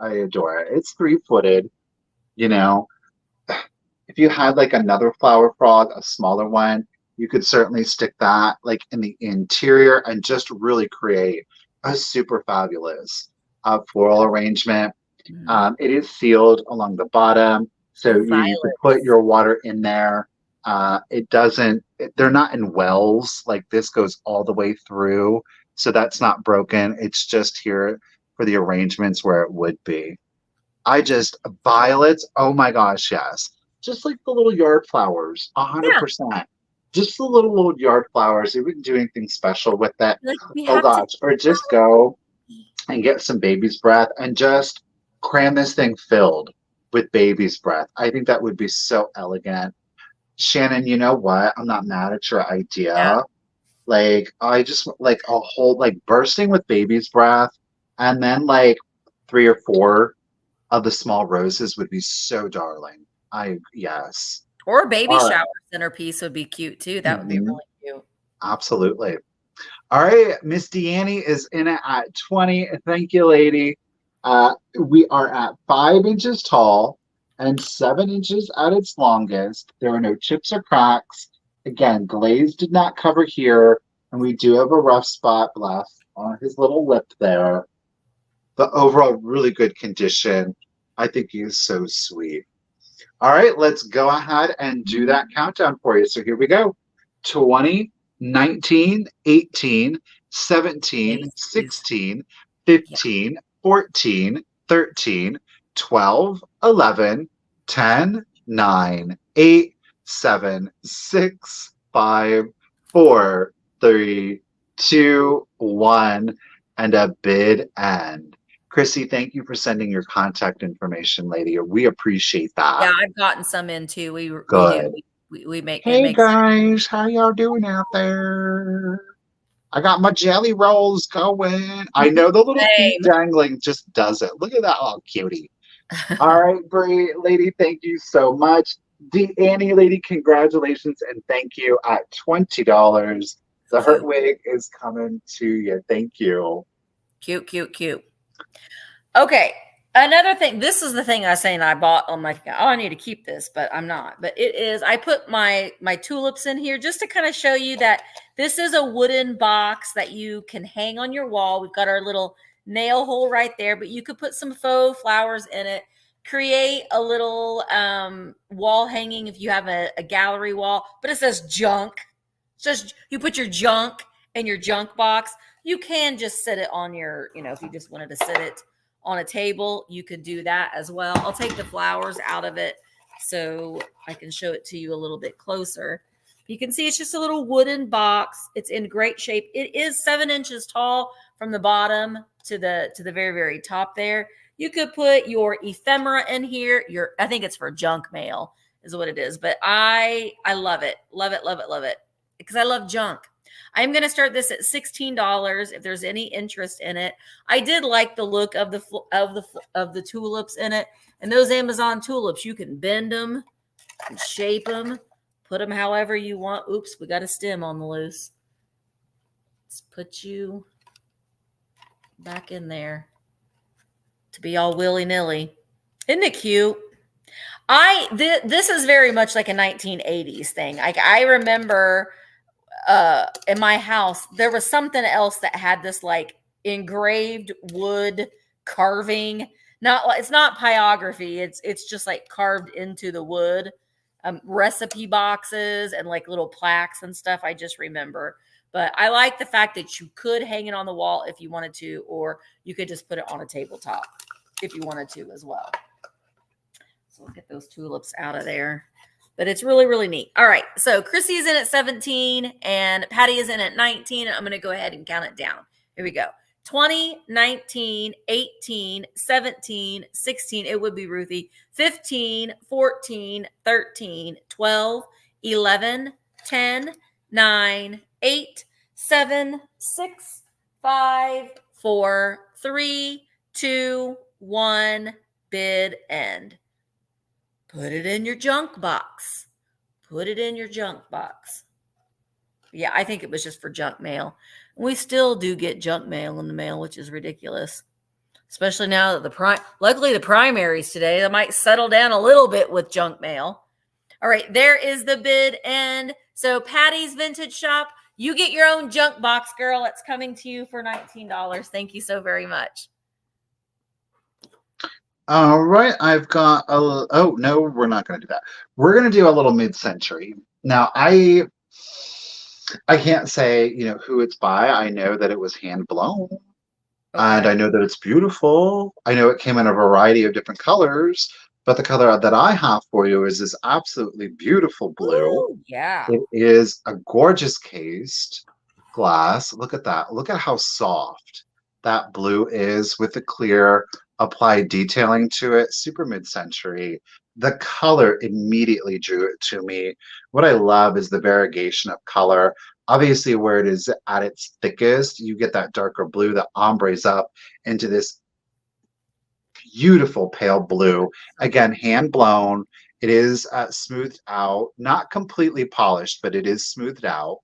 adore it. It's 3-footed, you know. If you had like another flower frog, a smaller one, you could certainly stick that like in the interior and just really create a super fabulous floral arrangement. It is sealed along the bottom, so you can put your water in there. They're not in wells. Like this goes all the way through, so that's not broken. It's just here for the arrangements where it would be. Violets. Oh my gosh, yes. Just like the little yard flowers, 100%. Just the little yard flowers. You wouldn't do anything special with that. Oh gosh, or just go and get some baby's breath and just cram this thing filled with baby's breath. I think that would be so elegant. Shannon, you know what? I'm not mad at your idea. Yeah. Like, I just like a whole, like bursting with baby's breath and then like 3 or 4 of the small roses would be so darling. Yes. Or a baby All right. shower centerpiece would be cute too. That would be Mhm. really cute. Absolutely. All right, Miss Deanne is in it at 20. Thank you, lady. We are at 5 inches tall and 7 inches at its longest. There are no chips or cracks. Again, glaze did not cover here, and we do have a rough spot left on his little lip there. But overall, really good condition. I think he is so sweet. All right, let's go ahead and do that countdown for you. So here we go. 20, 19, 18, 17, Baby. 16, Yeah. 15, 14, 13, 12, 11, 10, 9, 8, 7, 6, 5, 4, 3, 2, 1, and a bid end. Chrissy, thank you for sending your contact information, lady. We appreciate that. Yeah, I've gotten some in too. We do. Good. We make it Hey makes guys, how y'all doing out there? I got my jelly rolls going. I know the little feet same. dangling just does it. Look at that little cutie. All right, Brie, lady, thank you so much. Annie, lady, congratulations and thank you at $20. The Hurt Cute. Wig is coming to you. Thank you. Cute, cute, cute. Okay. Another thing, this is the thing I was saying I bought on my, oh, I need to keep this, but I'm not. But it is, I put my tulips in here just to kind of show you that this is a wooden box that you can hang on your wall. We've got our little nail hole right there, but you could put some faux flowers in it, create a little wall hanging if you have a gallery wall, but it says junk. It says you put your junk in your junk box. You can just sit it on your, if you just wanted to sit it on a table, you could do that as well. I'll take the flowers out of it so I can show it to you a little bit closer. You can see it's just a little wooden box. It's in great shape. It is 7 inches tall from the bottom to the very, very top there. You could put your ephemera in here. I think it's for junk mail is what it is. But I love it. Love it, love it, love it. Because I love junk. I'm going to start this at $16 if there's any interest in it. I did like the look of the tulips in it. And those Amazon tulips, you can bend them and shape them, put them however you want. Oops, we got a stem on the loose. Let's put you back in there to be all willy-nilly. Isn't it cute? This is very much like a 1980s thing. I remember in my house, there was something else that had this like engraved wood carving. It's not pyrography. It's just like carved into the wood, recipe boxes and like little plaques and stuff. I just remember, but I like the fact that you could hang it on the wall if you wanted to, or you could just put it on a tabletop if you wanted to as well. So we'll get those tulips out of there. But it's really, really neat. All right. So Chrissy's in at 17 and Patty is in at 19. I'm going to go ahead and count it down. Here we go. 20, 19, 18, 17, 16. It would be Ruthie. 15, 14, 13, 12, 11, 10, 9, 8, 7, 6, 5, 4, 3, 2, 1. Bid end. Put it in your junk box. Put it in your junk box. Yeah, I think it was just for junk mail. We still do get junk mail in the mail, which is ridiculous. Especially now that luckily the primaries today, they might settle down a little bit with junk mail. All right, there is the bid end. So Patty's Vintage Shop, you get your own junk box, girl. It's coming to you for $19. Thank you so very much. All right, I've got oh no, we're not going to do that. We're going to do a little mid-century. Now, I can't say, who it's by. I know that it was hand blown. Okay. And I know that it's beautiful. I know it came in a variety of different colors, but the color that I have for you is this absolutely beautiful blue. Ooh, yeah. It is a gorgeous cased glass. Look at that. Look at how soft that blue is with the clear applied detailing to it. Super mid-century. The color immediately drew it to me. What I love is the variegation of color. Obviously, where it is at its thickest, you get that darker blue that ombres up into this beautiful pale blue. Again, hand blown. It is smoothed out, not completely polished, but it is smoothed out.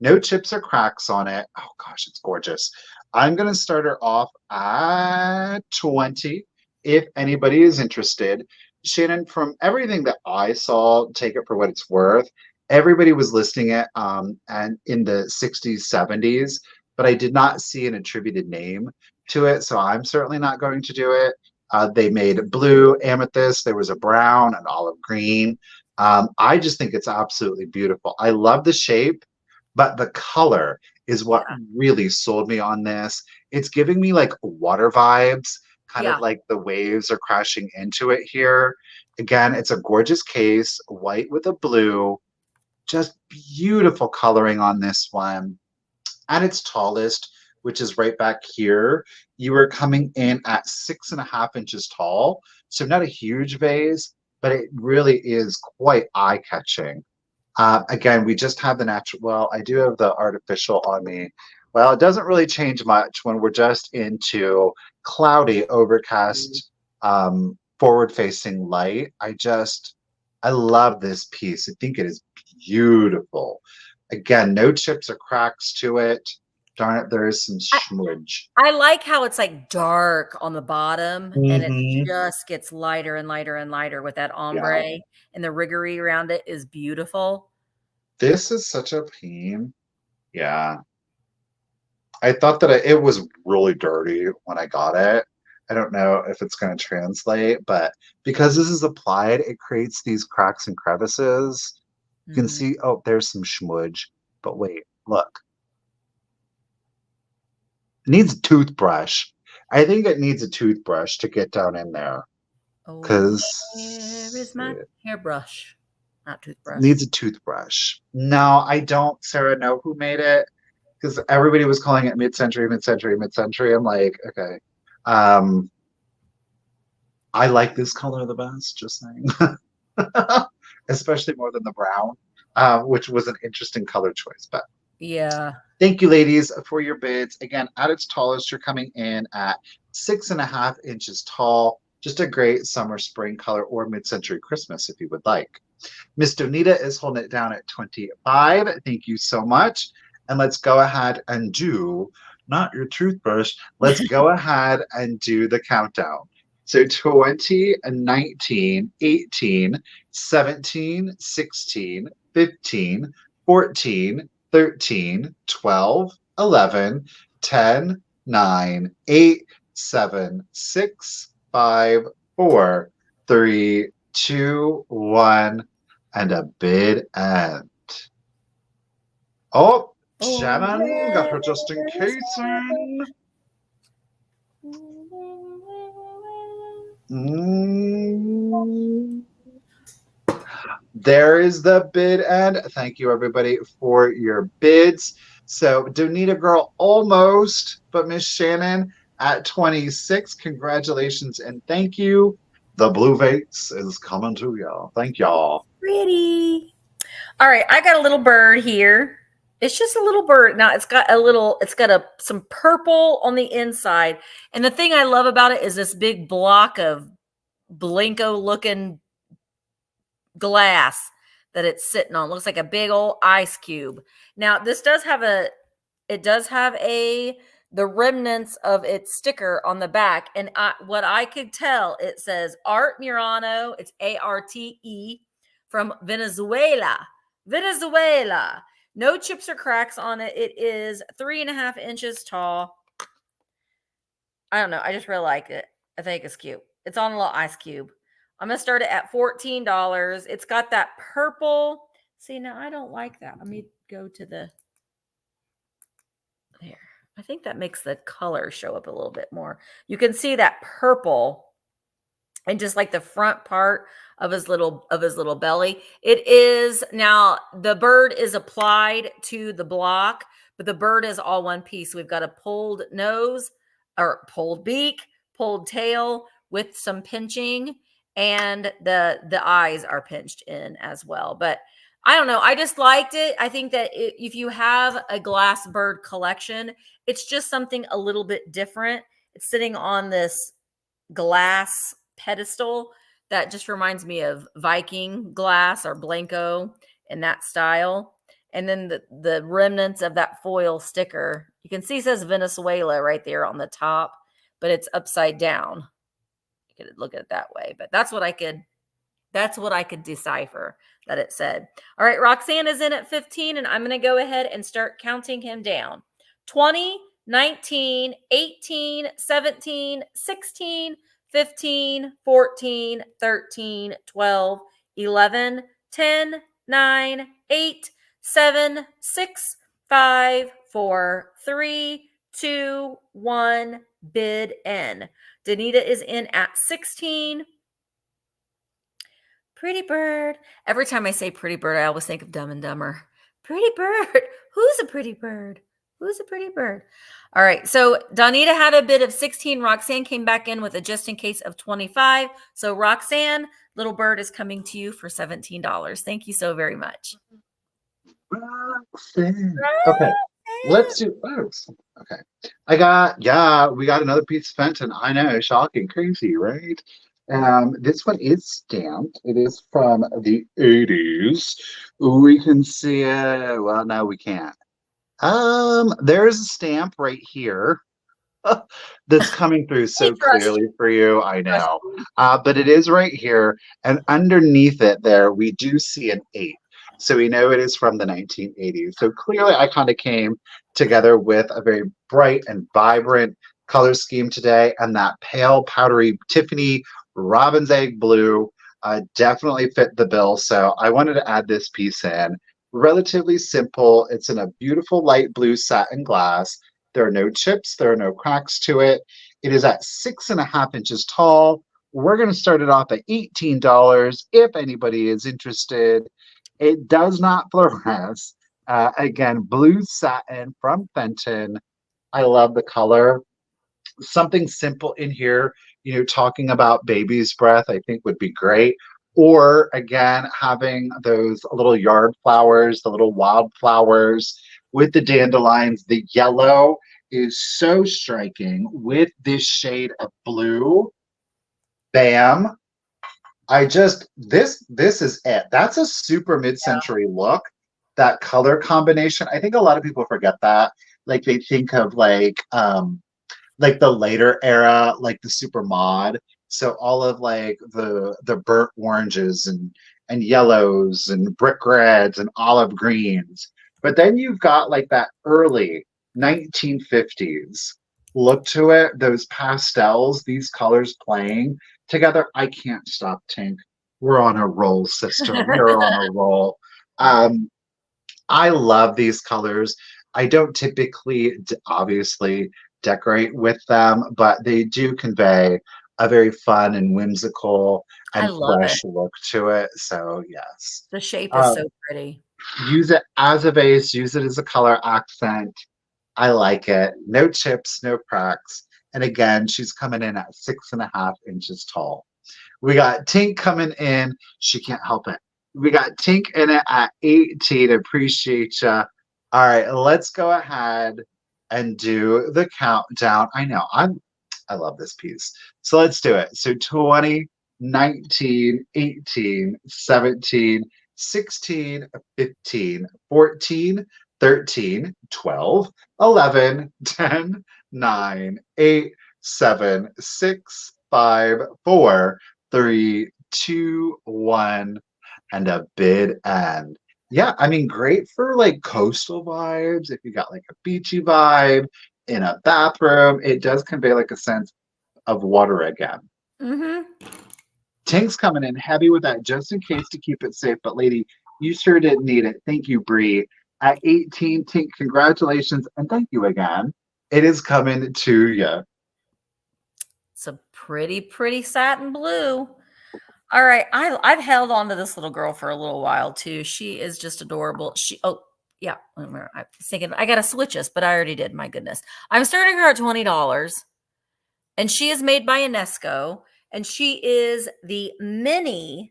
No chips or cracks on it. Oh gosh, it's gorgeous. I'm going to start her off at 20 if anybody is interested. Shannon, from everything that I saw, take it for what it's worth. Everybody was listing it and in the 60s, 70s, but I did not see an attributed name to it, so I'm certainly not going to do it. They made blue, amethyst, there was a brown, an olive green. I just think it's absolutely beautiful. I love the shape, but the color is what really sold me on this. It's giving me like water vibes, kind of like the waves are crashing into it here. Again, it's a gorgeous case, white with a blue, just beautiful coloring on this one. At its tallest, which is right back here, you are coming in at 6.5 inches tall. So not a huge vase, but it really is quite eye-catching. Again, we just have the natural, well, I do have the artificial on me. Well, it doesn't really change much when we're just into cloudy, overcast, forward-facing light. I love this piece. I think it is beautiful. Again, no chips or cracks to it. Darn it, there is some smudge. I like how it's like dark on the bottom and it just gets lighter and lighter and lighter with that ombre, and the riggery around it is beautiful. This is such a pain. Yeah. I thought that it was really dirty when I got it. I don't know if it's going to translate, but because this is applied, it creates these cracks and crevices. You can see, oh, there's some smudge. But wait, look. It needs a toothbrush. I think it needs a toothbrush to get down in there. Because where is my hairbrush? Not toothbrush. Needs a toothbrush. No, I don't, Sarah, know who made it. Because everybody was calling it mid-century, mid-century, mid-century. I'm like, okay. I like this color the best, just saying. Especially more than the brown, which was an interesting color choice. But yeah. Thank you, ladies, for your bids. Again, at its tallest, you're coming in at 6.5 inches tall. Just a great summer, spring color, or mid-century Christmas if you would like. Miss Donita is holding it down at 25. Thank you so much. And let's go ahead and do, not your toothbrush, let's go ahead and do the countdown. So 20, 19, 18, 17, 16, 15, 14, 13, 12, 11, 10, 9, 8, 7, 6, 5, 4, 3, 2, 1, and a bid end. Oh, Shannon got her just in case in. There is the bid end. Thank you, everybody, for your bids. So, Donita girl, almost, but Miss Shannon at 26. Congratulations and thank you. The blue vase is coming to y'all. Thank y'all. Pretty. All right, I got a little bird here. It's just a little bird. Now it's got some purple on the inside. And the thing I love about it is this big block of Blinko looking glass that it's sitting on. Looks like a big old ice cube. Now this does have the remnants of its sticker on the back. And what I could tell, it says Art Murano. It's ARTE from Venezuela. Venezuela. No chips or cracks on it. It is 3.5 inches tall. I don't know. I just really like it. I think it's cute. It's on a little ice cube. I'm going to start it at $14. It's got that purple. See, now I don't like that. Let me go to there. I think that makes the color show up a little bit more. You can see that purple and just like the front part of his little belly. It is now, the bird is applied to the block, but the bird is all one piece. We've got a pulled nose or pulled beak, pulled tail with some pinching, and the eyes are pinched in as well. But I don't know. I just liked it. I think that if you have a glass bird collection, it's just something a little bit different. It's sitting on this glass pedestal that just reminds me of Viking glass or Blanco in that style. And then the remnants of that foil sticker, you can see it says Venezuela right there on the top, but it's upside down. You could look at it that way, but that's what I could decipher that it said. All right, Roxanne is in at 15, and I'm going to go ahead and start counting him down. 20, 19, 18, 17, 16, 15, 14, 13, 12, 11, 10, 9, 8, 7, 6, 5, 4, 3, 2, 1, bid N. Danita is in at 16. Pretty bird. Every time I say pretty bird, I always think of Dumb and Dumber. Pretty bird. Who's a pretty bird? Who's a pretty bird? All right. So Donita had a bid of 16. Roxanne came back in with a just in case of 25. So Roxanne, little bird is coming to you for $17. Thank you so very much. Roxanne. Okay. Let's do okay. We got another piece of Fenton. I know, shocking, crazy, right? This one is stamped. It is from the 80s. We can see it. Well, no, we can't. There's a stamp right here that's coming through so clearly for you. I know. But it is right here. And underneath it there, we do see an 8. So we know it is from the 1980s. So clearly I kind of came together with a very bright and vibrant color scheme today. And that pale powdery Tiffany robin's egg blue definitely fit the bill. So I wanted to add this piece in. Relatively simple. It's in a beautiful light blue satin glass. There are no chips. There are no cracks to it. It is at 6.5 inches tall. We're going to start it off at $18 if anybody is interested. It does not fluoresce. Again, blue satin from Fenton. I love the color. Something simple in here, talking about baby's breath, I think would be great. Or again, having those little yard flowers, the little wildflowers with the dandelions. The yellow is so striking with this shade of blue. Bam. This is it. That's a super mid-century look. That color combination. I think a lot of people forget that. Like they think of like the later era, like the super mod. So all of like the burnt oranges and yellows and brick reds and olive greens. But then you've got like that early 1950s look to it, those pastels, these colors playing together. I can't stop, Tink. We're on a roll, sister. We're on a roll. I love these colors. I don't typically, obviously, decorate with them, but they do convey a very fun and whimsical and fresh look to it. So, yes. The shape is so pretty. Use it as a base. Use it as a color accent. I like it. No chips, no cracks. And again, she's coming in at 6.5 inches tall. We got Tink coming in. She can't help it. We got Tink in it at 18. Appreciate ya. All right, let's go ahead and do the countdown. I know, I love this piece. So let's do it. So 20, 19, 18, 17, 16, 15, 14, 13, 12, 11, 10, 9, 8, 7, 6, 5, 4, 3, 2, 1, and a bid end. Yeah, I mean, great for like coastal vibes. If you got like a beachy vibe in a bathroom, it does convey like a sense of water again. Tink's coming in heavy with that just in case to keep it safe. But lady, you sure didn't need it. Thank you, Bree. At 18, Tink, congratulations. And thank you again. It is coming to you. It's a pretty, pretty satin blue. All right. I've held on to this little girl for a little while too. She is just adorable. I'm thinking I got to switch this, but I already did. My goodness. I'm starting her at $20. And she is made by UNESCO. And she is the mini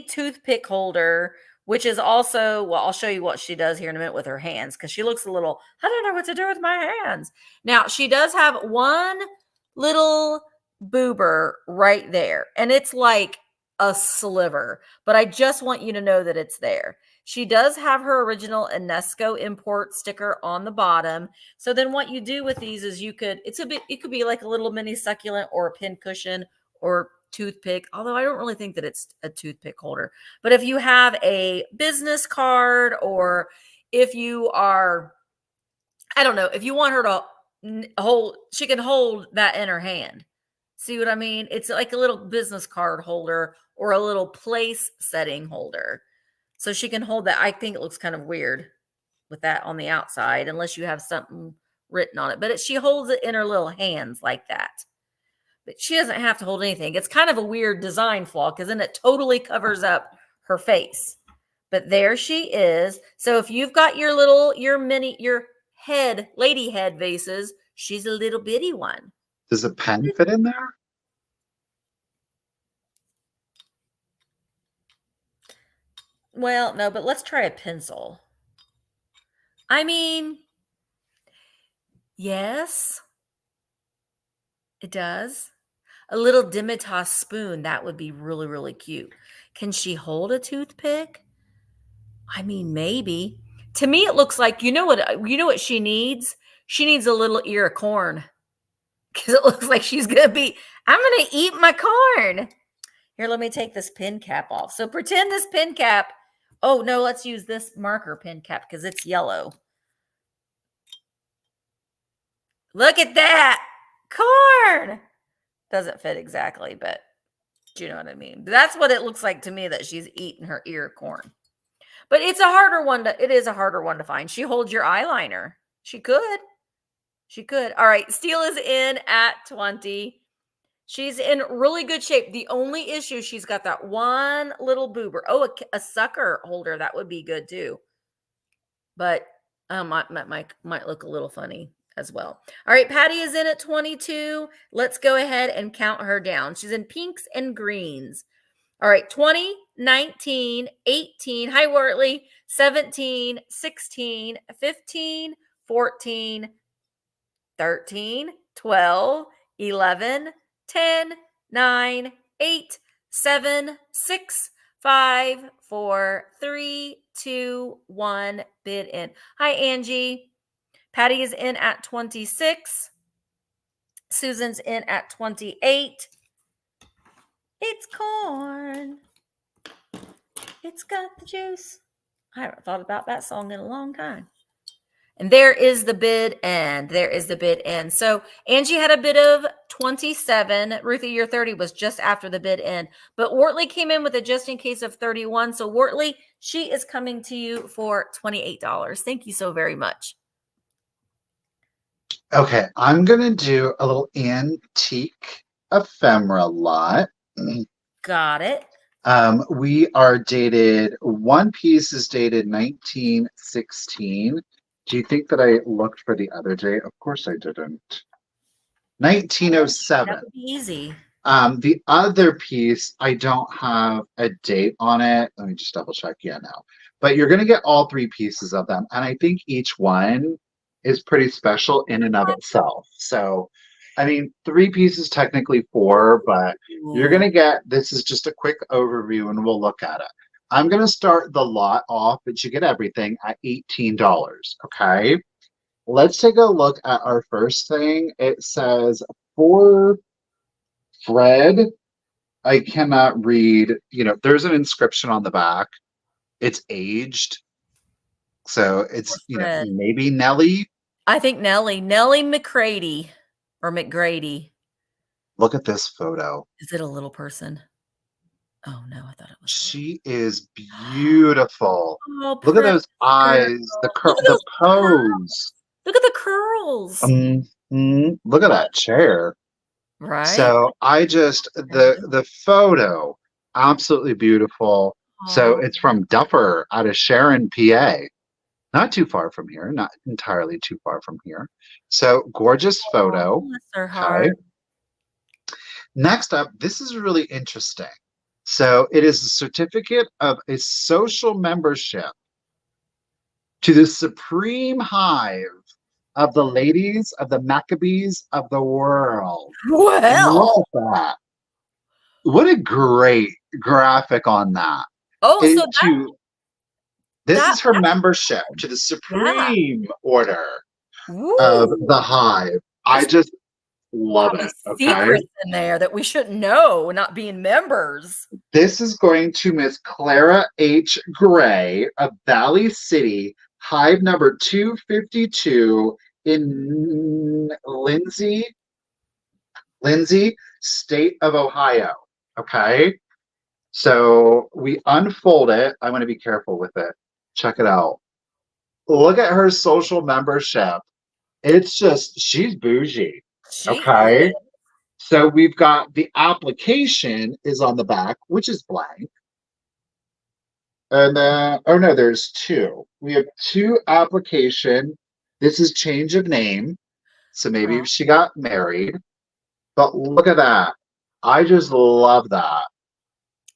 toothpick holder, which is also, well, I'll show you what she does here in a minute with her hands, because she looks a little, I don't know what to do with my hands. Now, she does have one little boober right there. And it's like a sliver, but I just want you to know that it's there. She does have her original UNESCO import sticker on the bottom. So then what you do with these is it could be like a little mini succulent or a pin cushion or toothpick, although I don't really think that it's a toothpick holder. But if you have a business card, or if you are, I don't know, if you want her to hold, she can hold that in her hand. See what I mean? It's like a little business card holder or a little place setting holder. So she can hold that. I think it looks kind of weird with that on the outside, unless you have something written on it. But she holds it in her little hands like that. But she doesn't have to hold anything. It's kind of a weird design flaw because then it totally covers up her face. But there she is. So if you've got your lady head vases, she's a little bitty one. Does a pen fit in there? Well, no, but let's try a pencil. I mean, yes, it does. A little Dimitas spoon, that would be really, really cute. Can she hold a toothpick? I mean, maybe. To me, it looks like, you know what she needs? She needs a little ear of corn. Because it looks like she's going to be, I'm going to eat my corn. Here, let me take this pin cap off. So pretend this pin cap. Oh, no, let's use this marker pin cap because it's yellow. Look at that. Corn. Doesn't fit exactly, but do you know what I mean? That's what it looks like to me, that she's eating her ear of corn. But it is a harder one to find. She holds your eyeliner. She could. All right. Steele is in at 20. She's in really good shape. The only issue, she's got that one little boober. Oh, a sucker holder. That would be good too. But might look a little funny as well. All right. Patty is in at 22. Let's go ahead and count her down. She's in pinks and greens. All right. 20, 19, 18. Hi, Wortley. 17, 16, 15, 14, 13, 12, 11, 10, 9, 8, 7, 6, 5, 4, 3, 2, 1. Bid in. Hi, Angie. Patty is in at 26. Susan's in at 28. It's corn. It's got the juice. I haven't thought about that song in a long time. And there is the bid end. So Angie had a bid of 27. Ruthie, your 30 was just after the bid end. But Wortley came in with a just in case of 31. So Wortley, she is coming to you for $28. Thank you so very much. Okay, I'm going to do a little antique ephemera lot. Got it. We are dated, one piece is dated 1916. Do you think that I looked for the other date? Of course I didn't. 1907. That would be easy. The other piece, I don't have a date on it. Let me just double check. Yeah, no. But you're going to get all three pieces of them. And I think each one is pretty special in and of itself. So, I mean, three pieces, technically four, but you're going to get, this is just a quick overview and we'll look at it. I'm going to start the lot off, but you get everything at $18, okay? Let's take a look at our first thing. It says, for Fred, I cannot read, there's an inscription on the back. It's aged. So it's, maybe Nellie. I think Nellie McCrady or McGrady. Look at this photo. Is it a little person? Oh no, I thought it was. She is beautiful. Oh, look at those eyes, the pose. Look at the curls. Look at that chair. Right. So the photo, absolutely beautiful. Oh. So it's from Duffer out of Sharon, PA. Not too far from here, not entirely too far from here. So gorgeous photo. Bless her heart. Okay. Next up, this is really interesting. So it is a certificate of a social membership to the Supreme Hive of the ladies of the Maccabees of the world. Well, Look at that. What a great graphic on that. oh, so This that is her membership to the yeah. Supreme Order of Ooh, the Hive. I there's just love probably it. Okay. secrets in there that we shouldn't know, not being members. This is going to Miss Clara H. Gray of Valley City, Hive number 252 in Lindsay, state of Ohio. Okay. So we unfold it. I want to be careful with it. Check it out. Look at her social membership. It's just, she's bougie. She Okay. is. So we've got the application is on the back, which is blank. And then, oh no, there's two. We have two application. This is change of name. So maybe if she got married. But look at that. I just love that.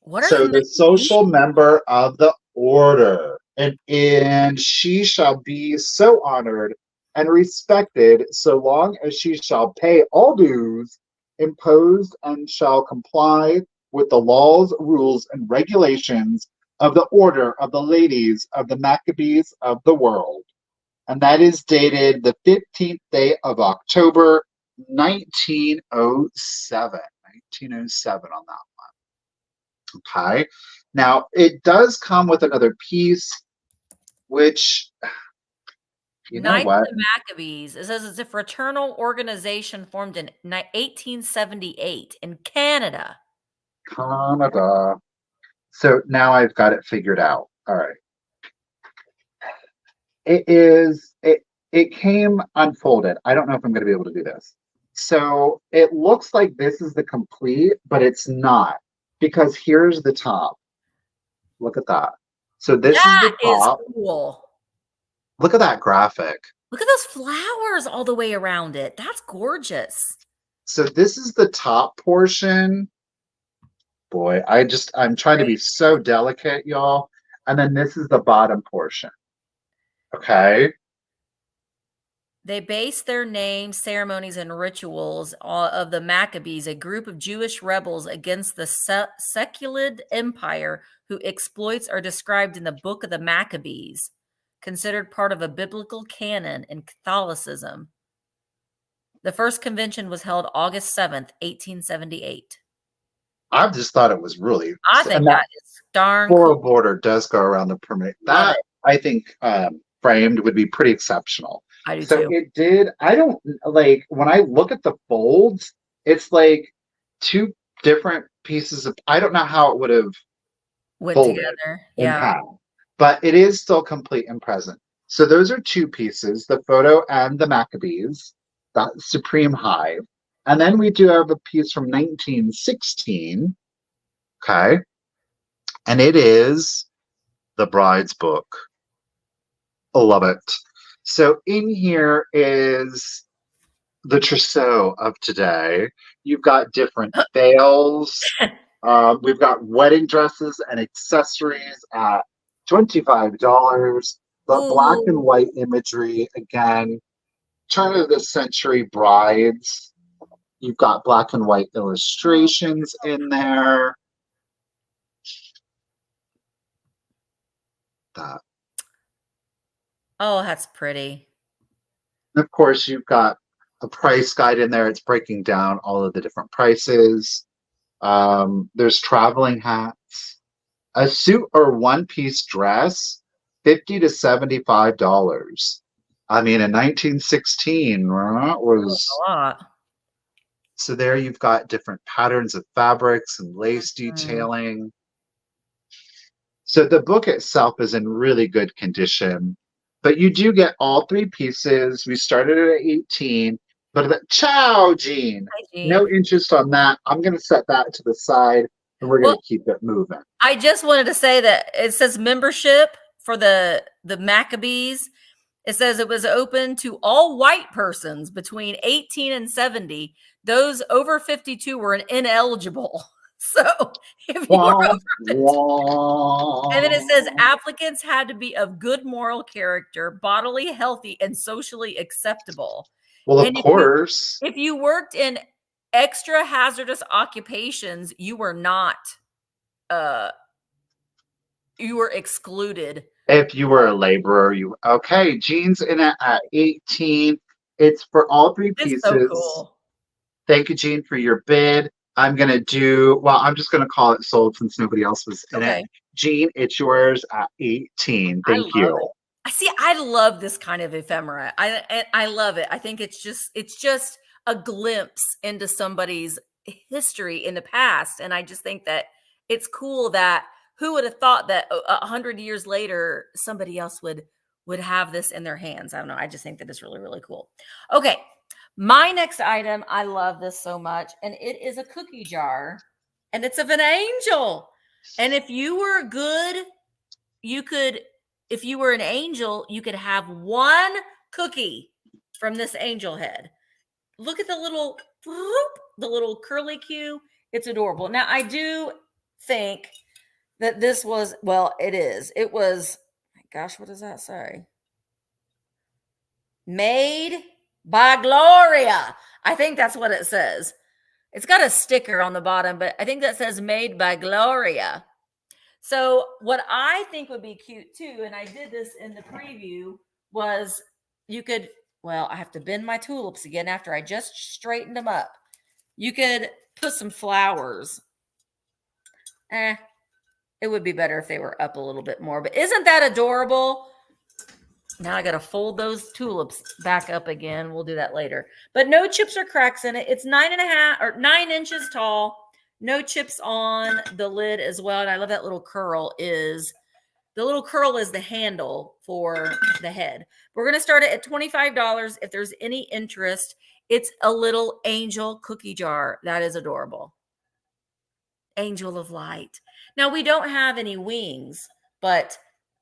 What are So the the social member of the order, and she shall be so honored and respected so long as she shall pay all dues imposed and shall comply with the laws, rules, and regulations of the order of the ladies of the Maccabees of the world. And that is dated the 15th day of October, 1907. 1907 on that. Okay. Now, it does come with another piece, which, you know Knights what? of the Maccabees? It says it's a fraternal organization formed in 1878 in Canada. Canada. So now I've got it figured out. All right. It came unfolded. I don't know if I'm going to be able to do this. So it looks like this is the complete, but it's not, because here's the top. Look at that. So this is the That is top. cool. Look at that graphic. Look at those flowers all the way around it. That's gorgeous. So this is the top portion. Boy, I'm trying to be so delicate, y'all. And then this is the bottom portion. Okay. They base their names, ceremonies, and rituals of the Maccabees, a group of Jewish rebels against the Seleucid Empire who exploits are described in the Book of the Maccabees, considered part of a biblical canon in Catholicism. The first convention was held August 7th, 1878. I just thought it was really, I think and that is darn floral cool. border does go around the perimeter. That I think framed would be pretty exceptional. I do So too. it did. I don't like when I look at the folds, it's like two different pieces of, I don't know how it would have Went folded together. in Yeah. half, but it is still complete and present. So those are two pieces, the photo and the Maccabees, that Supreme Hive. And then we do have a piece from 1916. Okay. And it is the Bride's Book. I love it. So in here is the trousseau of today. You've got different veils. We've got wedding dresses and accessories at $25. But black and white imagery, again, turn of the century brides. You've got black and white illustrations in there. That. Oh, that's pretty. And of course, you've got a price guide in there. It's breaking down all of the different prices. There's traveling hats. A suit or one-piece dress, $50 to $75. I mean, in 1916, was a lot. So there you've got different patterns of fabrics and lace detailing. So the book itself is in really good condition, but you do get all three pieces. We started at 18, but ciao, Jean. Hi, Jean. No interest on that. I'm going to set that to the side and we're going to keep it moving. I just wanted to say that it says membership for the Maccabees. It says it was open to all white persons between 18 and 70. Those over 52 were ineligible. So if you were Wah, over, and then it says wah. applicants had to be of good moral character, bodily healthy, and socially acceptable. Well, of And course, if you worked in extra hazardous occupations, you were not you were excluded. if you were a laborer, you okay. Jeans in at 18. It's for all three It's so pieces. cool. Thank you, Jean, for your bid. I'm gonna do well, I'm just gonna call it sold since nobody else was in it. Okay. Jean, it's yours at 18. I Thank love you. it. I see. I love this kind of ephemera. I love it. I think it's just a glimpse into somebody's history in the past, and I just think that it's cool that who would have thought that 100 years later somebody else would have this in their hands. I don't know. I just think that it's really really cool. Okay, my next item. I love this so much, and it is a cookie jar, and it's of an angel. And if you were good, you could, if you were an angel, you could have one cookie from this angel head. Look at the little curly Q. It's adorable. Now, I do think that this was, well, it is. It was, gosh, what does that say? Made by Gloria. I think that's what it says. It's got a sticker on the bottom, but I think that says made by Gloria. So what I think would be cute too, and I did this in the preview, was you could, well, I have to bend my tulips again after I just straightened them up. You could put some flowers. It would be better if they were up a little bit more, but isn't that adorable? Now I got to fold those tulips back up again. We'll do that later, but no chips or cracks in it. It's 9.5 tall. No chips on the lid as well. And I love that little curl is the handle for the head. We're going to start it at $25. If there's any interest, it's a little angel cookie jar. That is adorable. Angel of light. Now we don't have any wings, but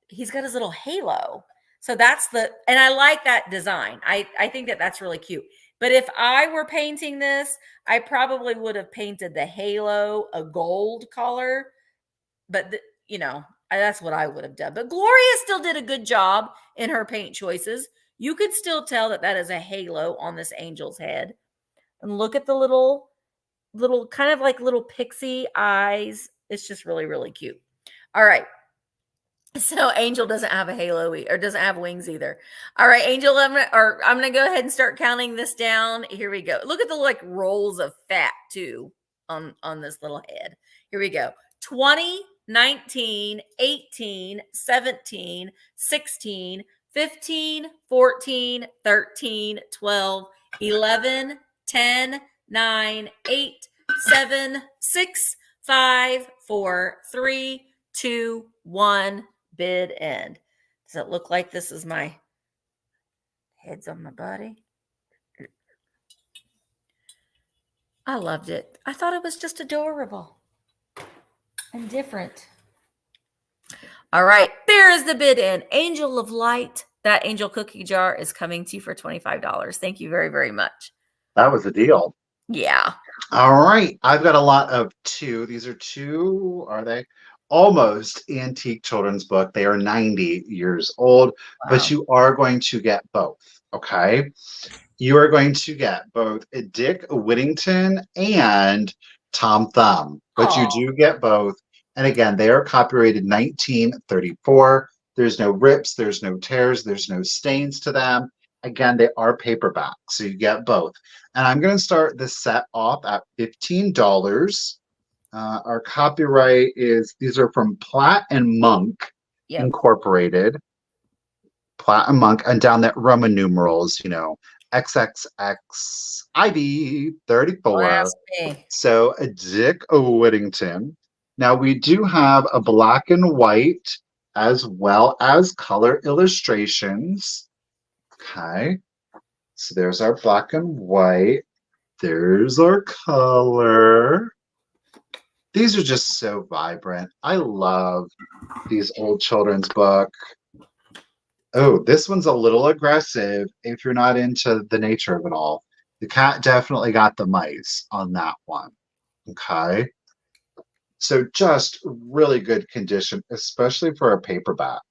he's got his little halo. So and I like that design. I think that that's really cute. But if I were painting this, I probably would have painted the halo a gold color. But, that's what I would have done. But Gloria still did a good job in her paint choices. You could still tell that that is a halo on this angel's head. And look at the little kind of like little pixie eyes. It's just really, really cute. All right. So Angel doesn't have a halo or doesn't have wings either. All right, Angel, I'm gonna go ahead and start counting this down. Here we go. Look at the like rolls of fat too on this little head. Here we go. 20, 19, 18, 17, 16, 15, 14, 13, 12, 11, 10, 9, 8, 7, 6, 5, 4, 3, 2, 1. Bid end. Does it look like this is my heads on my body? I loved it. I thought it was just adorable and different. All right, there is the bid end. Angel of Light. That angel cookie jar is coming to you for $25. Thank you very, very much. That was a deal. Yeah. All right. I've got a lot of two. These are two, are they? Almost antique children's book. They are 90 years old, but you are going to get both. Okay. You are going to get both Dick Whittington and Tom Thumb, but you do get both. And again, they are copyrighted 1934. There's no rips, there's no tears, there's no stains to them. Again, they are paperback, so you get both. And I'm going to start this set off at $15. Our copyright is, these are from Platt and Monk Incorporated. Platt and Monk, and down that Roman numerals, XXX IV34. So a Dick Whittington. Now we do have a black and white as well as color illustrations. Okay. So there's our black and white. There's our color. These are just so vibrant. I love these old children's book. Oh, this one's a little aggressive if you're not into the nature of it all. The cat definitely got the mice on that one. Okay. So just really good condition, especially for a paperback.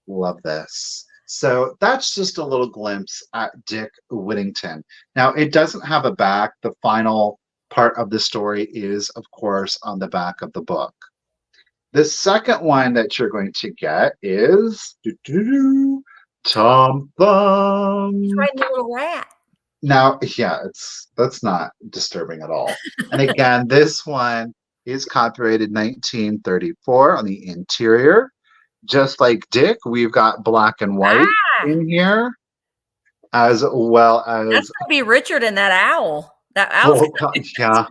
Love this. So that's just a little glimpse at Dick Whittington. Now, it doesn't have a back. The final part of the story is, of course, on the back of the book. The second one that you're going to get is Tom He's Thumb. riding a little rat. Now, yeah, that's not disturbing at all. And again, this one is copyrighted 1934 on the interior. Just like Dick, we've got black and white in here, as well as that's gonna be Richard and that owl. That full, yeah,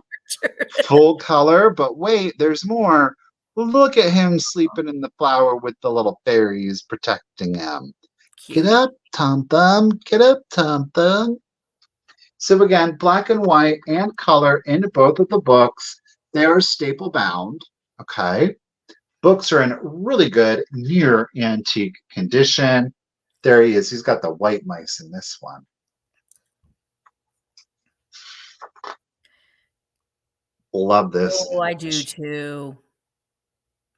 full color. But wait, there's more. Look at him sleeping in the flower with the little fairies protecting him. Cute. Get up, Tom Thumb. Get up, Tom Thumb. So again, black and white and color in both of the books. They are staple bound. Okay. Books are in really good, near antique condition. There he is. He's got the white mice in this one. Love this. Oh, I do too.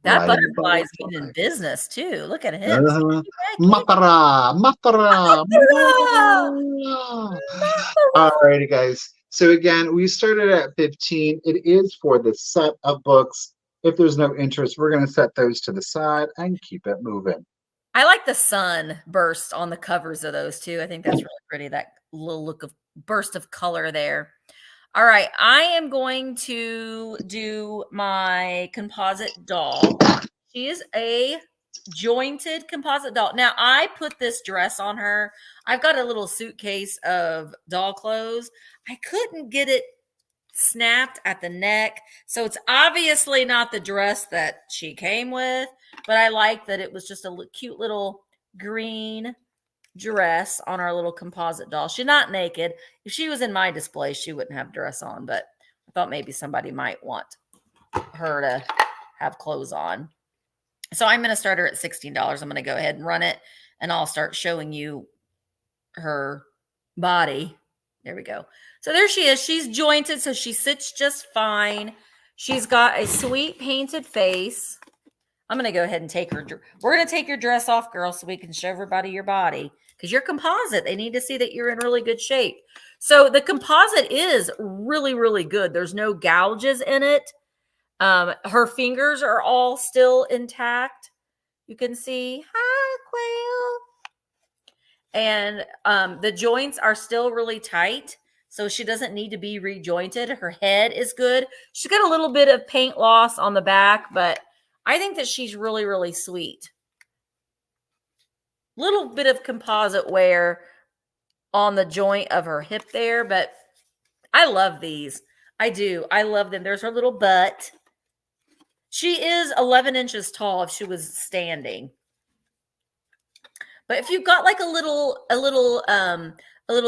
That butterfly's getting in business too. Look at him. Matara, matara, matara. Alrighty, guys. So again, we started at 15. It is for the set of books. If there's no interest, we're going to set those to the side and keep it moving. I like the sun burst on the covers of those too. I think that's really pretty. That little look of burst of color there. All right, I am going to do my composite doll. She is a jointed composite doll. Now, I put this dress on her. I've got a little suitcase of doll clothes. I couldn't get it snapped at the neck, so it's obviously not the dress that she came with, but I like that it was just a cute little green dress on our little composite doll. She's not naked. If she was in my display, she wouldn't have dress on, but I thought maybe somebody might want her to have clothes on. So I'm going to start her at $16. I'm going to go ahead and run it, and I'll start showing you her body. There we go. So there she is. She's jointed, so she sits just fine. She's got a sweet painted face. I'm going to go ahead and take her. We're going to take your dress off, girl, so we can show everybody your body. Because you're composite. They need to see that you're in really good shape. So the composite is really, really good. There's no gouges in it. Her fingers are all still intact. You can see. Hi, Quail. And the joints are still really tight. So she doesn't need to be rejointed. Her head is good. She's got a little bit of paint loss on the back, but I think that she's really, really sweet. Little bit of composite wear on the joint of her hip there, but I love these. I do. I love them. There's her little butt. She is 11 inches tall if she was standing. But if you've got like a little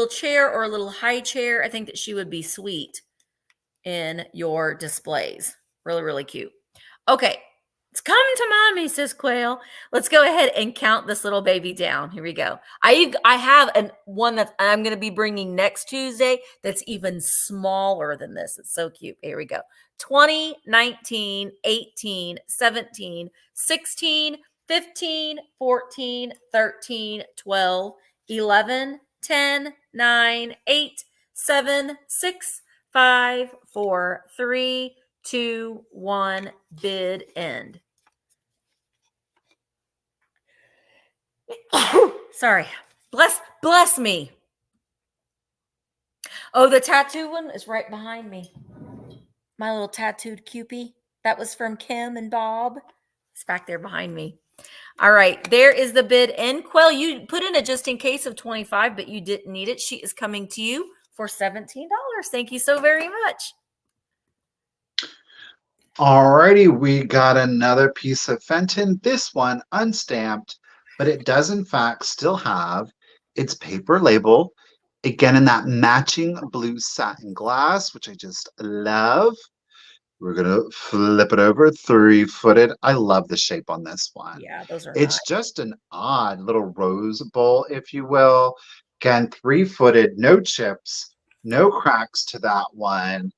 chair or a little high chair, I think that she would be sweet in your displays. Really, really cute. Okay. It's coming to mommy, says Quail. Let's go ahead and count this little baby down. Here we go. I have one that I'm going to be bringing next Tuesday that's even smaller than this. It's so cute. Here we go. 20, 19, 18, 17, 16, 15, 14, 13, 12, 11, 10, 9, 8, 7, 6, 5, 4, 3, 2, 1, bid end. Sorry. Bless me. Oh, the tattoo one is right behind me. My little tattooed Cupie. That was from Kim and Bob. It's back there behind me. All right. There is the bid end. Quell, you put in a just in case of 25, but you didn't need it. She is coming to you for $17. Thank you so very much. Alrighty, we got another piece of Fenton. This one unstamped, but it does in fact still have its paper label. Again, in that matching blue satin glass, which I just love. We're going to flip it over, 3-footed. I love the shape on this one. Yeah, those are It's just an odd little rose bowl, if you will. Again, 3-footed, no chips, no cracks to that one.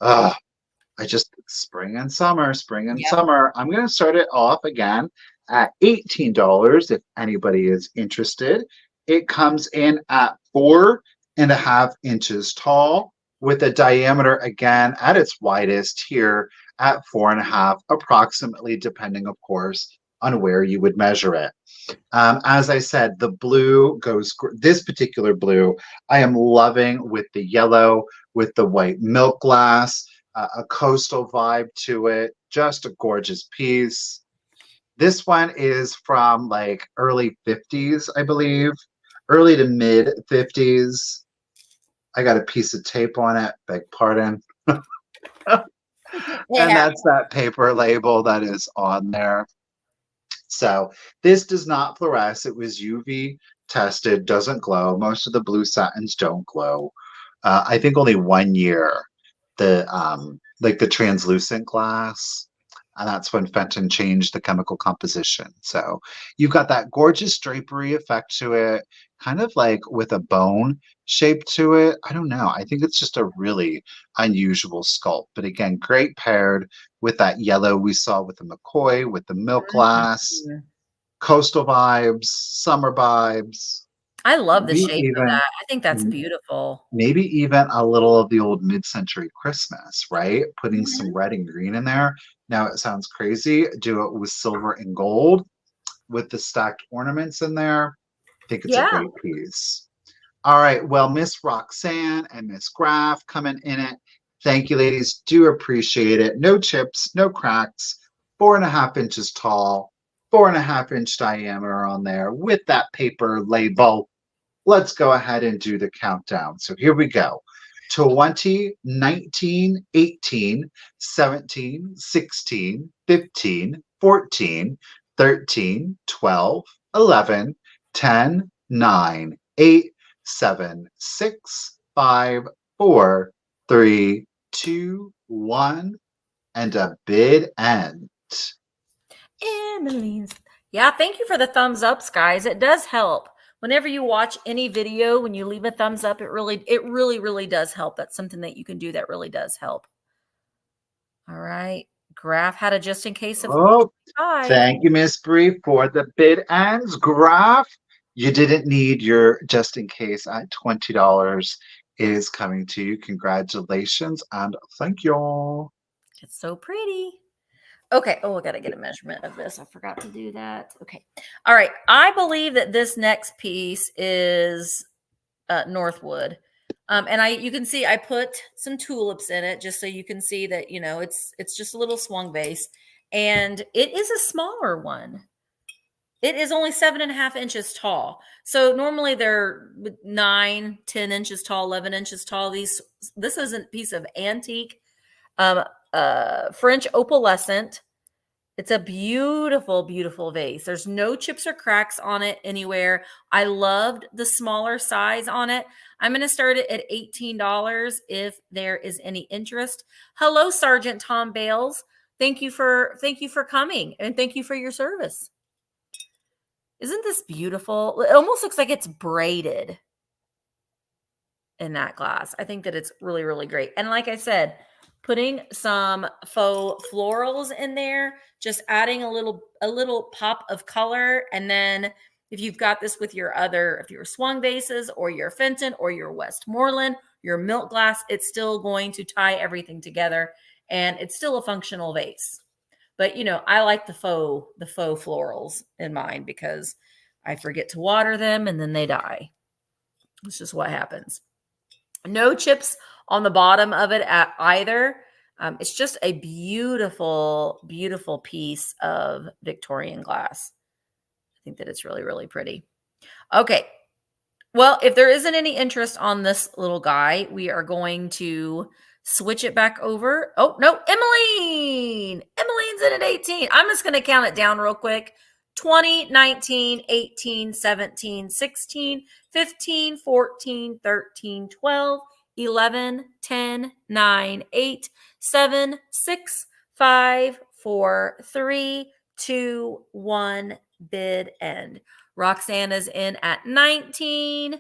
I just spring and summer, spring and Yep. summer. I'm going to start it off again at $18 if anybody is interested. It comes in at 4.5 inches tall with a diameter again at its widest here at 4.5, approximately, depending, of course, on where you would measure it. As I said, the blue goes, this particular blue, I am loving with the yellow, with the white milk glass, a coastal vibe to it. Just a gorgeous piece. This one is from like early 50s, I believe, early to mid 50s. I got a piece of tape on it, beg pardon. And Yeah. that's that paper label that is on there. So this does not fluoresce. It was UV tested, doesn't glow. Most of the blue satins don't glow. I think only 1 year, the like the translucent glass, and that's when Fenton changed the chemical composition. So you've got that gorgeous drapery effect to it, kind of like with a bone shape to it. I don't know. I think it's just a really unusual sculpt. But again, great paired with that yellow we saw with the McCoy, with the milk glass, Mhm. coastal vibes, summer vibes. I love the Maybe shape of even that. I think that's beautiful. maybe even a little of the old mid-century Christmas, right? Putting some Mhm. red and green in there. Now it sounds crazy. Do it with silver and gold with the stacked ornaments in there. I think it's a Yeah. great piece. All right. Well, Miss Roxanne and Miss Graff coming in it. Thank you, ladies. Do appreciate it. No chips, no cracks. 4.5 inches tall, 4.5 inch diameter on there with that paper label. Let's go ahead and do the countdown. So here we go. 20, 19, 18, 17, 16, 15, 14, 13, 12, 11, 10, 9, 8, 7, 6, 5, 4, 3, 2, 1, and a bid end. Emily's. Yeah, thank you for the thumbs ups, guys. It does help. Whenever you watch any video, when you leave a thumbs up, it really does help. That's something that you can do that really does help. All right. Graph had a just in case of Oh, 25. thank you, Miss Bree, for the bid ends. Graph, you didn't need your just in case at $20 is coming to you. Congratulations and thank you. It's so pretty. Okay. Oh, I got to get a measurement of this. I forgot to do that. Okay. All right. I believe that this next piece is Northwood. And you can see I put some tulips in it just so you can see that, it's just a little swung vase. And it is a smaller one. It is only 7.5 inches tall. So normally they're 9, 10 inches tall, 11 inches tall. This is a piece of antique um, French opalescent. It's a beautiful, beautiful vase. There's no chips or cracks on it anywhere. I loved the smaller size on it. I'm going to start it at $18 if there is any interest. Hello, Sergeant Tom Bales. Thank you for coming, and thank you for your service. Isn't this beautiful? It almost looks like it's braided in that glass. I think that it's really, really great. And like I said, putting some faux florals in there, just adding a little pop of color. And then if you've got this with if your swung vases or your Fenton or your Westmoreland, your milk glass, it's still going to tie everything together, and it's still a functional vase. But I like the faux florals in mine because I forget to water them and then they die. It's just what happens. No chips on the bottom of it at either. It's just a beautiful, beautiful piece of Victorian glass. I think that it's really, really pretty. Okay. Well, if there isn't any interest on this little guy, we are going to switch it back over. Oh, no, Emmeline. Emmeline's in at 18. I'm just going to count it down real quick. 20, 19, 18, 17, 16, 15, 14, 13, 12, 11, 10, 9, 8, 7, 6, 5, 4, 3, 2, 1, bid end. Roxanne is in at 19.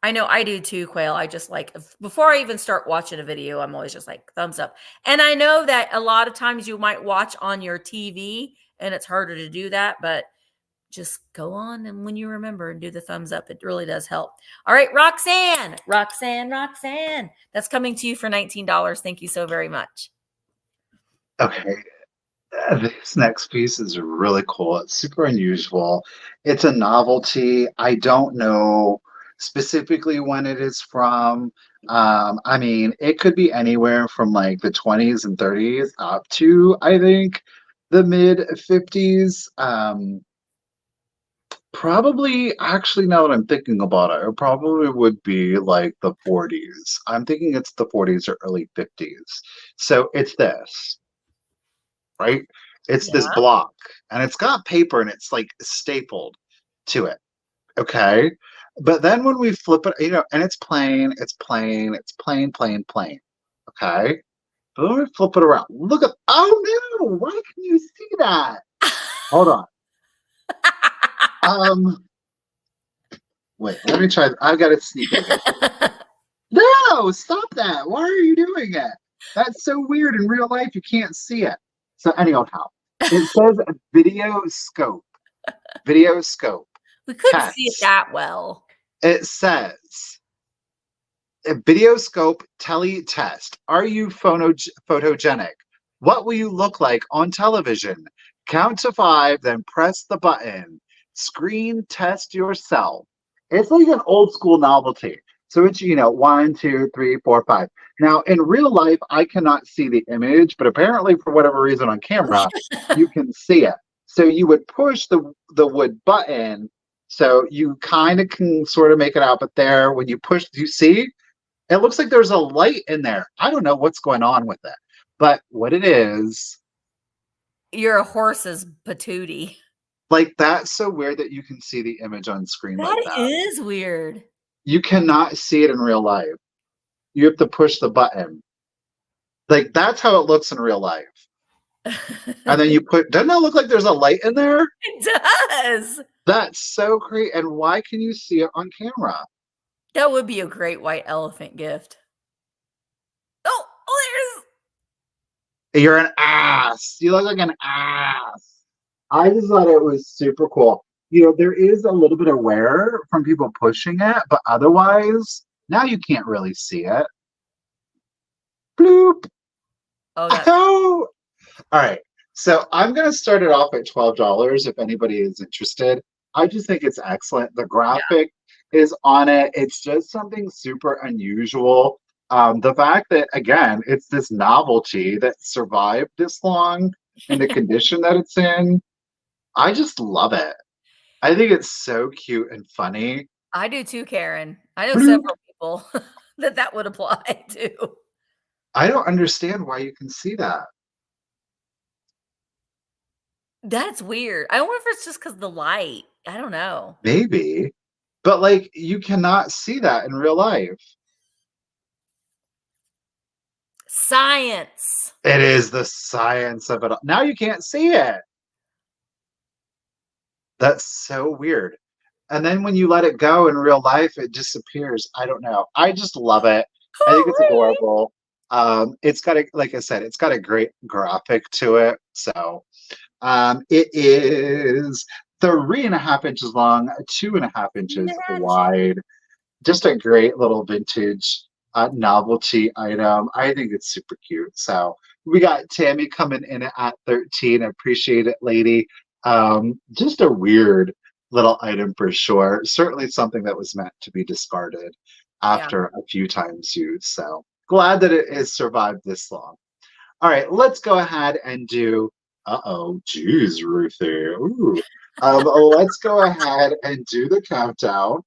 I know I do too, Quail. I just like, before I even start watching a video, I'm always just like thumbs up. And I know that a lot of times you might watch on your TV and it's harder to do that, but just go on and when you remember and do the thumbs up, it really does help. All right, Roxanne. That's coming to you for $19. Thank you so very much. Okay. This next piece is really cool. It's super unusual. It's a novelty. I don't know specifically when it is from. I mean, it could be anywhere from like the 20s and 30s up to, I think, the mid 50s. Probably, actually, now that I'm thinking about it, it probably would be like the 40s. I'm thinking it's the 40s or early 50s. So it's this, right? It's this Yeah. block and it's got paper and it's like stapled to it. Okay. But then when we flip it, and it's plain, plain. Okay. But when we flip it around, look at, oh no, why can you see that? Hold on. Wait, let me try. I've got to sneak it. No, stop that. Why are you doing it? That's so weird. In real life, you can't see it. So anyhow, it says video scope. Video scope. We couldn't Text. see it that well. It says a video scope tele-test. Are you photogenic? What will you look like on television? Count to 5, then press the button. Screen test yourself. It's like an old school novelty. So it's, 1, 2, 3, 4, 5. Now, in real life, I cannot see the image, but apparently, for whatever reason on camera, you can see it. So you would push the wood button, so you kind of can sort of make it out. But there, when you push, do you see? It looks like there's a light in there. I don't know what's going on with it, but what it is. You're a horse's patootie. Like, that's so weird that you can see the image on screen like that. That is weird. You cannot see it in real life. You have to push the button. Like, that's how it looks in real life. And then doesn't it look like there's a light in there? It does. That's so great. And why can you see it on camera? That would be a great white elephant gift. Oh, You're an ass. You look like an ass. I just thought it was super cool. There is a little bit of wear from people pushing it, but otherwise, now you can't really see it. Bloop. Oh. All right. So I'm going to start it off at $12 if anybody is interested. I just think it's excellent. The graphic is on it. It's just something super unusual. The fact that, again, it's this novelty that survived this long in the condition that it's in, I just love it. I think it's so cute and funny. I do too, Karen. I know several people that would apply to. I don't understand why you can see that. That's weird. I wonder if it's just because of the light. I don't know. Maybe. But, like, you cannot see that in real life. Science. It is the science of it all. Now you can't see it. That's so weird. And then when you let it go in real life, it disappears. I don't know. I just love it. I think it's adorable. It's got like I said, it's got a great graphic to it. So it is 3.5 inches long, 2.5 inches wide. Just a great little vintage novelty item. I think it's super cute. So we got Tammy coming in at 13. I appreciate it, lady. Just a weird little item for sure. Certainly something that was meant to be discarded after a few times used. So glad that it has survived this long. All right, let's go ahead and do, geez, Ruthie. Ooh. Let's go ahead and do the countdown.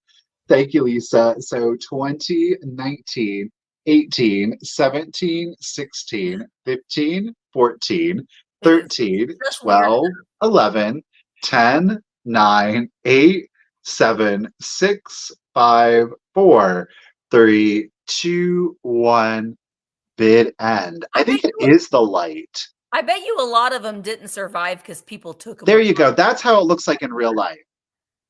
Thank you, Lisa. So 20, 19, 18, 17, 16, 15, 14, 13, 12, 11, 10, 9, 8, 7, 6, 5, 4, 3, 2, 1. Bid end. I think it is the light. I bet you a lot of them didn't survive because people took them. There you go. That's how it looks like in real life.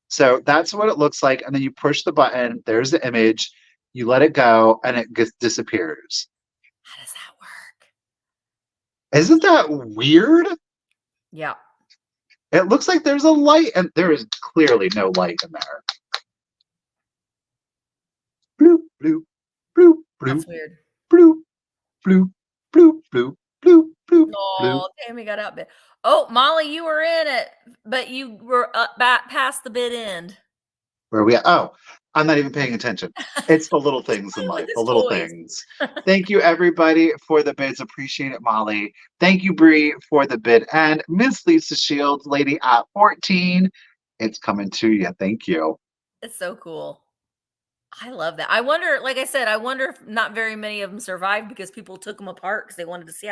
So that's what it looks like. And then you push the button. There's the image. You let it go and it disappears. How does that work? Isn't that weird? Yeah. It looks like there's a light and there is clearly no light in there. Bloop, bloop, bloop, bloop, That's weird. bloop, bloop, bloop, bloop, bloop, bloop, bloop. Oh, Tammy got out bit. Oh, Molly, you were in it, but you were back past the bid end. Where are we at? Oh, I'm not even paying attention. It's the little things in With life, his the little toys. things. Thank you, everybody, for the bids. Appreciate it, Molly. Thank you, Bree, for the bid. And Miss Lisa Shields, lady at 14, it's coming to you. Thank you. It's so cool. I love that. I wonder, like I said, I wonder if not very many of them survived because people took them apart because they wanted to see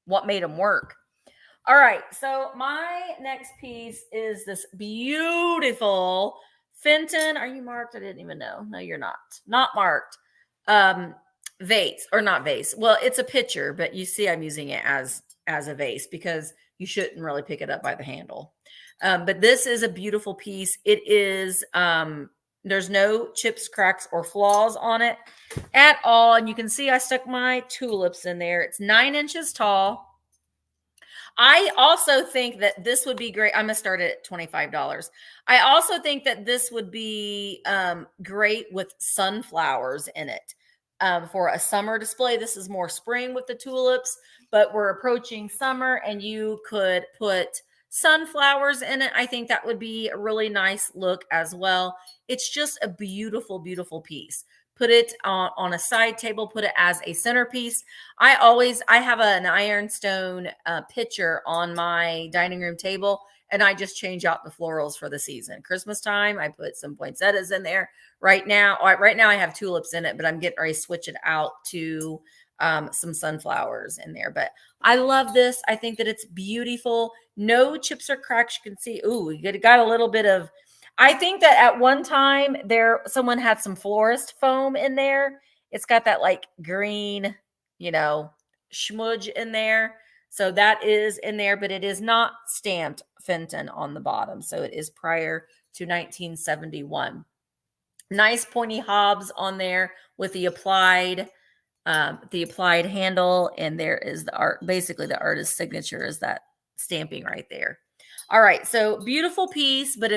what made them work. All right, so my next piece is this beautiful Fenton. Are you marked? I didn't even know. No, you're not. Not marked. Vase or not vase. Well, it's a pitcher, but you see I'm using it as a vase because you shouldn't really pick it up by the handle. But this is a beautiful piece. It is there's no chips, cracks, or flaws on it at all. And you can see I stuck my tulips in there. It's 9 inches tall. I also think that this would be great. I'm going to start it at $25. I also think that this would be great with sunflowers in it for a summer display. This is more spring with the tulips, but we're approaching summer and you could put sunflowers in it. I think that would be a really nice look as well. It's just a beautiful, beautiful piece. Put it on a side table, put it as a centerpiece. I have an ironstone pitcher on my dining room table, and I just change out the florals for the season. Christmas time, I put some poinsettias in there. Right now I have tulips in it, but I'm getting ready to switch it out to some sunflowers in there. But I love this. I think that it's beautiful. No chips or cracks. You can see, ooh, you got a little bit of, I think that at one time someone had some florist foam in there. It's got that like green, schmudge in there. So that is in there, but it is not stamped Fenton on the bottom. So it is prior to 1971. Nice pointy hobs on there with the applied handle. And there is the art, basically the artist's signature is that stamping right there. All right, so beautiful piece, but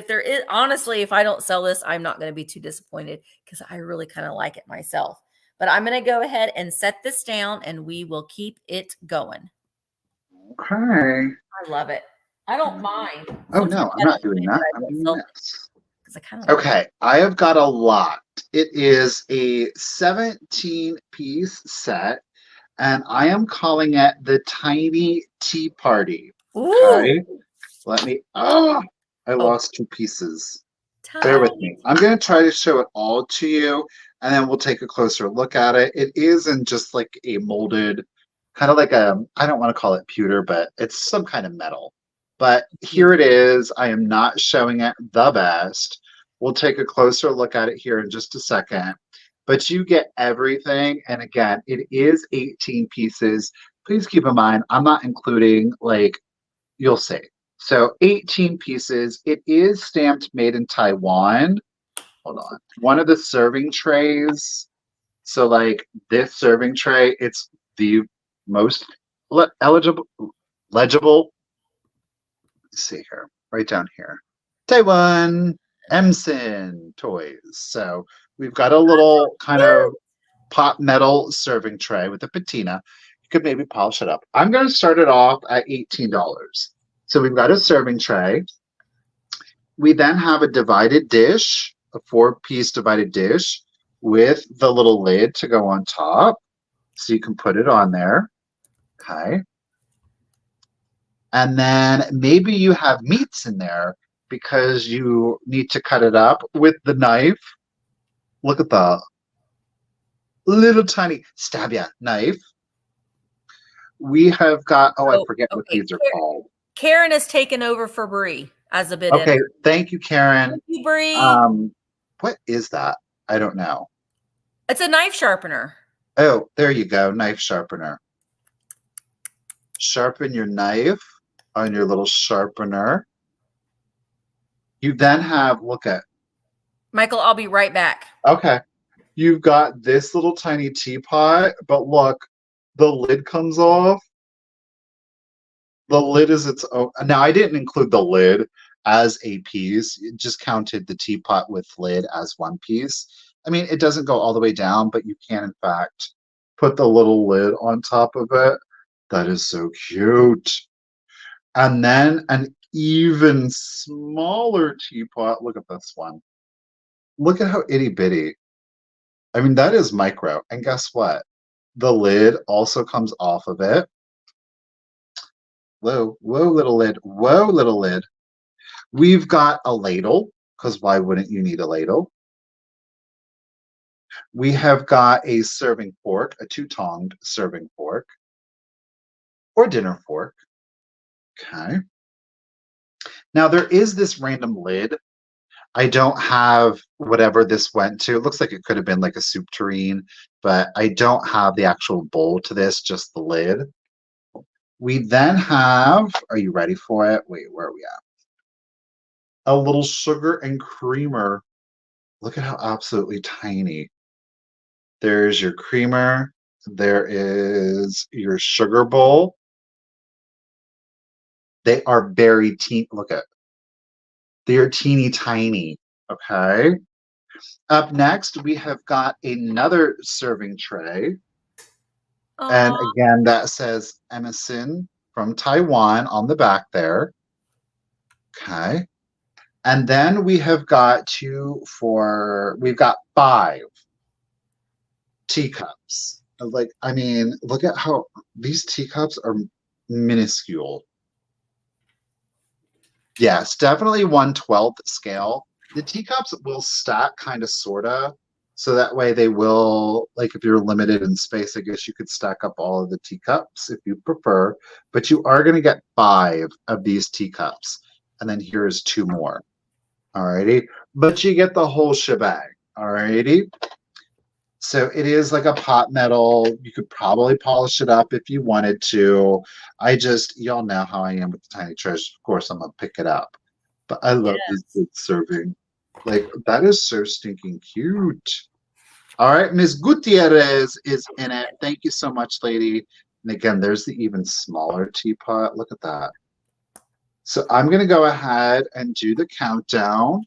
honestly, if I don't sell this, I'm not going to be too disappointed because I really kind of like it myself. But I'm going to go ahead and set this down and we will keep it going. Okay. I love it. I don't mind. Oh, no, I'm not doing that. I'm doing this. Okay, I have got a lot. It is a 17-piece set, and I am calling it the Tiny Tea Party. Okay. Ooh. I lost 2 pieces. Bear with me. I'm going to try to show it all to you, and then we'll take a closer look at it. It is in just like a molded, kind of like I don't want to call it pewter, but it's some kind of metal. But here it is. I am not showing it the best. We'll take a closer look at it here in just a second. But you get everything. And again, it is 18 pieces. Please keep in mind, I'm not including you'll see. So 18 pieces. It is stamped made in Taiwan. Hold on. One of the serving trays. So this serving tray, it's the most legible. Let's see here. Right down here. Taiwan Emson Toys. So we've got a little kind of pot metal serving tray with a patina. You could maybe polish it up. I'm going to start it off at $18. So we've got a serving tray. We then have a divided dish, a 4-piece divided dish with the little lid to go on top. So you can put it on there. Okay. And then maybe you have meats in there because you need to cut it up with the knife. Look at the little tiny stabia knife. We have got, I forget what these are called. Karen has taken over for Bree as a bid. Okay, thank you, Karen. Thank you, Bree. What is that? I don't know. It's a knife sharpener. Oh, there you go, knife sharpener. Sharpen your knife on your little sharpener. You then have, look at, Michael, I'll be right back. okay. You've got this little tiny teapot, but look, the lid comes off. The lid is its own. Now, I didn't include the lid as a piece. It just counted the teapot with lid as one piece. I mean, it doesn't go all the way down, but you can, in fact, put the little lid on top of it. That is so cute. And then an even smaller teapot. Look at this one. Look at how itty bitty. I mean, that is micro. And guess what? The lid also comes off of it. Whoa, whoa, little lid. Whoa, little lid. We've got a ladle, because why wouldn't you need a ladle? We have got a serving fork, a two-tonged serving fork, or dinner fork. Okay. Now, there is this random lid. I don't have whatever this went to. It looks like it could have been like a soup tureen, but I don't have the actual bowl to this, just the lid. We then have, are you ready for it? Wait, where are we at? A little sugar and creamer. Look at how absolutely tiny. There's your creamer. There is your sugar bowl. They are very teeny. Look at, they are teeny tiny. Okay. Up next, we have got another serving tray. And again, that says Emerson from Taiwan on the back there. Okay. And then we have got we've got 5 teacups. Like, I mean, look at how these teacups are minuscule. Yes, definitely 1/12 scale. The teacups will stack kind of, sort of. So that way they will, like if you're limited in space, I guess you could stack up all of the teacups if you prefer. But you are going to get 5 of these teacups. And then here's 2 more. Alrighty. But you get the whole shebang. Alrighty. So it is like a pot metal. You could probably polish it up if you wanted to. Y'all know how I am with the tiny treasures. Of course, I'm going to pick it up. But I love these big serving. Like, that is so stinking cute. All right, Ms. Gutierrez is in it. Thank you so much, lady. And again, there's the even smaller teapot. Look at that. So I'm going to go ahead and do the countdown.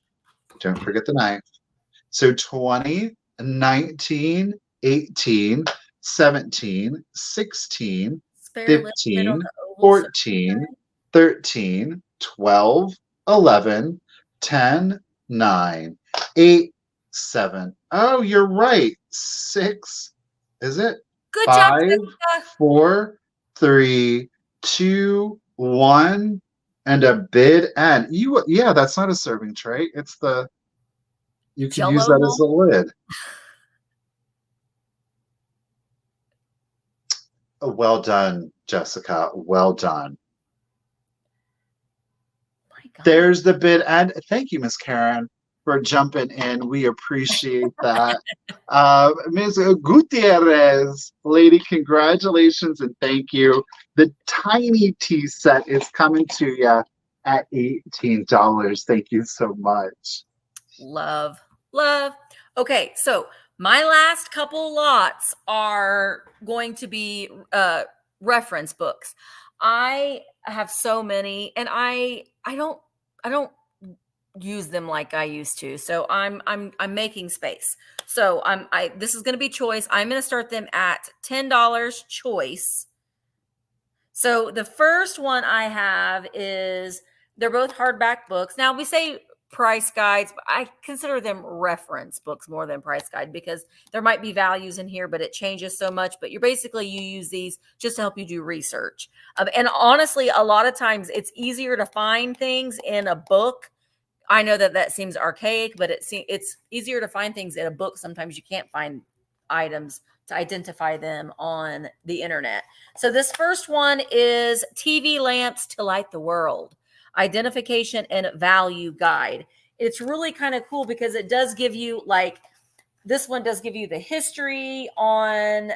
Don't forget the knife. So 20, 19, 18, 17, 16, 15, 14, 13, 12, 11, 10, 9, 8, 7. Oh, you're right. 6. Is it? Good 5, job, 4, 3, 2, 1, and a bid end. Yeah, that's not a serving tray. It's the, you can use that as a lid. Oh, well done, Jessica. Well done. There's the bid end. Thank you, Miss Karen, for jumping in. We appreciate that. Ms. Gutierrez, lady, congratulations and thank you. The tiny tea set is coming to you at $18. Thank you so much. Love, love. Okay, so my last couple lots are going to be reference books. I have so many, and I don't use them like I used to. So I'm making space. So this is going to be choice. I'm going to start them at $10 choice. So the first one I have is, they're both hardback books. Now we say price guides, but I consider them reference books more than price guide, because there might be values in here, but it changes so much. But you use these just to help you do research. And honestly, a lot of times it's easier to find things in a book. I know that seems archaic, but it's easier to find things in a book. Sometimes you can't find items to identify them on the internet. So this first one is TV Lamps to Light the World, Identification and Value Guide. It's really kind of cool because it does give you, like, this one does give you the history on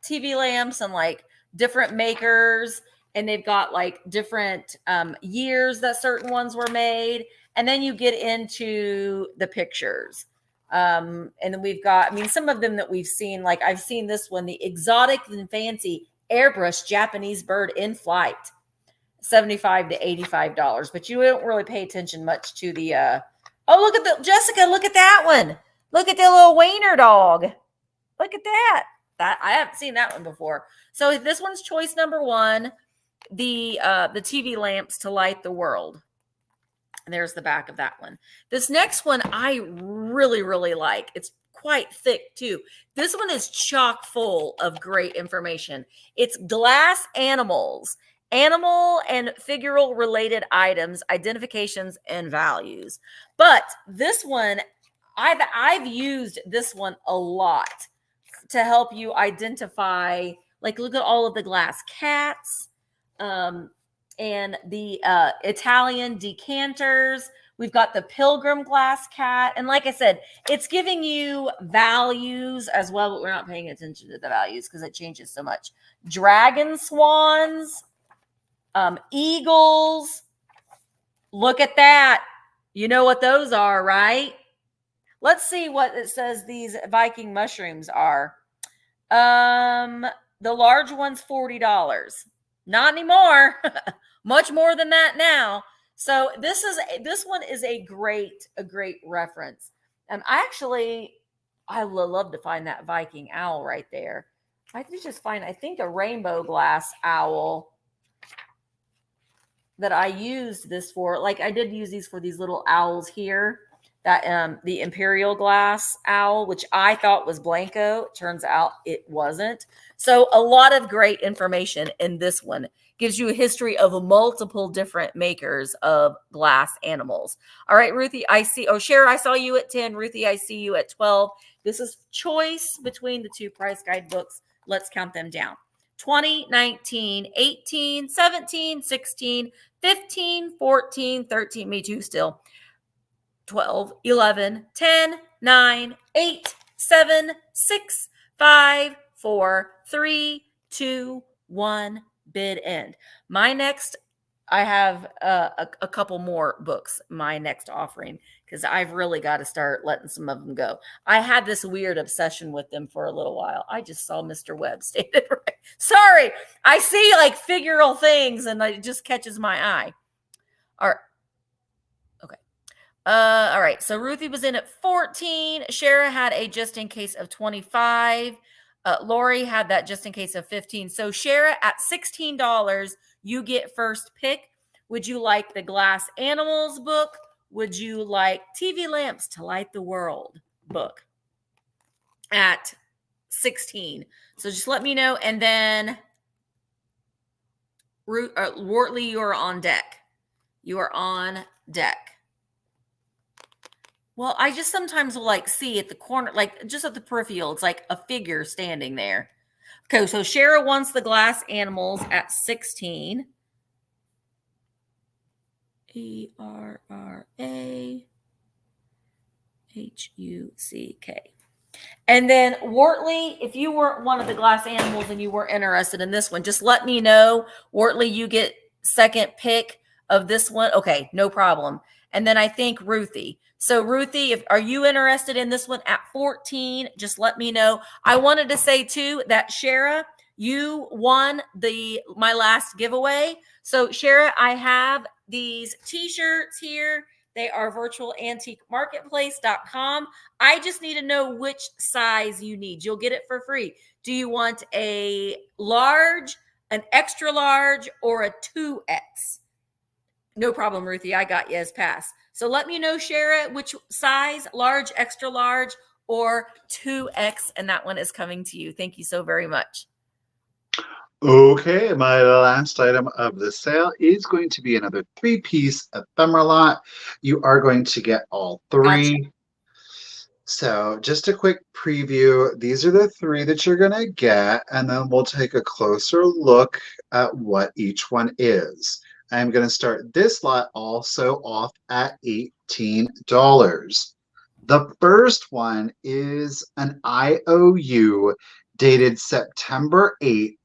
TV lamps and like different makers. and they've got like different years that certain ones were made. And then you get into the pictures. And then we've got, I mean, some of them that we've seen, like I've seen this one, the exotic and fancy airbrush Japanese bird in flight, $75 to $85. But you don't really pay attention much to the, oh, look at the, Jessica, look at that one. Look at the little wiener dog. Look at that. That I haven't seen that one before. So this one's choice number one, the TV lamps to light the world. And there's the back of that one. This next one I really, really like. It's quite thick too. This one is chock full of great information. It's glass animals, animal and figural related items, identifications, and values. But this one, I've used this one a lot to help you identify, like look at all of the glass cats, and the Italian decanters. We've got the pilgrim glass cat. And like I said, it's giving you values as well, but we're not paying attention to the values because it changes so much. Dragon swans, eagles. Look at that. You know what those are, right? Let's see what it says these Viking mushrooms are. The large one's $40. Not anymore. Much more than that now. So this one is a great reference. And I love to find that Viking owl right there. I could just find, I think, a rainbow glass owl that I used this for. Like I did use these for these little owls here. That the imperial glass owl, which I thought was Blanco. Turns out it wasn't. So a lot of great information in this one. Gives you a history of multiple different makers of glass animals. All right, Ruthie, I see. Oh, Cher, I saw you at 10. Ruthie, I see you at 12. This is choice between the two price guide books. Let's count them down. 20, 19, 18, 17, 16, 15, 14, 13. Me too still. 12, 11, 10, 9, 8, 7, 6, 5, 4, 3, 2, 1. Bid end. My next, I have a couple more books, my next offering, because I've really got to start letting some of them go. I had this weird obsession with them for a little while. I just saw Mr. Webb stated right. Sorry, I see like figural things and it just catches my eye. All right. Okay. All right. So Ruthie was in at 14. Shara had a just in case of 25. Lori had that just in case of 15. So Shara at $16, you get first pick. Would you like the Glass Animals book? Would you like TV Lamps to Light the World book at 16? So just let me know. And then Wortley, you are on deck. You are on deck. Well, I just sometimes will like see at the corner, like just at the peripheral, it's like a figure standing there. Okay, so Shara wants the Glass Animals at 16. ERRAHUCK. And then Wortley, if you weren't one of the Glass Animals and you were interested in this one, just let me know. Wortley, you get second pick of this one. Okay, no problem. And then I think Ruthie. So Ruthie, are you interested in this one at 14? Just let me know. I wanted to say too that Shara, you won my last giveaway. So Shara, I have these t-shirts here. They are virtualantiquemarketplace.com. I just need to know which size you need. You'll get it for free. Do you want a large, an extra large, or a 2X? No problem, Ruthie. I got you as pass. So let me know, Shara, which size, large, extra large, or 2X, and that one is coming to you. Thank you so very much. Okay, my last item of the sale is going to be another 3-piece ephemera lot. You are going to get all 3. Gotcha. So just a quick preview. These are the 3 that you're going to get, and then we'll take a closer look at what each one is. I'm going to start this lot also off at $18. The first one is an IOU dated September 8th,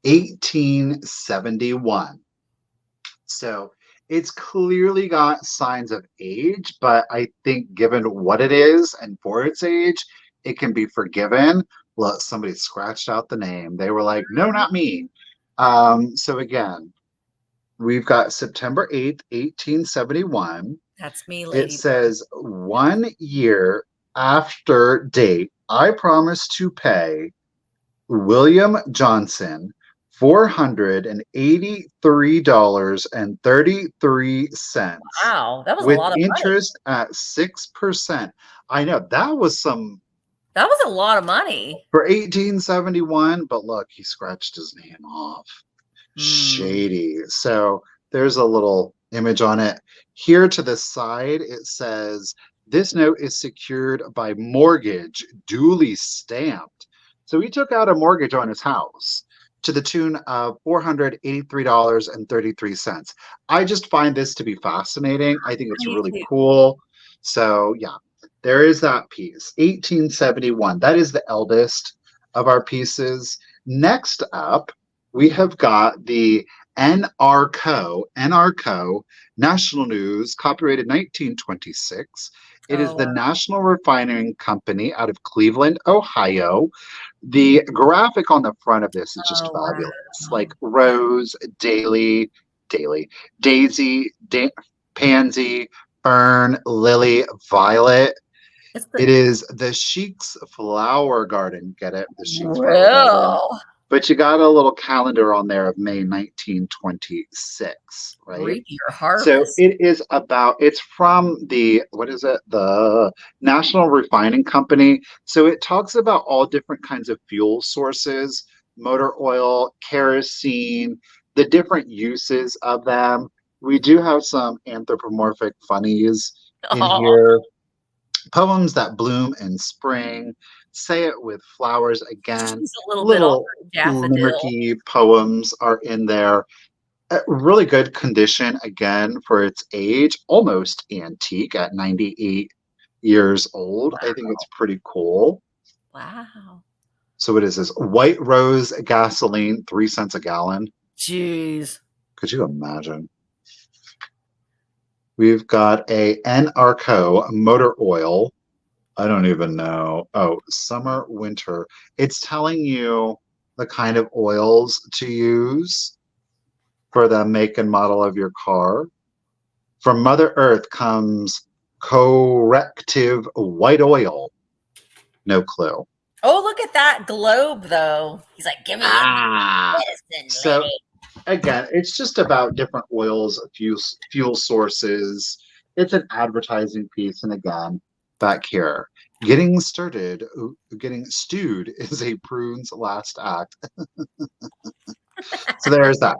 1871. So it's clearly got signs of age, but I think given what it is and for its age, it can be forgiven. Well, somebody scratched out the name. They were like, no, not me. So again, we've got September 8th, 1871. That's me, It lady. says 1 year after date, I promise to pay William Johnson $483.33 Wow, that was a with lot of money. interest at 6%. I know that was some That was a lot of money. for 1871, but look, he scratched his name off. Mm. Shady. So there's a little image on it. Here to the side, it says, this note is secured by mortgage duly stamped. So he took out a mortgage on his house to the tune of $483.33. I just find this to be fascinating. I think it's Me really too. cool. So yeah, there is that piece. 1871. That is the eldest of our pieces. Next up, we have got the NRCO, National News, copyrighted 1926. It is Oh, the wow. National Refining Company out of Cleveland, Ohio. The graphic on the front of this is just Oh, fabulous. wow. Like rose, daisy, pansy, fern, lily, violet. It's It the is the Sheik's Flower Garden. Get it? The Sheik's Flower Garden. real But you got a little calendar on there of May 1926, right? reap your So harvest. it's from what is it? The National Refining Company. So it talks about all different kinds of fuel sources, motor oil, kerosene, the different uses of them. We do have some anthropomorphic funnies in Oh, here. Poems that bloom in spring. Say it with flowers again. she's a little bit off Little her daffodil. limericky poems are in there. Really good condition again for its age, almost antique at 98 years old. I think it's pretty cool. Wow. So what is this? White Rose gasoline, 3 cents a gallon. Jeez. Could you imagine? We've got a NRCO motor oil. I don't even know. Oh, summer, winter. It's telling you the kind of oils to use for the make and model of your car. From Mother Earth comes corrective white oil. No clue. Oh, look at that globe, though. He's like, give me Ah, medicine, so lady. again, it's just about different oils, fuel sources. It's an advertising piece, and again, back here, getting stewed is a prune's last act. So there's that.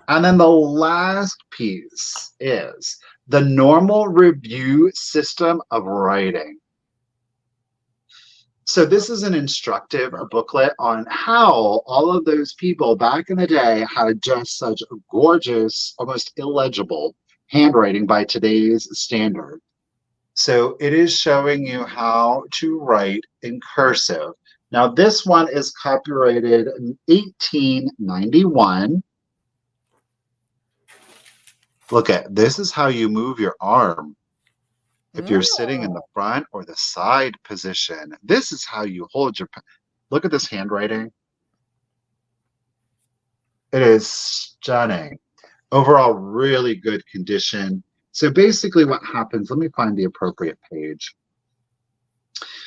And then the last piece is the normal review system of writing. So this is an instructive booklet on how all of those people back in the day had just such gorgeous, almost illegible handwriting by today's standard. So it is showing you how to write in cursive. Now this one is copyrighted in 1891. Look at this is how you move your arm. If you're sitting in the front or the side position, this is how you hold your pen. Look at this handwriting. It is stunning. Overall, really good condition. So basically what happens, let me find the appropriate page.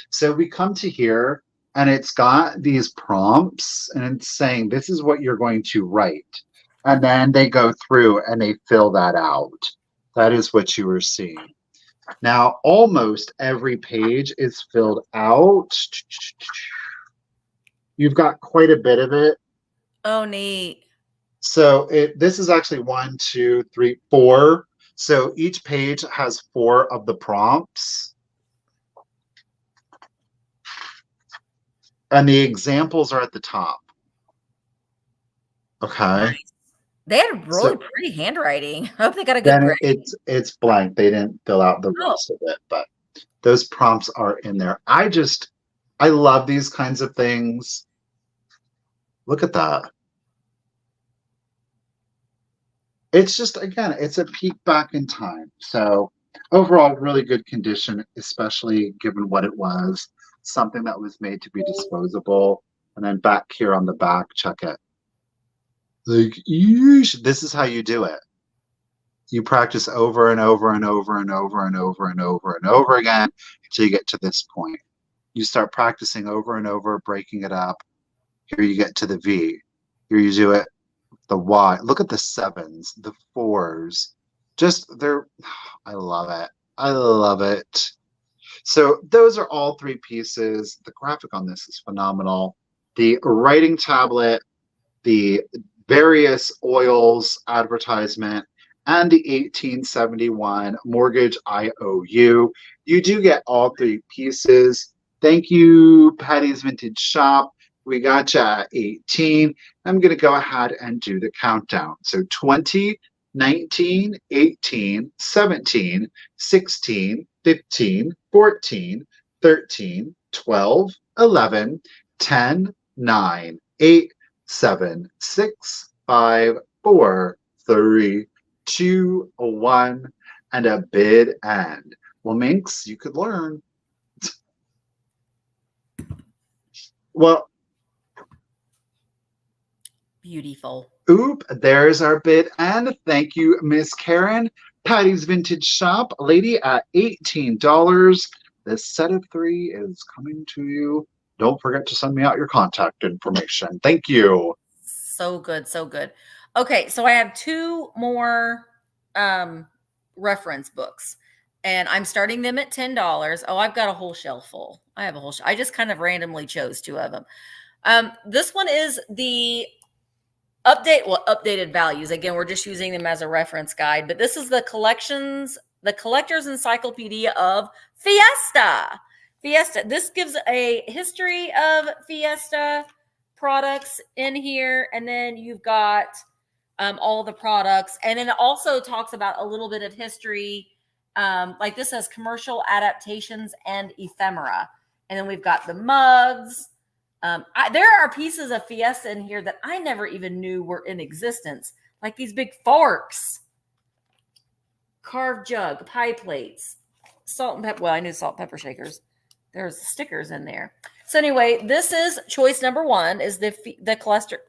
So we come to here and it's got these prompts and it's saying, this is what you're going to write. And then they go through and they fill that out. That is what you were seeing. Now, almost every page is filled out. You've got quite a bit of it. Oh, neat. So this is actually 1, 2, 3, 4. So each page has 4 of the prompts. And the examples are at the top. Okay. Nice. They had really pretty handwriting. I hope they got a good Then grade. it's blank. They didn't fill out the rest of it, but those prompts are in there. I love these kinds of things. Look at that. It's just, again, it's a peek back in time. So overall, really good condition, especially given what it was. Something that was made to be disposable. And then back here on the back, check it. Like, yeesh, this is how you do it. You practice over and over and over and over and over and over and over again until you get to this point. You start practicing over and over, breaking it up. Here you get to the V. Here you do it, the Y. Look at the sevens, the fours. Just they're, I love it. I love it. So those are all three pieces. The graphic on this is phenomenal. The writing tablet, the various oils advertisement, and the 1871 mortgage IOU. You do get all three pieces. Thank you, Patty's Vintage Shop. We got you at 18. I'm going to go ahead and do the countdown. So 20, 19, 18, 17, 16, 15, 14, 13, 12, 11, 10, 9, 8, 7, 6, 5, 4, 3, 2, 1, and a bid end. Well, Minx, you could learn. Well, Beautiful. oop, there's our bid end. Thank you, Miss Karen. Patty's Vintage Shop, lady at $18. This set of three is coming to you. Don't forget to send me out your contact information. Thank you. So good, so good. Okay, so I have two more reference books, and I'm starting them at $10. Oh, I've got a whole shelf full. I have a whole I just kind of randomly chose two of them. This one is the updated values. Again, we're just using them as a reference guide, but this is the collector's encyclopedia of Fiesta. This gives a history of Fiesta products in here, and then you've got all the products, and then it also talks about a little bit of history. Like this says commercial adaptations and ephemera, and then we've got the mugs. There are pieces of Fiesta in here that I never even knew were in existence, like these big forks, carved jug, pie plates, salt and pepper. Well, I knew salt and pepper shakers. There's stickers in there. So anyway, this is choice number one, is the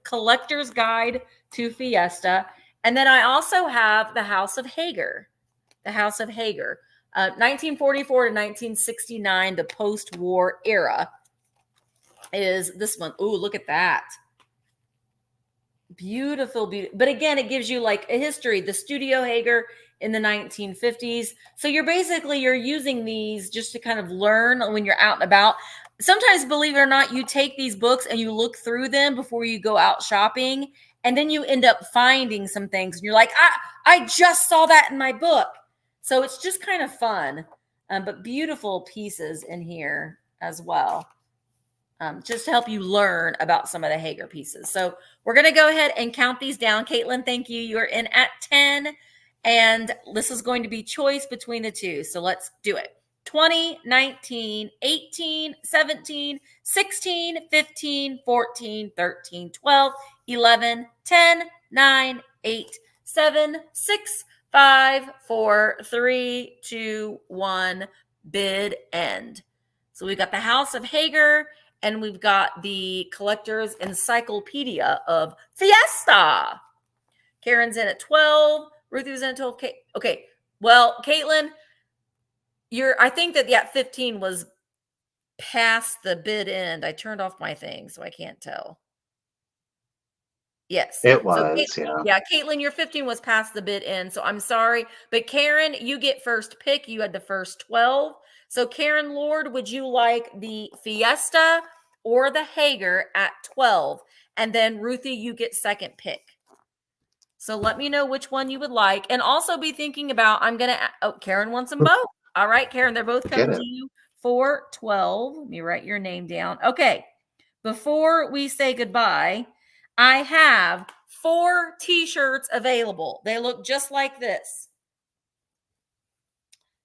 collector's guide to Fiesta. And then I also have the House of Hager. The House of Hager. 1944 to 1969, the post-war era, is this one. Ooh, look at that. Beautiful. But again, it gives you like a history. The Studio Hager in the 1950s. So you're using these just to kind of learn when you're out and about. Sometimes, believe it or not, you take these books and you look through them before you go out shopping, and then you end up finding some things and you're like, I just saw that in my book. So it's just kind of fun, but beautiful pieces in here as well. Just to help you learn about some of the Hager pieces. So we're going to go ahead and count these down. Caitlin, thank you. You're in at 10. And this is going to be choice between the two. So let's do it. 20, 19, 18, 17, 16, 15, 14, 13, 12, 11, 10, 9, 8, 7, 6, 5, 4, 3, 2, 1, bid end. So we've got the House of Hager, and we've got the Collector's Encyclopedia of Fiesta. Karen's in at 12. Ruthie's in at 12. Okay. Well, Caitlin, I think that 15 was past the bid end. I turned off my thing, so I can't tell. Yes. It was, yeah. Yeah, Caitlin, your 15 was past the bid end, so I'm sorry. But Karen, you get first pick. You had the first 12. So Karen Lord, would you like the Fiesta or the Hager at 12? And then Ruthie, you get second pick. So let me know which one you would like. And also be thinking about, Karen wants them both. All right, Karen, they're both coming to you for 12. Let me write your name down. Okay. Before we say goodbye, I have 4 t-shirts available. They look just like this.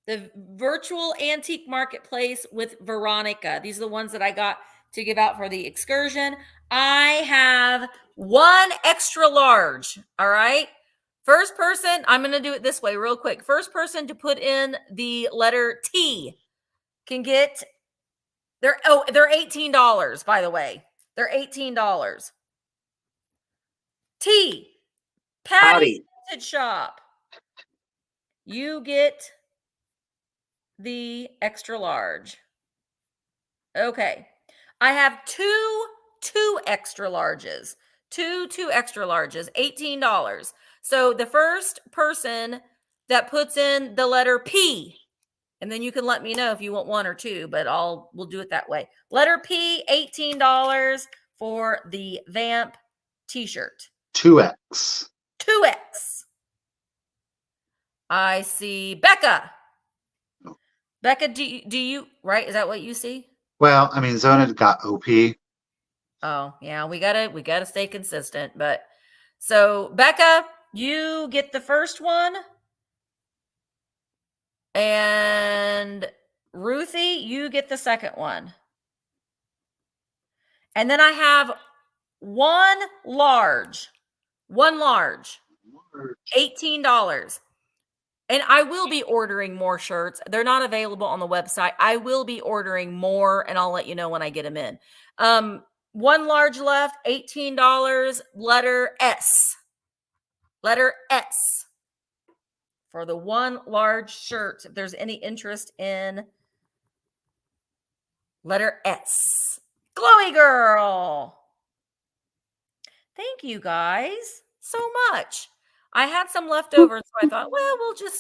The virtual antique marketplace with Veronica. These are the ones that I got to give out for the excursion. I have 1 extra large. All right. First person, I'm going to do it this way real quick. First person to put in the letter T can get they're $18, by the way. They're $18. T, Patty's Vintage Shop. You get the extra large. Okay. I have two extra larges. Two extra larges, $18. So the first person that puts in the letter P, and then you can let me know if you want one or two, but we'll do it that way. Letter P, $18 for the Vamp t-shirt. 2X. 2X. I see Becca. Becca, do you, right? Is that what you see? Well, I mean, Zona got OP. Oh, yeah, we gotta stay consistent. But so Becca, you get the first one. And Ruthie, you get the second one. And then I have one large, $18. And I will be ordering more shirts. They're not available on the website. I will be ordering more, and I'll let you know when I get them in. One large left, $18, letter S. Letter S. For the one large shirt, if there's any interest in letter S. Glowy Girl. Thank you guys so much. I had some leftovers, so I thought, well,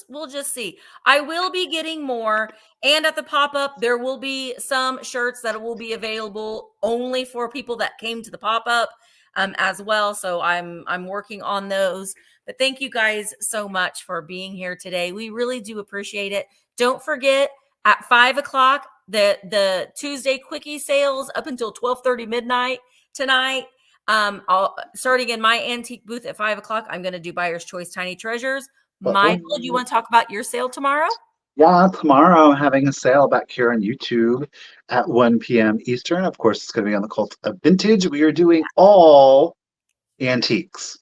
we'll just see. I will be getting more, and at the pop-up, there will be some shirts that will be available only for people that came to the pop-up as well. So I'm working on those. But thank you guys so much for being here today. We really do appreciate it. Don't forget at 5 o'clock, the Tuesday quickie sales up until 12:30 midnight tonight. Starting in my antique booth at 5 o'clock, I'm going to do Buyer's Choice Tiny Treasures. Michael, do you want to talk about your sale tomorrow? Yeah, tomorrow I'm having a sale back here on YouTube at 1 p.m. Eastern. Of course, it's going to be on the Cult of Vintage. We are doing all antiques.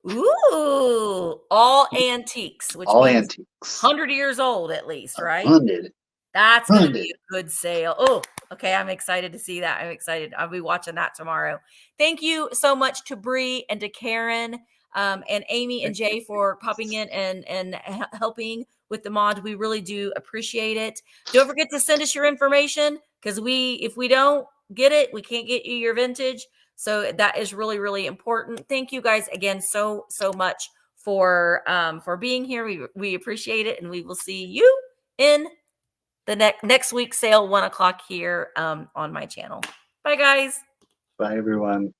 Ooh, all antiques, which all means antiques. 100 years old at least, right? 100. That's going to be a good sale. Oh, okay. I'm excited to see that. I'm excited. I'll be watching that tomorrow. Thank you so much to Bree and to Karen and Amy and Jay for popping in and helping with the mod. We really do appreciate it. Don't forget to send us your information, because if we don't get it, we can't get you your vintage. So that is really, really important. Thank you guys again so much for being here. We appreciate it, and we will see you in the next week's sale, 1 o'clock here on my channel. Bye, guys. Bye, everyone.